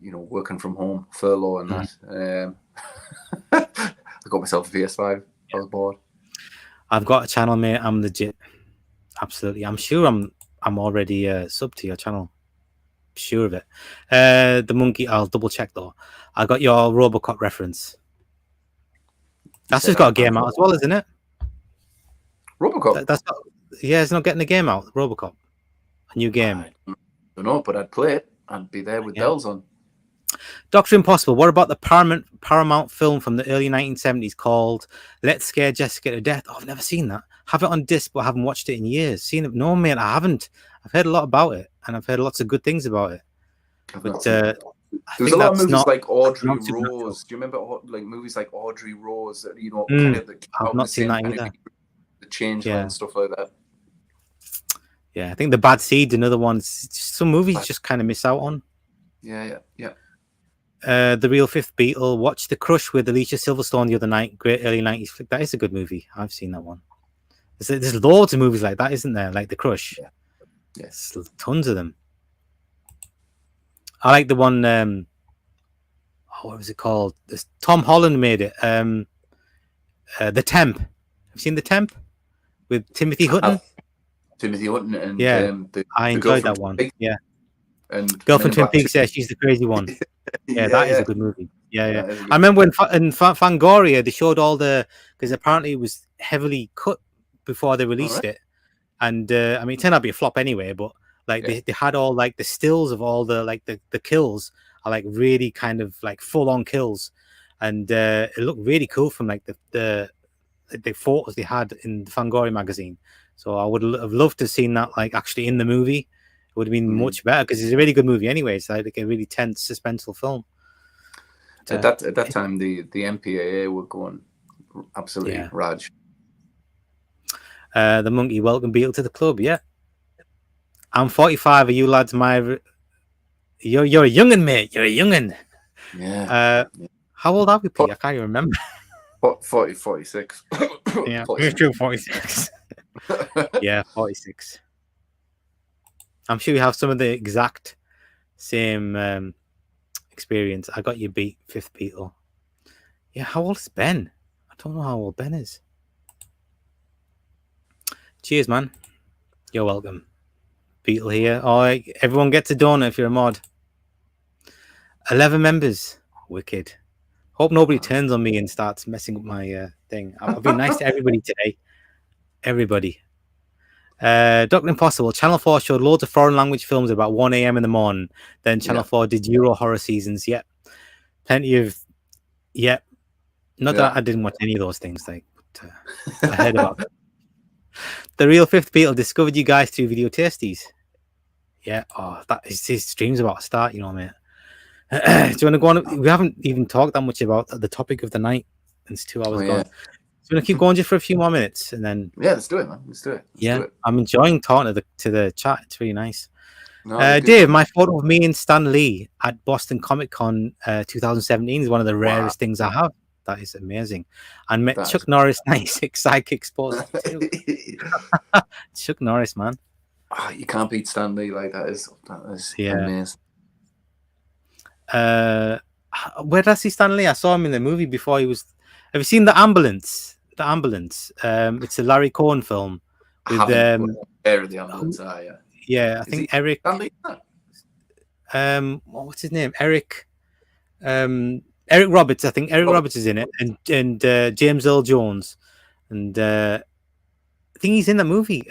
working from home, furlough, and that, I got myself a PS5. I was bored. I've got a channel, mate. I'm legit. Absolutely. I'm sure I'm already sub to your channel. Sure of it. The monkey, I'll double check though. I got your Robocop reference. That's just got a game out as well, isn't it? Robocop? That's not, yeah, it's not getting a game out. Robocop. A new game. I don't know, but I'd play it. I'd be there with bells on. Dr. Impossible, what about the Paramount film from the early 1970s called Let's Scare Jessica to Death? Oh, I've never seen that. Have it on disc, but I haven't watched it in years. Seen it? No, mate, I haven't. I've heard a lot about it, and I've heard lots of good things about it. But there's a lot of movies like Audrey Rose. Do you remember like movies like Audrey Rose? Kind of I've not seen that either. The Changeling and stuff like that. Yeah, I think The Bad Seed, another one. Some movies just kind of miss out on. Yeah. The Real Fifth Beatle. Watch The Crush with Alicia Silverstone the other night. Great early 90s flick. That is a good movie. I've seen that one. There's loads of movies like that, isn't there? Like The Crush. Yeah. Yes, tons of them. I like the one. What was it called? Tom Holland made it. The Temp. Have you seen The Temp with Timothy Hutton? Timothy Hutton and I enjoyed that one. Pig. Yeah. And Girl from Twin Peaks. Yeah, she's the crazy one. Yeah, that is a good movie. Yeah. I remember when in Fangoria they showed all because apparently it was heavily cut before they released it, and I mean it turned out to be a flop anyway. But like they had all like the stills of all the like the kills are like really kind of like full on kills, and it looked really cool from like the photos they had in the Fangoria magazine. So I would have loved to have seen that like actually in the movie. It would have been much better because it's a really good movie anyway. It's like a really tense, suspenseful film. At that time, the MPAA were going absolutely raj. The monkey, welcome Beatle to the club. Yeah, I'm 45. Are you lads my? You're a young'un, mate. You're a young'un. Yeah. How old are we, Pete? I can't even remember. 46. Yeah, we're true. 46. Yeah, 46. I'm sure you have some of the exact same experience. I got you beat, fifth Beatle. Yeah, how old is Ben? I don't know how old Ben is. Cheers, man. You're welcome. Beatle here. All right, everyone gets a donut if you're a mod. 11 members. Wicked. Hope nobody turns on me and starts messing up my thing. I've been nice to everybody today. Everybody. Dr. Impossible. Channel 4 showed loads of foreign language films at about 1 a.m. in the morning. Then Channel 4 did Euro horror seasons. Yep. Plenty of... Yep. Not that I didn't watch any of those things. Like, but, I heard about it. The Real Fifth Beatle discovered you guys through Video Tasties. Yeah. Oh, that is his stream's about to start, you know, mate. Do you want to go on? We haven't even talked that much about the topic of the night. It's 2 hours gone. So we're gonna keep going just for a few more minutes, and then let's do it, man. Let's do it. I'm enjoying talking to the chat. It's really nice. Dave, my photo of me and Stan Lee at Boston Comic Con 2017 is one of the rarest things I have. That is amazing. And met Chuck Norris, 96 Sidekick Sports. Chuck Norris, man. You can't beat Stan Lee like that. Is amazing. Where did I see Stan Lee? I saw him in the movie before he was. Have you seen The Ambulance? The Ambulance. It's a Larry Cohen film. With the Ambulance. Yeah, I think Eric. What's his name? Eric Roberts. I think Eric Roberts is in it, and James Earl Jones, and think he's in the movie.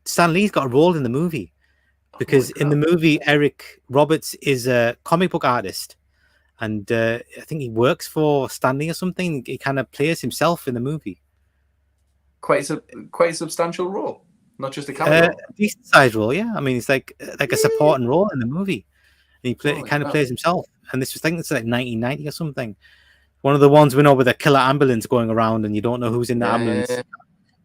Stan Lee's got a role in the movie because in the movie Eric Roberts is a comic book artist, and I think he works for Stan Lee or something. He kind of plays himself in the movie. Quite a substantial role, not just a cameo role. Decent sized role, yeah. I mean, it's like a supporting role in the movie, and he kind of plays himself. And this was, I think it's like 1990 or something. One of the ones we know with a killer ambulance going around, and you don't know who's in the ambulance.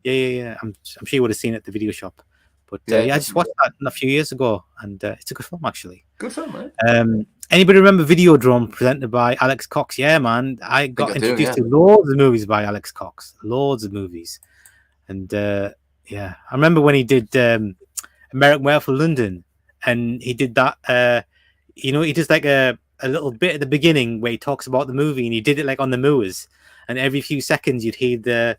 Yeah. I'm sure you would have seen it at the video shop. But I just watched that a few years ago, and it's a good film actually. Good film, man. Anybody remember Videodrome presented by Alex Cox? Yeah, man. I got introduced to loads of movies by Alex Cox. Loads of movies. And I remember when he did American Werewolf for London, and he did that. He does like a little bit at the beginning where he talks about the movie, and he did it like on the moors, and every few seconds you'd hear the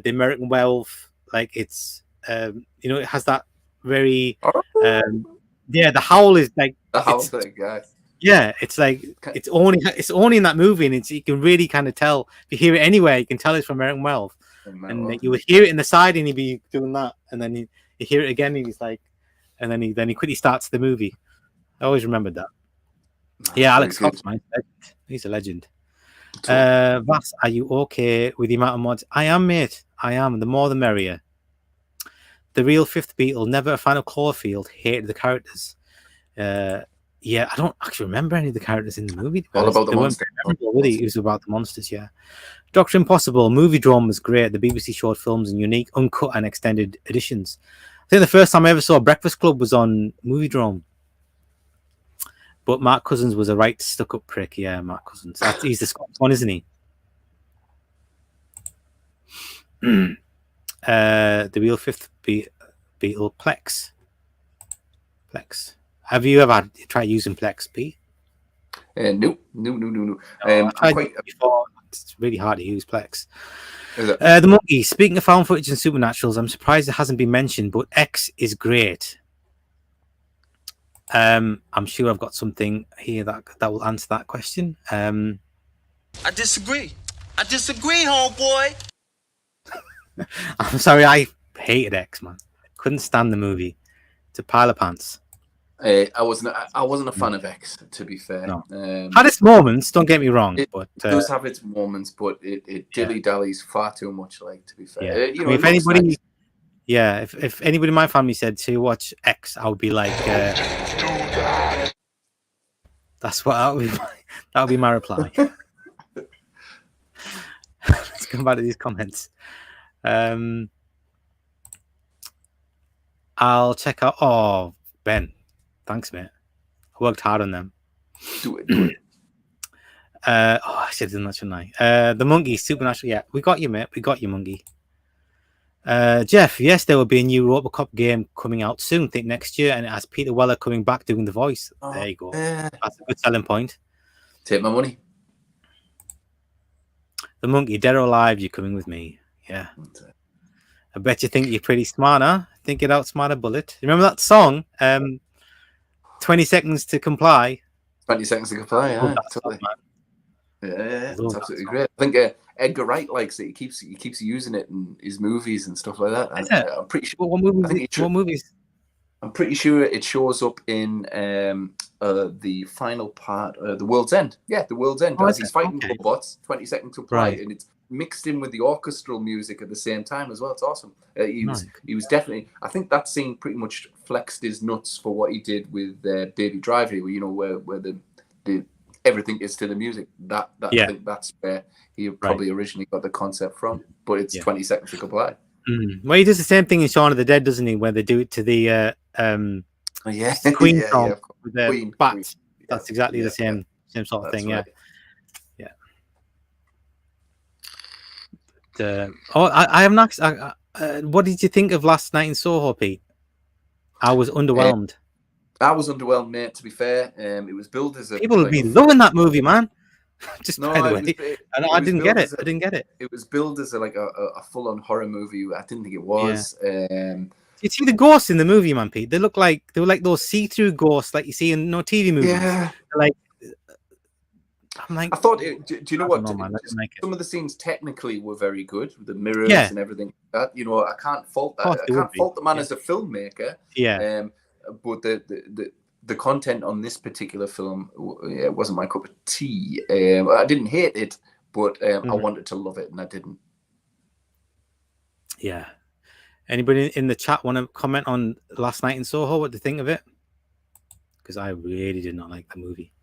American Werewolf, like it's it has that very the howl is like the howl thing, guys. Yeah, it's like it's only in that movie, and you can really kind of tell if you hear it anywhere. You can tell it's from American Werewolf. And you would hear it in the side, and he'd be doing that, and then you hear it again, and he's like, and then he quickly starts the movie. I always remembered that. Yeah, Alex Cox, man, he's a legend. Vass, are you okay with the amount of mods? I am, mate. I am. The more the merrier. The real Fifth Beatle, never a fan of Cloverfield. Hated the characters. I don't actually remember any of the characters in the movie. All about the monsters. It was about the monsters, yeah. Dr. Impossible, Movie Drone was great. The BBC showed films in unique, uncut, and extended editions. I think the first time I ever saw Breakfast Club was on Movie Drone. But Mark Cousins was a right stuck-up prick. Yeah, Mark Cousins. He's the Scots one, isn't he? The real Fifth Beatle, Plex. Have you ever tried using Plex, Pete? No. Before. It's really hard to use Plex. The Monkey. Speaking of found footage and supernaturals, I'm surprised it hasn't been mentioned, but X is great. I'm sure I've got something here that will answer that question. I disagree, homeboy. I'm sorry, I hated X, man. Couldn't stand the movie. It's a pile of pants. I wasn't a fan of X, to be fair. No. Had its moments, don't get me wrong. It does have its moments, but it dilly-dallies far too much, like, to be fair. If anybody... Yeah, if anybody in my family said to watch X, I would be like, that's what that would be my reply. Let's come back to these comments. I'll check out. Oh, Ben, thanks, mate. I worked hard on them. Do it. I said that, shouldn't I? The Monkey, Supernatural. Yeah, we got you, mate. We got you, Monkey. Jeff, yes, there will be a new Robocop game coming out soon, I think next year, and it has Peter Weller coming back doing the voice. There you go. That's a good selling point. Take my money. The Monkey, dead or alive, you're coming with me. Yeah. I bet you think you're pretty smart, huh? Think it outsmart a bullet. Remember that song? 20 Seconds to Comply. 20 Seconds to Comply, yeah. Totally. Yeah, it's absolutely great. I think Edgar Wright likes it. He keeps using it in his movies and stuff like that. And, I'm pretty sure. What movies? I'm pretty sure it shows up in the final part, The World's End. Yeah, The World's End. As he's fighting robots, 20 Seconds to Comply, and it's mixed in with the orchestral music at the same time as well. It's awesome. He was definitely. I think that scene pretty much flexed his nuts for what he did with Baby Driver. Where the everything is to the music. I think that's where he probably originally got the concept from. But it's 20 Seconds to Comply. Well, he does the same thing in Shaun of the Dead, doesn't he? Where they do it to the Queen song with the bats. That's exactly the same sort of thing. Right. I have not. What did you think of Last Night in Soho, Pete? I was underwhelmed. I was underwhelmed, mate. To be fair, it was billed as a people have been loving that movie, man. By the way, I didn't get it. I didn't get it. It was billed as a full-on horror movie. I didn't think it was. You see the ghosts in the movie, man, Pete. They were like those see-through ghosts, like you see in TV movies. Yeah. I'm like, I thought, do you know I what? don't know, man. I didn't like it. Some of the scenes technically were very good, with the mirrors Yeah. and everything like that. You know, I can't fault that. course I they would can't be. fault the man Yeah. as a filmmaker. Yeah. But the content on this particular film, it wasn't my cup of tea. I didn't hate it, but I wanted to love it, and I didn't. Yeah. Anybody in the chat want to comment on Last Night in Soho? What do you think of it? Because I really did not like the movie.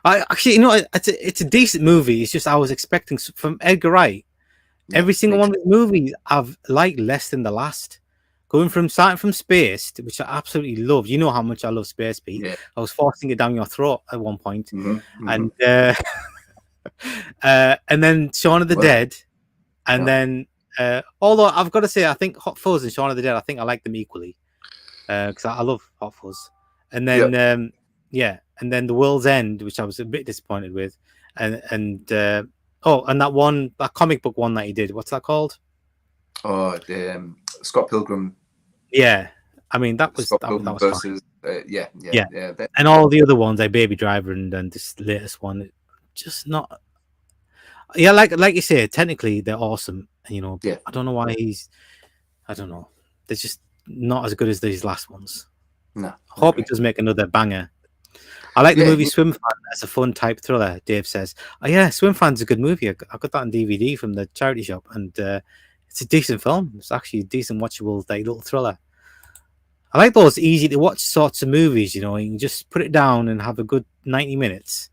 I actually, you know, it's a decent movie. It's just I was expecting from Edgar Wright. Yeah, Every single one of his movies I've liked less than the last. Starting from Spaced, which I absolutely loved. You know how much I love Space, Pete. Yeah. I was forcing it down your throat at one point. And then Shaun of the Dead, and then although I've got to say, I think Hot Fuzz and Shaun of the Dead, I think I like them equally because I love Hot Fuzz. And then and then The World's End, which I was a bit disappointed with, and that comic book one that he did. What's that called? Oh, Scott Pilgrim. Yeah, I mean that was versus fine. And all the other ones, like Baby Driver and this latest one, just not. Yeah, like you say, technically they're awesome. You know, I don't know why I don't know. They're just not as good as these last ones. No, I hope he does make another banger. I like the movie Swim Fan as a fun type thriller. Dave says, "Oh yeah, Swim Fan's a good movie. I got that on DVD from the charity shop, and it's a decent film. It's actually a decent watchable little thriller. I like those easy to watch sorts of movies. You know, you can just put it down and have a good 90 minutes,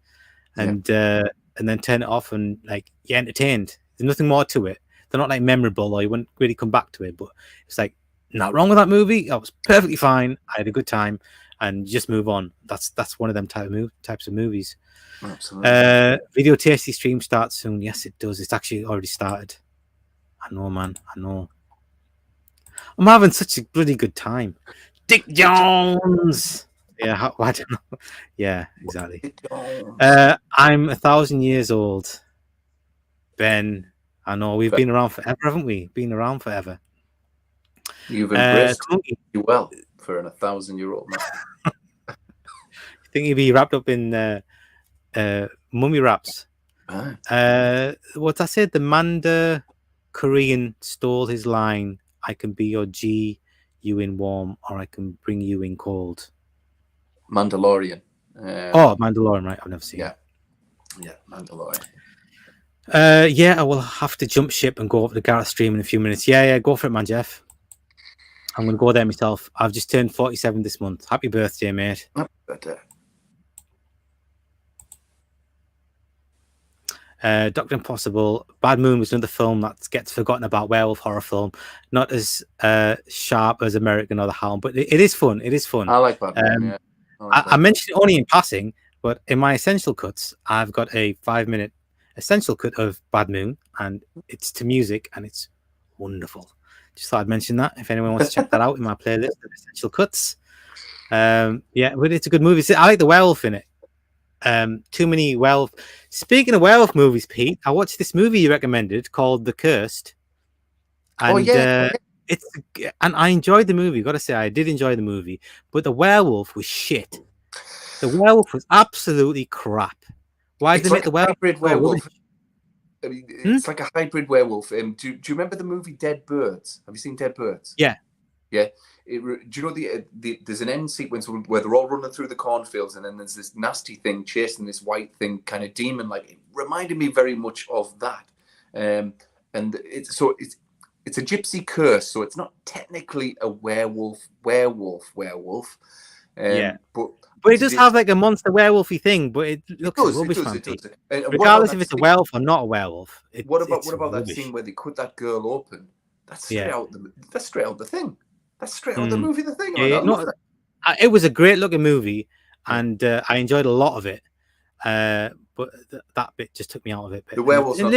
and then turn it off and like you're entertained. There's nothing more to it. They're not like memorable, or you wouldn't really come back to it. But it's like not wrong with that movie. That was perfectly fine. I had a good time." And just move on. That's one of them types of movies. Absolutely. Video tasty stream starts soon. Yes, it does. It's actually already started. I know, man. I know. I'm having such a bloody good time. Dick Jones. Yeah, I don't know. Yeah, exactly. I'm 1,000 years old. Ben, I know we've been around forever, haven't we? Been around forever. You've embraced you well for an 1,000-year-old man. You think he'd be wrapped up in mummy wraps? What I said, the Manda Korean stole his line. I can be your G, you in warm, or I can bring you in cold. Mandalorian. Mandalorian, right? I've never seen it. Yeah, Mandalorian. I will have to jump ship and go over to Gareth stream in a few minutes. Yeah, go for it, man, Jeff. I'm going to go there myself. I've just turned 47 this month. Happy birthday, mate. Dr. Impossible. Bad Moon was another film that gets forgotten about, werewolf horror film. Not as sharp as American or The Hound, but it is fun. It is fun. I like Bad Moon, I mentioned it only in passing, but in my essential cuts, I've got a 5-minute essential cut of Bad Moon, and it's to music, and it's wonderful. Just thought I'd mention that if anyone wants to check that out in my playlist of essential cuts. But it's a good movie. I like the werewolf in it. Too many werewolf. Speaking of werewolf movies, Pete, I watched this movie you recommended called The Cursed, and and I enjoyed the movie. Got to say, I did enjoy the movie, but the werewolf was shit. The werewolf was absolutely crap. Why did they make the werewolf? I mean, it's like a hybrid werewolf. Do you remember the movie Dead Birds? Have you seen Dead Birds? Yeah. Do you know there's an end sequence where they're all running through the cornfields, and then there's this nasty thing chasing this white thing, kind of demon like. It reminded me very much of that. And it's a gypsy curse, so it's not technically a werewolf. But it does have like a monster werewolfy thing, but it looks rubbish, regardless if it's a werewolf or not a werewolf. What about that scene where they cut that girl open? That's straight out the thing. That's straight out the movie. The Thing. It was a great looking movie, and I enjoyed a lot of it. But that bit just took me out of it. The werewolf's it's a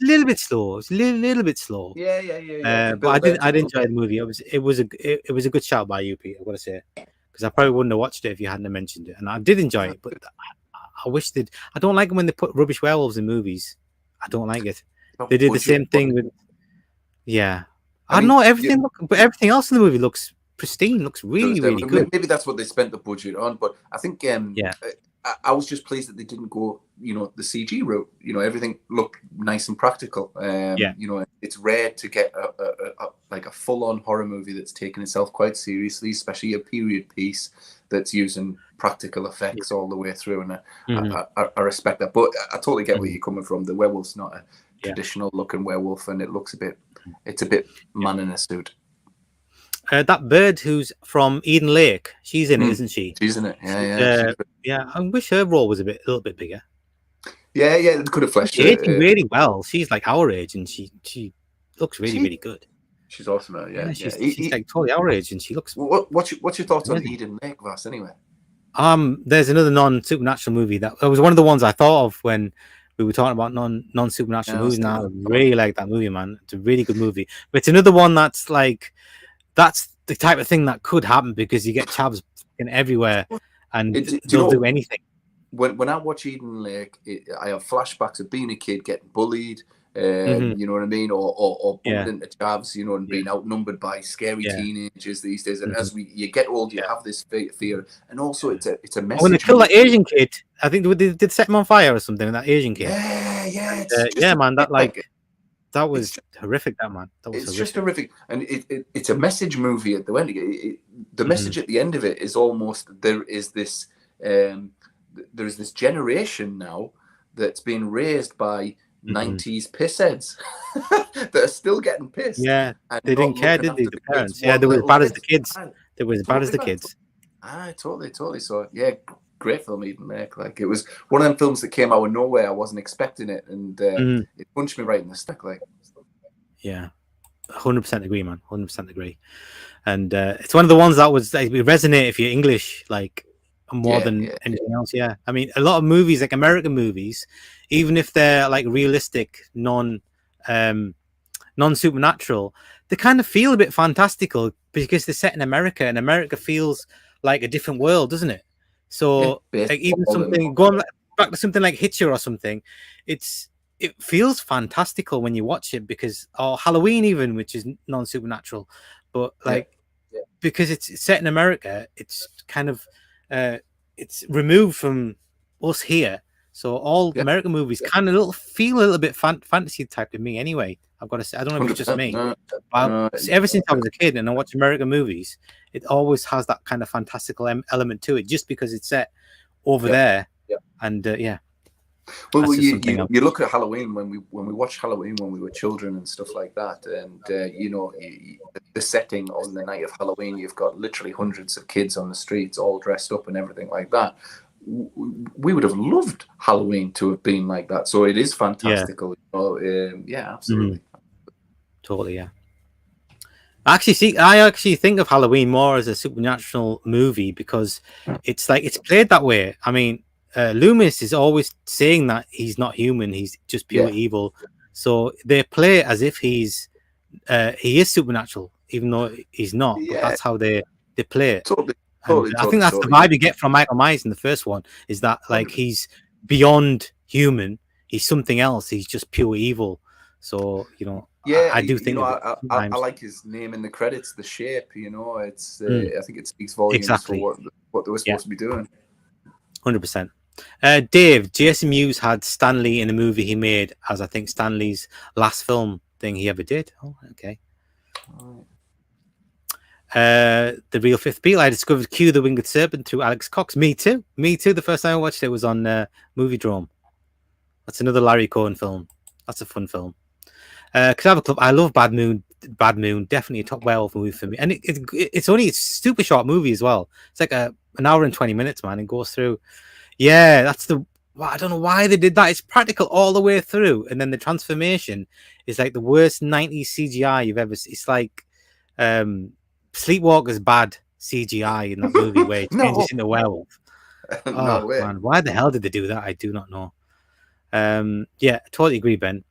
little bit slow. It's a little bit slow. Yeah. But I did enjoy the movie. It was a good shout by you, Pete. I've got to say, because I probably wouldn't have watched it if you hadn't mentioned it, and I did enjoy it. But I wish that I don't like it when they put rubbish werewolves in movies. I don't like it. They did the same thing with. Yeah, I don't know everything. But everything else in the movie looks pristine. Looks really good. Maybe that's what they spent the budget on. But I think I was just pleased that they didn't go, the CG route. Everything looked nice and practical. It's rare to get a full-on horror movie that's taken itself quite seriously, especially a period piece that's using practical effects all the way through. And I respect that. But I totally get where you're coming from. The werewolf's not a traditional-looking werewolf, and it's a bit man in a suit. That bird who's from Eden Lake, she's in it, isn't she? She's in it. Yeah. Yeah. I wish her role was a little bit bigger. Yeah. They could have fleshed it really well. She's like our age, and she looks really good. She's awesome. Yeah. She's like totally our age, and she looks. What's your thoughts on Eden Lake, Vass? Anyway. There's another non-supernatural movie that was one of the ones I thought of when we were talking about non-supernatural movies. Now I really like that movie, man. It's a really good movie, but it's another one that's like. That's the type of thing that could happen because you get chavs everywhere and they'll do anything. When I watch Eden Lake, I have flashbacks of being a kid getting bullied, you know what I mean, or bumped into chavs, and being outnumbered by scary teenagers these days. And as you get old, you have this fear, and also it's a message. When they killed that Asian kid, I think they did set him on fire or something. That Asian kid, man, that was horrific. That man, just horrific, and it's a message movie at the end. The message at the end of it is almost there is this generation now that's been raised by 90s pissheads that are still getting pissed. Yeah, they didn't care, did they? The parents, they were as bad as the kids. They were as bad as the kids. Totally. So great film, Eden Lake. Like it was one of them films that came out of nowhere. I wasn't expecting it, and it punched me right in the stomach. Like, yeah, 100% agree, man. 100% agree. And it's one of the ones that was like, resonate if you're English, like more than anything else. Yeah, I mean, a lot of movies, like American movies, even if they're like realistic, non-supernatural, they kind of feel a bit fantastical because they're set in America, and America feels like a different world, doesn't it? So like even something going back to something like Hitcher or something, it feels fantastical when you watch it or Halloween even, which is non-supernatural, but like because it's set in America, it's kind of it's removed from us here. So all American movies kind of feel a little bit fantasy type to me anyway. I've got to say, I don't know if it's just me. Ever since I was a kid and I watch American movies, it always has that kind of fantastical element to it, just because it's set over there. And well, you look at Halloween when we watched Halloween when we were children and stuff like that, and the setting on the night of Halloween, you've got literally hundreds of kids on the streets all dressed up and everything like that. We would have loved Halloween to have been like that. So it is fantastical. Absolutely. Totally, yeah. I actually think of Halloween more as a supernatural movie because it's like it's played that way. I mean, Loomis is always saying that he's not human; he's just pure evil. So they play as if he is supernatural, even though he's not. But that's how they play it. Totally, I think that's the vibe you get from Michael Myers in the first one. Is that like he's beyond human? He's something else. He's just pure evil. So I do think I like his name in the credits, the shape. It's I think it speaks volumes for what they were supposed to be doing. 100%. Dave, Jason Mewes had Stan Lee in a movie he made as I think Stan Lee's last film thing he ever did. Oh, okay. The Real Fifth Beatle. I discovered Q the Winged Serpent through Alex Cox. Me too. The first time I watched it was on Moviedrome. That's another Larry Cohen film. That's a fun film. Could have a club. I love Bad Moon. Definitely a top werewolf movie for me. And it's only a super short movie as well. It's like an hour and 20 minutes, man. It goes through. Yeah, that's I don't know why they did that. It's practical all the way through, and then the transformation is like the worst 90s CGI you've ever seen. It's like Sleepwalker's bad CGI in that movie where it changes into a werewolf. No way. Man, why the hell did they do that? I do not know. Yeah, totally agree, Ben.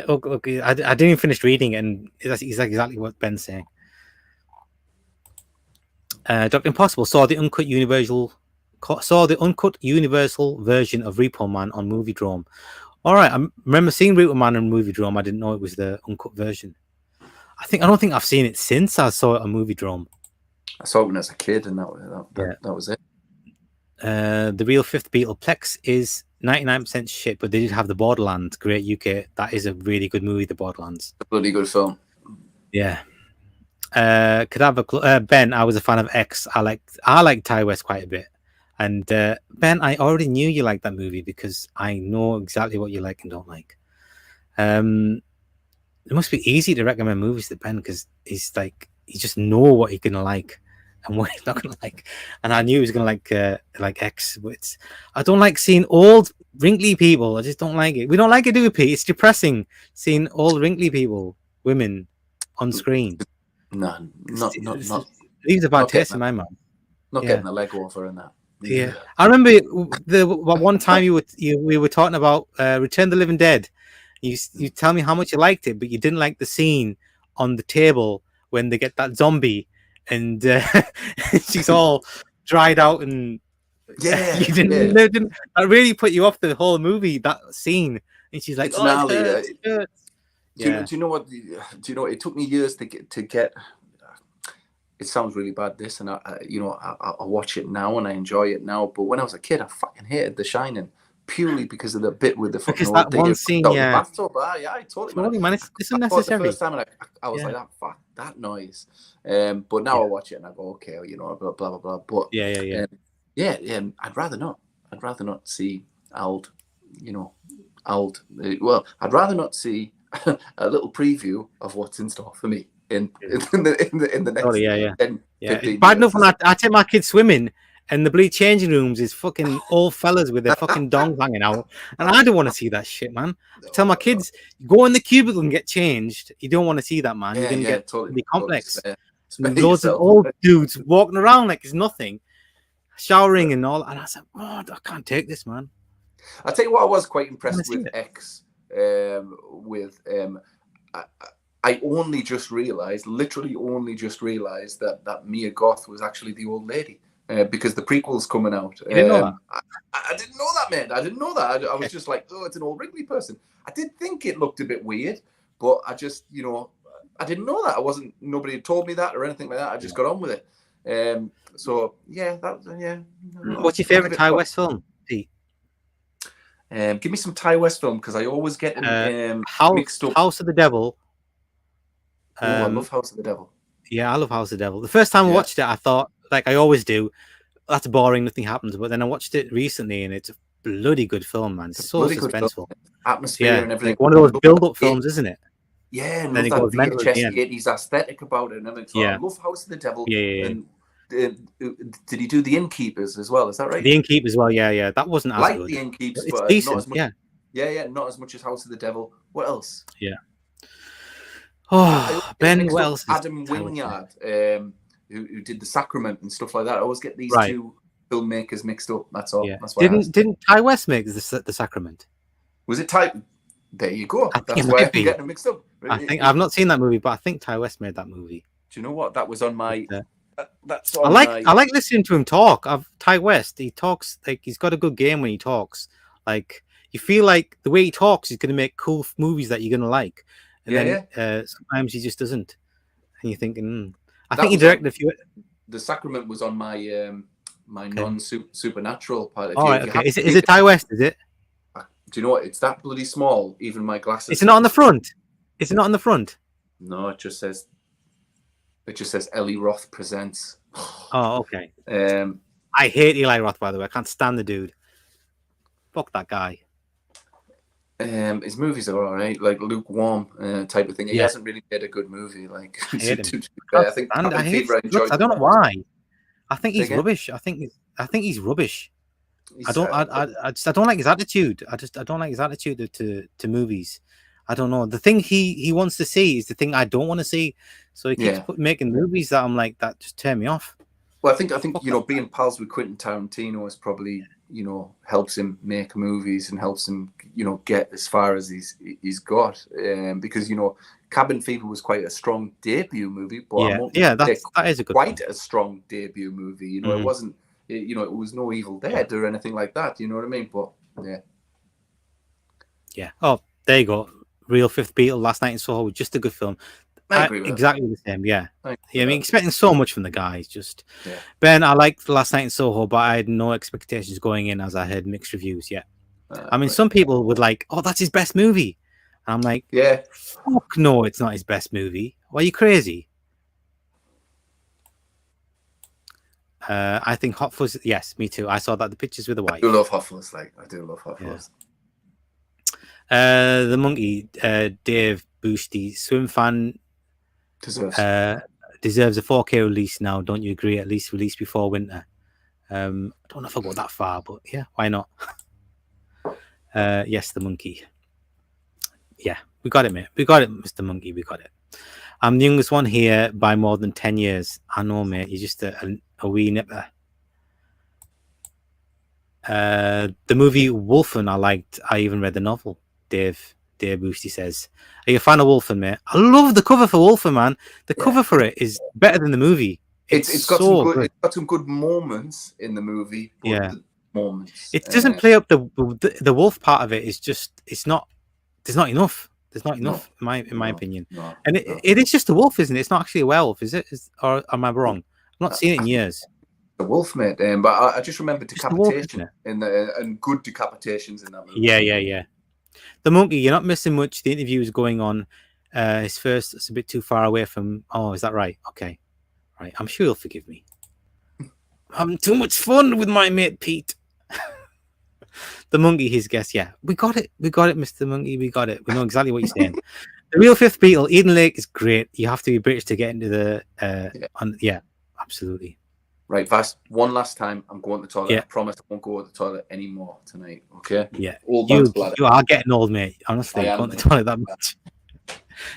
Look, I didn't even finish reading it, and that's exactly what Ben's saying. Dr. Impossible saw the uncut universal version of Repo Man on Moviedrome. All right, I remember seeing Repo Man on Moviedrome. I didn't know it was the uncut version. I don't think I've seen it since I saw it on Moviedrome. I saw it when I was a kid, and that was it. The Real Fifth Beatle. Plex is 99% shit, but they did have the Borderlands. Great UK. That is a really good movie, the Borderlands. A bloody good film. Yeah. Could I have a Ben? I was a fan of X. I like Ty West quite a bit. And Ben, I already knew you liked that movie because I know exactly what you like and don't like. It must be easy to recommend movies to Ben because he's like he just know what he's gonna like and what he's not gonna like. And I knew he was gonna like X. But I don't like seeing old wrinkly people. I just don't like it. We don't like it, do we, Pete? It's depressing seeing old wrinkly people, women, on screen. No, not leaves a bad taste in my mouth. Not getting a leg over in that. Yeah, I remember the one time we were talking about Return of the Living Dead. You tell me how much you liked it, but you didn't like the scene on the table when they get that zombie and she's all dried out and you didn't that really put you off the whole movie, that scene. And she's like, it hurts. Do you know what? Do you know? It took me years to get. It sounds really bad, this, and I watch it now and I enjoy it now. But when I was a kid, I fucking hated The Shining purely because of the bit with the fucking because that one scene, yeah, I totally man. It's unnecessary. The first time, I was like, fuck that noise. But now I watch it and I go, okay, blah blah blah blah. But I'd rather not. I'd rather not see old. Well, I'd rather not see a little preview of what's in store for me in the next 10, 15 bad years. enough when I take my kids swimming and the bloody changing rooms is fucking old fellas with their fucking dongs hanging out, and I don't want to see that shit, man. I tell my kids, go in the cubicle and get changed. You don't want to see that, man. You're gonna get totally complex. Loads of old dudes walking around like it's nothing, showering and all, and I said, I can't take this, man. I'll tell you what, I was quite impressed with X. I only just realized that Mia Goth was actually the old lady because the prequel's coming out. You didn't know that? I didn't know that, man. I didn't know that. I was just like, oh, it's an old wrinkly person. I did think it looked a bit weird, but I just, I didn't know that. Nobody had told me that or anything like that. I just got on with it. What's your favorite Ty West film, Pete? Give me some Ty West film because I always get mixed up. House of the Devil. I love House of the Devil. Yeah, I love House of the Devil. The first time I watched it, I thought, like I always do, that's boring, nothing happens. But then I watched it recently, and it's a bloody good film, man. It's so suspenseful. Atmosphere and everything. Like one of those build-up films, isn't it? Yeah, and then it goes VHS 80s aesthetic about it and everything. So I love House of the Devil. Yeah. And did he do The Innkeepers as well? Is that right? The Innkeepers as well, yeah. That wasn't as good. The Innkeepers, it's but decent, not as much. Yeah, not as much as House of the Devil. What else? Yeah. Oh, Ben, what else? Adam Wingard, who did The Sacrament and stuff like that. I always get these two filmmakers mixed up. That's all. Yeah. That's why didn't Ty West make the Sacrament? Was it Ty? There you go. That's why I'm getting them mixed up. I've not seen that movie, but I think Ty West made that movie. Do you know what? That was on my. That's on I like listening to him talk. Ty West. He talks like he's got a good game when he talks. Like you feel like the way he talks, he's going to make cool movies that you're going to like. And then sometimes he just doesn't. And you're thinking, I think he directed a few. The Sacrament was on my my non-supernatural part. All right, okay. Is it Ty West? Is it? Do you know what? It's that bloody small. Even my glasses. It's not on the front. Is it not on the front? No, it just says. It just says Eli Roth presents. Oh, okay. I hate Eli Roth, by the way. I can't stand the dude. Fuck that guy. His movies are all right, like lukewarm type of thing. He hasn't really made a good movie. Like I don't know why. I think he's rubbish. I think he's rubbish. I don't like his attitude. I don't like his attitude to movies. I don't know. The thing he wants to see is the thing I don't want to see. So he keeps making movies that I'm like, that just turn me off. Well, I think being pals with Quentin Tarantino is probably helps him make movies and helps him get as far as he's got. Because Cabin Fever was quite a strong debut movie, but that is a good quite a strong debut movie. It wasn't. It was no Evil Dead or anything like that. You know what I mean? But yeah. Oh, there you go. Real Fifth Beatle, Last Night in Soho, just a good film. I agree with exactly the same. Yeah. that. Yeah, I mean, expecting so much from the guy. Just Yeah. Ben, I liked Last Night in Soho, but I had no expectations going in as I heard mixed reviews. Yeah. I mean, Right. some people would like, oh, that's his best movie. And I'm like, Yeah. fuck no, it's not his best movie. Why are you crazy? I think Hot Fuzz, yes, me too. I saw that the pictures with the wife. I do love Hot Fuzz. I do love Hot Yeah. Fuzz. The monkey, Dave Boosty, swim fan, Deserves. deserves a 4K release now. Don't you agree? At least release before winter. I don't know if I go that far, but yeah, why not? Yes, the monkey. Yeah, we got it, mate. We got it, Mr. Monkey. We got it. I'm the youngest one here by more than 10 years. I know, mate. You're just a wee nipper. The movie Wolfen, I liked. I even read the novel. Dave Boosty says, "Are you a fan of Wolfen, mate?" I love the cover for Wolfen, man. The cover for it is better than the movie. It's got so some good. good. It's got some good moments in the movie. But Yeah. the moments. It doesn't play up the wolf part of it. It's just it's not. There's not enough. There's not enough in my opinion. No, And it is just a wolf, isn't it? It's not actually a werewolf, is it? Or am I wrong? I've not seen it in years. The wolf, mate. But I just remember Just the wolf, decapitation isn't it? and good decapitations in that movie. Yeah. The monkey, you're not missing much. The interview is going on. His first, it's a bit too far away from. Oh, is that right? Okay, right. I'm sure you'll forgive me. I'm having too much fun with my mate Pete. The monkey, his guest. Yeah, we got it, Mr. Monkey. We got it. We know exactly what you're saying. The real Fifth Beatle, Eden Lake is great. You have to be British to get into the. Yeah, absolutely. Right, Vass, one last time. I'm going to the toilet. Yeah. I promise I won't go to the toilet anymore tonight. Okay? Yeah. Old man's bladder. You are getting old, mate. Honestly, I am, going to the mate. toilet that much.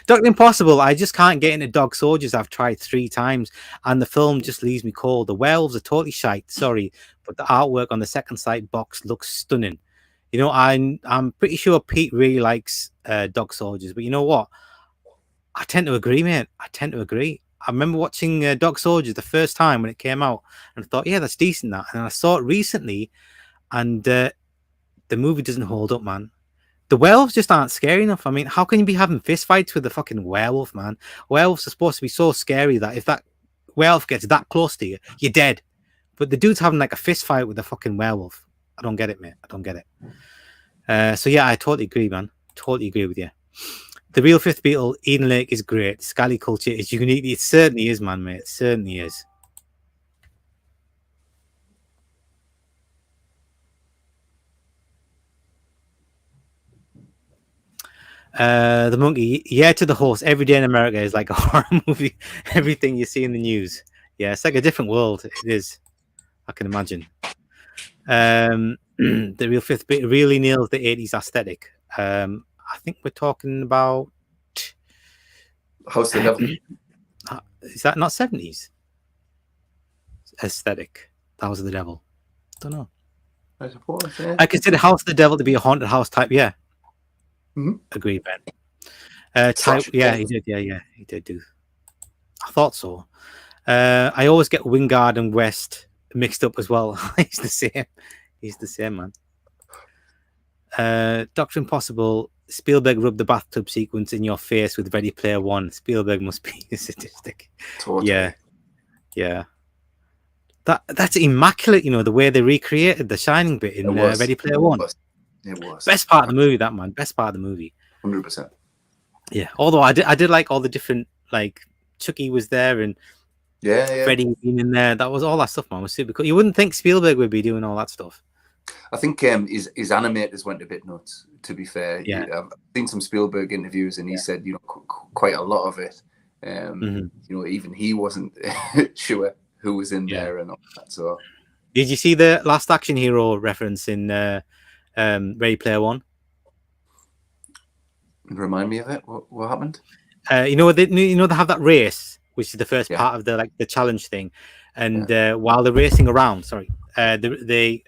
Dr. Impossible, I just can't get into Dog Soldiers. I've tried 3 times and the film just leaves me cold. The werewolves are totally shite, sorry, but the artwork on the second sight box looks stunning. You know, I'm pretty sure Pete really likes Dog Soldiers, but you know what? I tend to agree, mate. I tend to agree. I remember watching Dog Soldiers the first time when it came out and I thought, yeah, that's decent, that. And I saw it recently and the movie doesn't hold up, man. The werewolves just aren't scary enough. I mean, how can you be having fist fights with a fucking werewolf, man? Werewolves are supposed to be so scary that if that werewolf gets that close to you, you're dead. But the dude's having like a fist fight with a fucking werewolf. I don't get it, mate. I don't get it. So yeah, I totally agree, man. Totally agree with you. The real Fifth Beatle, Eden Lake is great. Scally culture is unique. It certainly is, man, mate. It certainly is. The monkey, yeah, to the horse. Every day in America is like a horror movie. Everything you see in the news, yeah, it's like a different world. It is. I can imagine. The real Fifth Beat really nails the 80s aesthetic. I think we're talking about House of the Devil. Is that not 70s aesthetic? That was the devil. Don't know. I suppose. Yeah. I consider House of the Devil to be a haunted house type. Yeah. Mhm. Agree, Ben. Type, yeah, he did. Yeah, he did do. I thought so. I always get Wingard and West mixed up as well. He's the same. He's the same, man. Dr. Impossible. Spielberg rubbed the bathtub sequence in your face with Ready Player One. Spielberg must be a statistic. Totally. Yeah. That's immaculate. You know the way they recreated the Shining bit in Ready Player One. It was Best part of the movie, that man. Best part of the movie. 100%. Yeah. Although I did like all the different, like Chucky was there and Yeah. Freddy being in there. That was all that stuff, man. Was super cool. You wouldn't think Spielberg would be doing all that stuff. I think his animators went a bit nuts. To be fair, Yeah. I've seen some Spielberg interviews, and he said, quite a lot of it. Even he wasn't sure who was in there and all that. So, did you see the Last Action Hero reference in Ready Player One? Remind me of it. What happened? They have that race, which is the first part of the challenge thing, and while they're racing around, they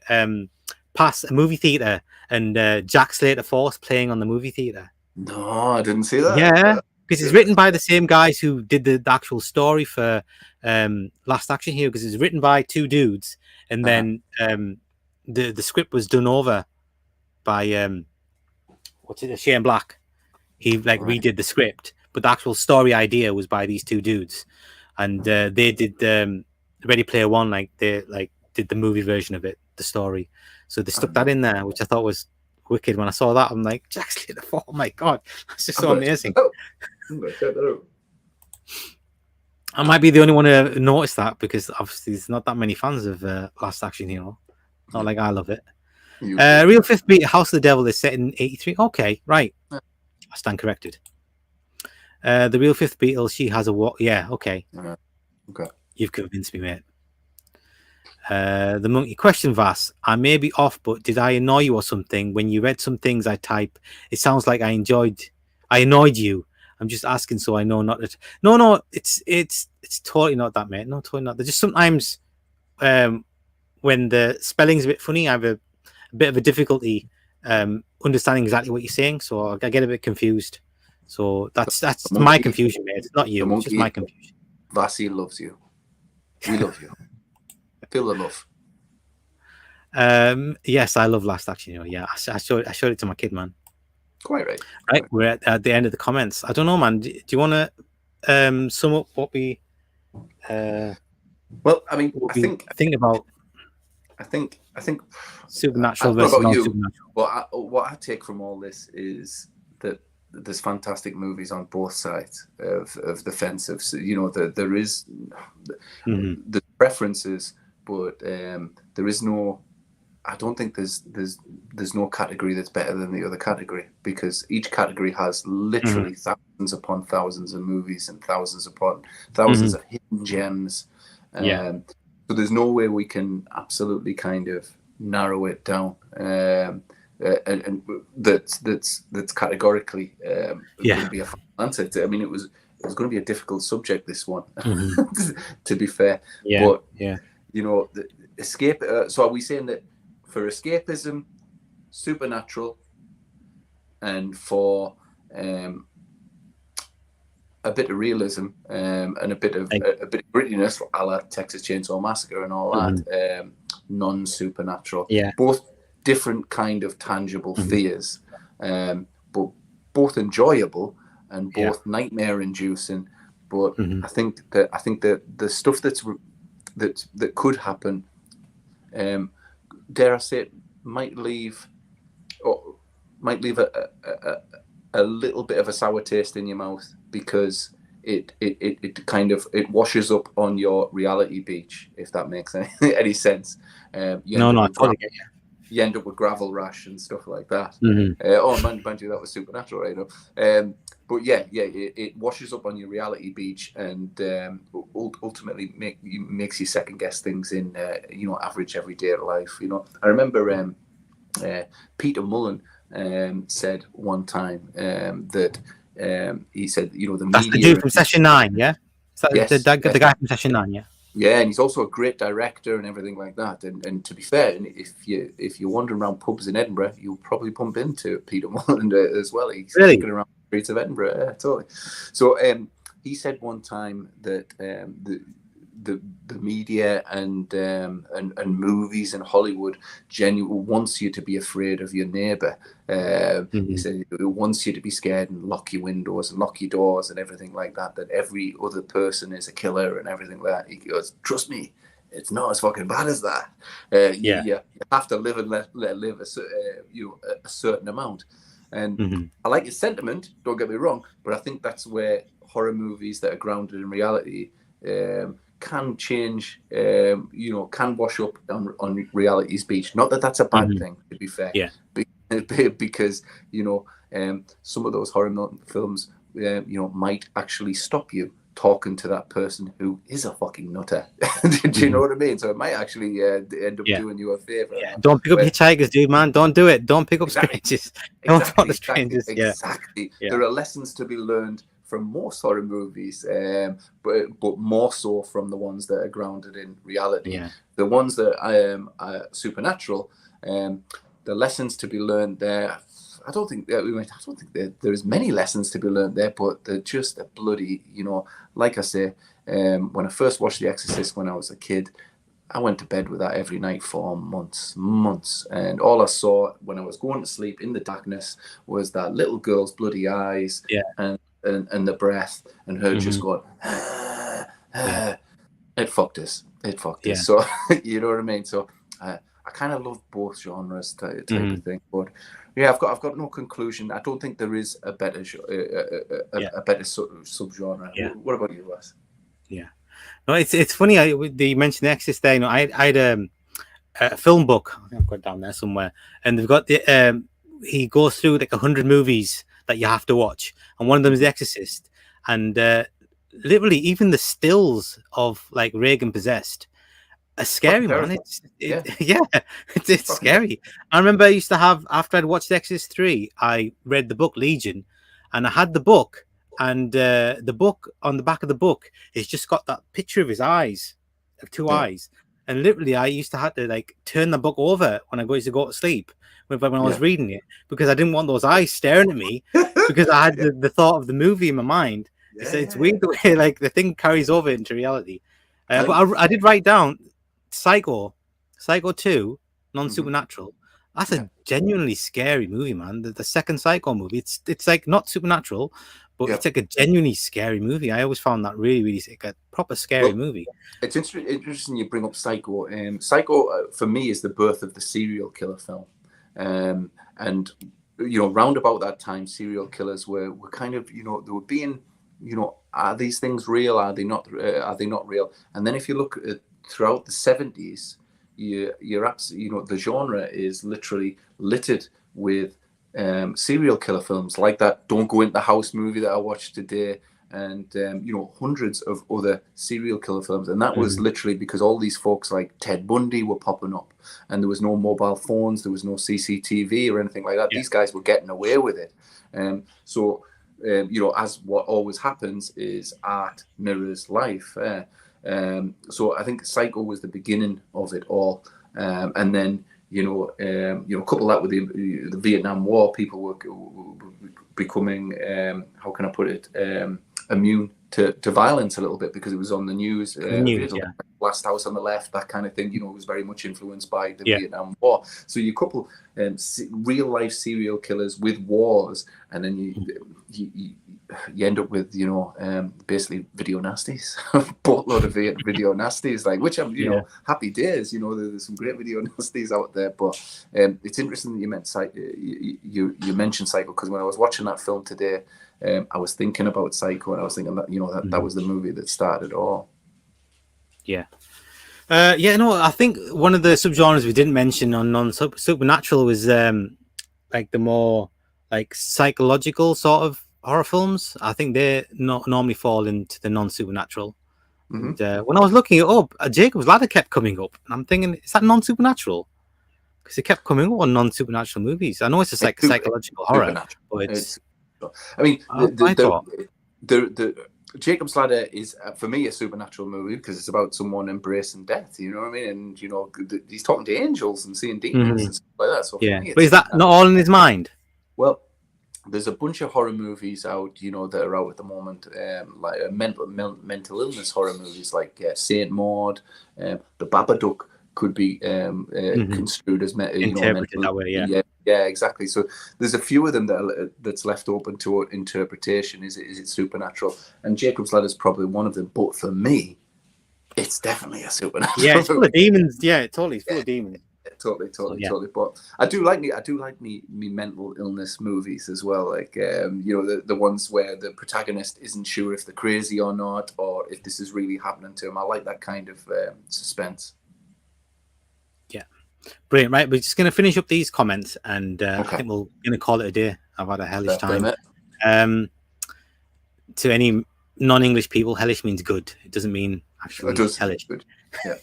pass a movie theater and Jack Slater Force playing on the movie theater. No, I didn't see that. Yeah, because it's written by the same guys who did the actual story for Last Action Hero. Because it's written by 2 dudes, and then the script was done over by Shane Black. He redid the script, but the actual story idea was by these two dudes, and they did Ready Player One, like they did the movie version of it, the story. So they stuck that in there, which I thought was wicked. When I saw that, I'm like, Jack Slater 4, oh my god, that's just so amazing. I'm gonna check that out. I might be the only one to notice that, because obviously there's not that many fans of Last Action Hero. Not like I love it. Real Fifth Beat, House of the Devil is set in 83. Okay, right. I stand corrected. The Real Fifth Beatle, she has a what? Yeah, okay. Okay. You've convinced me, mate. The Monkey question, Vass. I may be off, but did I annoy you or something? When you read some things I type, it sounds like I annoyed you. I'm just asking so I know not that. No, it's totally not that, mate. No, totally not. There's just sometimes when the spelling's a bit funny, I have a bit of a difficulty understanding exactly what you're saying, so I get a bit confused. So that's my confusion, mate. It's not you. It's just my confusion. Vassy loves you. We love you. Feel the love. Yes, I love Last Action Hero. Yeah, I showed it to my kid, man. Quite right. Right, we're at the end of the comments. I don't know, man. Do you want to sum up what we? Well, I mean, I think supernatural versus non-supernatural. What I take from all this is that there's fantastic movies on both sides of the fence. There is the preferences, but there is no. I don't think there's no category that's better than the other category, because each category has literally thousands upon thousands of movies and thousands upon thousands of hidden gems. So there's no way we can absolutely kind of narrow it down, and that's categorically going to be a final answer. I mean, it was going to be a difficult subject, this one, to be fair. The escape. So are we saying that for escapism, supernatural, and for a bit of realism and a bit of grittiness, a la Texas Chainsaw Massacre and all that, non-supernatural, both different kind of tangible fears, but both enjoyable and both nightmare-inducing. But I think that the stuff that could happen, dare I say it, might leave a little bit of a sour taste in your mouth, because it washes up on your reality beach, if that makes any sense. I totally get you. You end up with gravel rash and stuff like that. Oh man, you, that was supernatural, right? But it washes up on your reality beach, and ultimately makes you second guess things in average everyday life. I remember Peter Mullen said one time that he said, the that's media, the dude from Session 9, yeah. The guy from Session 9, yeah. Yeah, and he's also a great director and everything like that. And to be fair, if you're wandering around pubs in Edinburgh, you'll probably bump into Peter Mullen as well. He's walking around the streets of Edinburgh, totally. So he said one time that the media and movies and Hollywood genuinely wants you to be afraid of your neighbour. He said it wants you to be scared and lock your windows and lock your doors and everything like that. That every other person is a killer and everything like that. He goes, trust me, it's not as fucking bad as that. You have to live and let live a certain amount. And I like his sentiment. Don't get me wrong, but I think that's where horror movies that are grounded in reality can change, can wash up on reality's beach. Not that that's a bad thing, to be fair. Because some of those horror films, might actually stop you talking to that person who is a fucking nutter. Do you know what I mean? So it might actually end up doing you a favor. Don't pick up hitchhikers, dude, man. Don't do it. Don't pick up strangers. Don't talk to strangers. Exactly. There are lessons to be learned from most horror movies, but more so from the ones that are grounded in reality. The ones that are supernatural, the lessons to be learned there, I don't think there's many lessons to be learned there, but they're just a bloody, like I say, when I first watched The Exorcist when I was a kid, I went to bed with that every night for months. And all I saw when I was going to sleep in the darkness was that little girl's bloody eyes and and the breath and her just going, it fucked us. It fucked us. So you know what I mean. So I kind of love both genres type of thing, but yeah, I've got no conclusion. I don't think there is a better a better subgenre. Yeah. What about you, Wes? Yeah, no, it's funny. You mentioned The Exorcist there. You know, I had a film book. I think I've got it down there somewhere, and they've got the he goes through like 100 movies that you have to watch, and one of them is The Exorcist, and literally even the stills of like Reagan Possessed are scary, man. It's scary. I remember I used to have, after I'd watched The Exorcist 3, I read the book Legion, and I had the book. And the book, on the back of the book, it's just got that picture of his eyes, of two eyes. And literally, I used to have to like turn the book over when I used to go to sleep when I was reading it, because I didn't want those eyes staring at me, because I had the thought of the movie in my mind. It's weird the way like the thing carries over into reality. But I did write down Psycho 2, non-supernatural. That's a genuinely scary movie, man. The second Psycho movie, it's like not supernatural, but it's like a genuinely scary movie. I always found that really, really like a proper scary movie. It's interesting you bring up Psycho. Psycho, for me, is the birth of the serial killer film. And, you know, round about that time, serial killers were kind of, you know, they were being, you know, are these things real? Are they not real? And then if you look at throughout the 70s, you're absolutely, you know, the genre is literally littered with serial killer films like that Don't Go Into the House movie that I watched today, and you know, hundreds of other serial killer films. And that was literally because all these folks like Ted Bundy were popping up, and there was no mobile phones, there was no CCTV or anything like that. These guys were getting away with it. So you know, as what always happens is art mirrors life. So I think Psycho was the beginning of it all, and then you know, couple that with the Vietnam War, people were becoming how can I put it, immune to violence a little bit, because it was on the news. Last House on the Left, that kind of thing. You know, it was very much influenced by the Vietnam War. So you couple real life serial killers with wars, and then you end up with, you know, basically video nasties, boatload of video nasties, like, which I'm, you know, happy days. You know, there's some great video nasties out there. But it's interesting that you mentioned Psycho, because when I was watching that film today, I was thinking about Psycho, and I was thinking that, you know, that was the movie that started it all. I think one of the subgenres we didn't mention on non-supernatural was like the more like psychological sort of horror films. I think they normally fall into the non-supernatural. And, when I was looking it up, Jacob's Ladder kept coming up, and I'm thinking, is that non-supernatural? Because it kept coming up on non-supernatural movies. I know it's just like psychological horror, but it's. I mean, the Jacob's Ladder is, for me, a supernatural movie, because it's about someone embracing death. You know what I mean? And you know, he's talking to angels and seeing demons and stuff like that. So yeah, but is that not all in his mind? Well, there's a bunch of horror movies out, you know, that are out at the moment, like mental illness horror movies, like Saint Maud, The Babadook could be construed as interpreted that way. Yeah, exactly. So there's a few of them that's left open to interpretation. Is it supernatural? And Jacob's Ladder is probably one of them. But for me, it's definitely a supernatural. Yeah, it's full of demons. Yeah, totally, it's full of demons. Totally. But I do like me mental illness movies as well. Like you know, the ones where the protagonist isn't sure if they're crazy or not, or if this is really happening to him. I like that kind of suspense. Yeah, brilliant. Right, we're just going to finish up these comments, and I think we're going to call it a day. I've had a hellish time. To any non-English people, hellish means good. It doesn't mean actually hellish. Good. Yeah,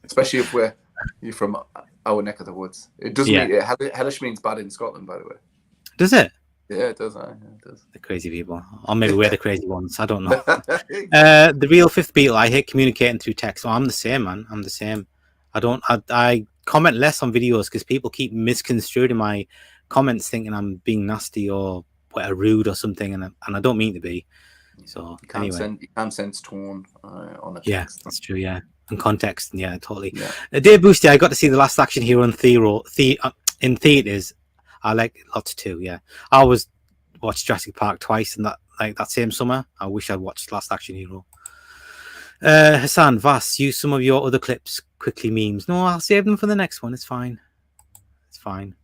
especially if you're from our neck of the woods. It doesn't mean hellish means bad in Scotland, by the way. Does it? Yeah, it does. It does. The crazy people, or maybe we're the crazy ones. I don't know. The real Fifth Beatle. I hate communicating through text. I'm the same, man. I'm the same. I comment less on videos because people keep misconstruing my comments, thinking I'm being nasty or rude or something, and I don't mean to be. So you can't sense tone on a text. Yeah, that's true. Yeah. And context, yeah, totally. Dave Boosty, I got to see The Last Action Hero in theaters. I like lots too. Yeah, I always watched Jurassic Park twice, and that like that same summer. I wish I'd watched Last Action Hero. Hassan, Vas, use some of your other clips. Quickly memes. No, I'll save them for the next one. It's fine. It's fine.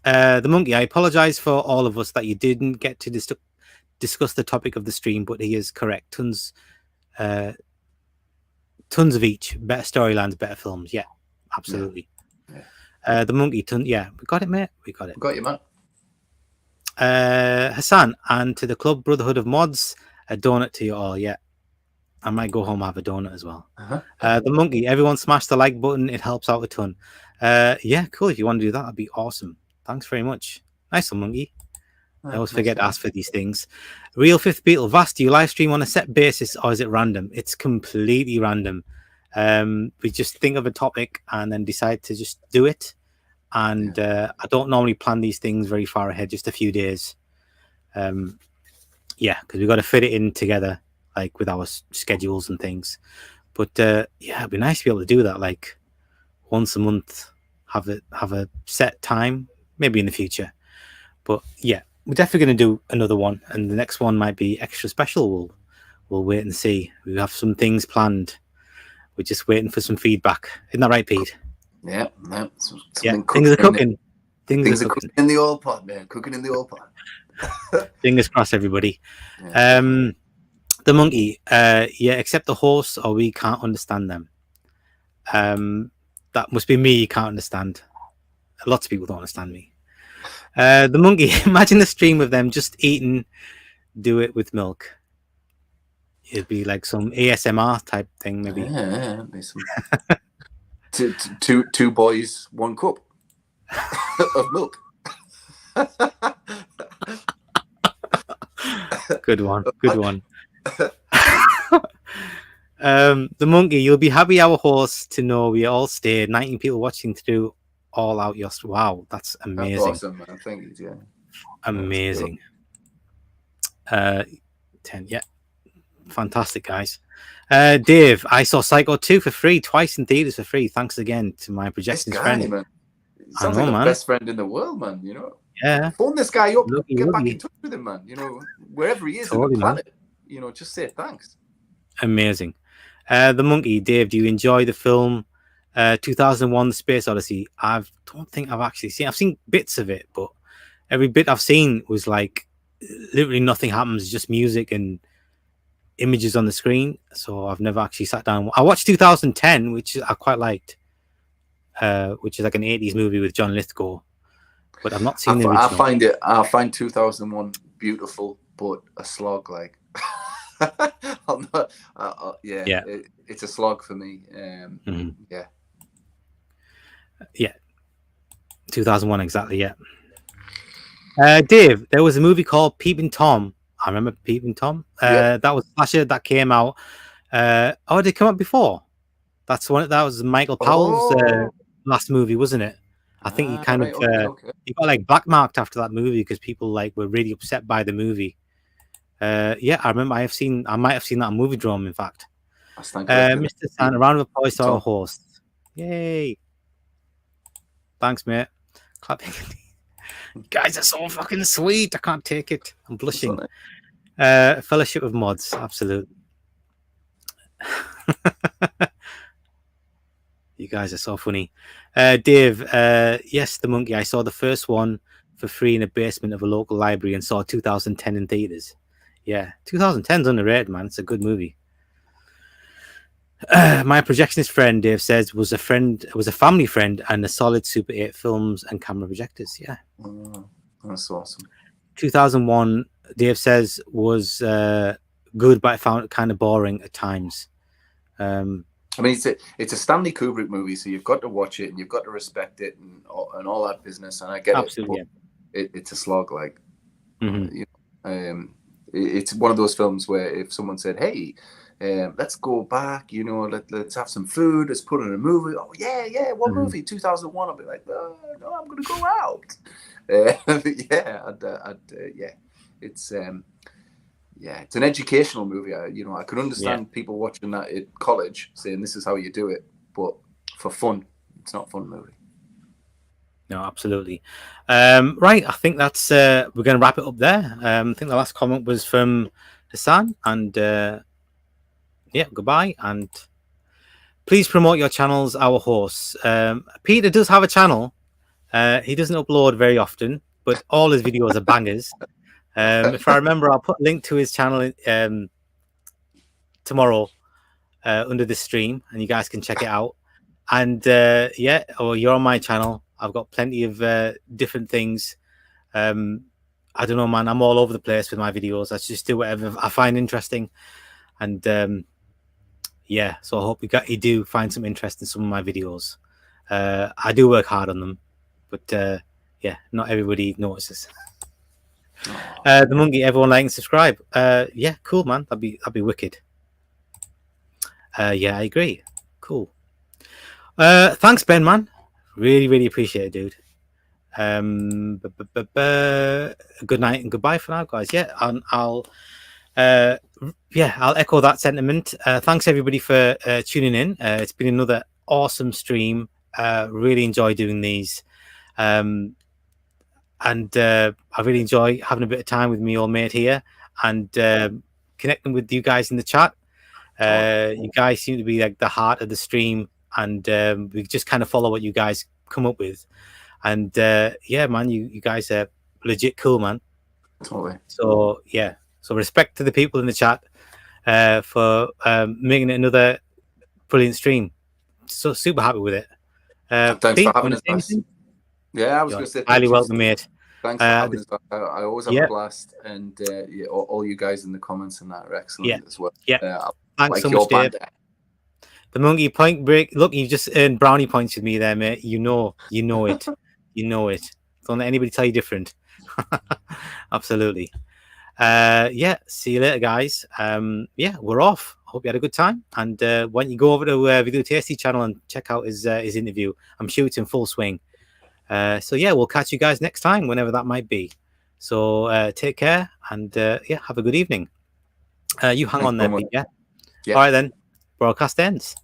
The Monkey, I apologize for all of us that you didn't get to discuss the topic of the stream, but he is correct. Tons of each. Better storylines, better films. Yeah, absolutely. Yeah. The Monkey, yeah, we got it, mate. We got it. We got you, man. Hassan, and to the Club Brotherhood of Mods, a donut to you all. Yeah, I might go home and have a donut as well. The Monkey, everyone smash the like button. It helps out a ton. Yeah, cool. If you want to do that, that'd be awesome. Thanks very much. Nice one, Monkey. I always forget to ask for these things. Real Fifth Beetle, Vast, do you live stream on a set basis or is it random? It's completely random. We just think of a topic and then decide to just do it. And I don't normally plan these things very far ahead, just a few days. Yeah, because we've got to fit it in together, like with our schedules and things. But yeah, it'd be nice to be able to do that, like once a month, have a set time, maybe in the future. But yeah, we're definitely going to do another one, and the next one might be extra special. We'll wait and see. We have some things planned. We're just waiting for some feedback. Isn't that right, Pete? Yeah, things are cooking. Things are cooking in the oil pot, man. Cooking in the oil pot. Fingers crossed, everybody. Yeah. The Monkey, yeah, except the horse, or we can't understand them. That must be me. You can't understand. Lots of people don't understand me. The Monkey, imagine a stream of them just eating, do it with milk. It'd be like some ASMR type thing, maybe. Yeah, some... two boys, 1 cup of milk. Good one. The Monkey, you'll be happy, our horse, to know we all stayed. 19 people watching through all out your... Wow, that's amazing. That's awesome, man. Thank you, yeah. Amazing. 10, yeah. Fantastic, guys. Dave, I saw Psycho 2 for free, twice in theaters for free. Thanks again to my Projectionist Friend. Man. Sounds like the best friend in the world, man. You know, yeah. Phone this guy up, get back in touch with him, man. You know, wherever he is on the planet, you know, just say thanks. Amazing. The Monkey, Dave, do you enjoy the film 2001: The Space Odyssey? I don't think I've actually seen. I've seen bits of it, but every bit I've seen was like literally nothing happens, just music and images on the screen. So I've never actually sat down. I watched 2010, which I quite liked, which is like an 80s movie with John Lithgow, but I've not seen the original. I find 2001 beautiful, but a slog. Like, yeah, it's a slog for me. Yeah, 2001 exactly. Yeah. Dave, there was a movie called Peeping Tom. I remember Peeping Tom. That was last year that came out. Did it come out before? That was Michael Powell's last movie, wasn't it? I think he kind of he got like blackmarked after that movie because people like were really upset by the movie. Yeah, I remember. I might have seen that on Movie Drome, in fact. Mr. San, a round of applause to our host. Yay! Thanks, mate. Clapping. You guys are so fucking sweet. I can't take it. I'm blushing. Fellowship of Mods, absolutely. You guys are so funny. Dave, yes, The Monkey. I saw the first one for free in a basement of a local library and saw 2010 in theaters. Yeah, 2010's underrated, man. It's a good movie. My Projectionist Friend, Dave says, was a family friend and a solid Super 8 films and camera projectors. Yeah. That's awesome. 2001, Dave says, was good, but I found it kind of boring at times. I mean, it's a Stanley Kubrick movie, so you've got to watch it and you've got to respect it and all that business. And I get absolutely, it. It's a slog, like. You know, it's one of those films where if someone said, "Hey, let's go back, you know, let's have some food, let's put in a movie." Oh yeah, what movie? 2001. I'll be like, no, I'm gonna go out. It's it's an educational movie. I can understand people watching that at college saying this is how you do it, but for fun, it's not a fun movie. No, absolutely. Right, I think that's we're going to wrap it up there. I think the last comment was from Hassan, and yeah, goodbye, and please promote your channels, our hosts. Peter does have a channel. He doesn't upload very often, but all his videos are bangers. If I remember, I'll put a link to his channel tomorrow under the stream, and you guys can check it out. And yeah, you're on my channel. I've got plenty of different things. I don't know, man. I'm all over the place with my videos. I just do whatever I find interesting, and yeah. So I hope you do find some interest in some of my videos. I do work hard on them, but yeah, not everybody notices. The monkey, everyone like and subscribe. Yeah, cool, man. That'd be wicked. Yeah, I agree. Cool. Thanks, Ben, man. Really appreciate it, dude. Good night and goodbye for now, guys. Yeah, I'll echo that sentiment. Thanks everybody for tuning in. It's been another awesome stream. Really enjoy doing these. And I really enjoy having a bit of time with me old mate here and connecting with you guys in the chat. You guys seem to be like the heart of the stream, and we just kind of follow what you guys come up with. And yeah, man, you guys are legit cool, man. Totally. So yeah, so respect to the people in the chat for making it another brilliant stream. So super happy with it. Thanks Pete, for having us, guys. Yeah, I was going to say highly welcome, mate. Thanks for having us back. I always have a blast, and yeah, all you guys in the comments and that are excellent as well. Yeah, thanks so much, Dave. The monkey point break. Look, you just earned brownie points with me there, mate. You know it. You know it. Don't let anybody tell you different. Absolutely. Yeah, see you later, guys. Yeah, we're off. Hope you had a good time. And why don't you go over to Video Tasty channel and check out his interview. I'm sure it's in full swing. So yeah, we'll catch you guys next time, whenever that might be. So take care and yeah, have a good evening. You hang on there, Pete, yeah? All right then. Broadcast ends.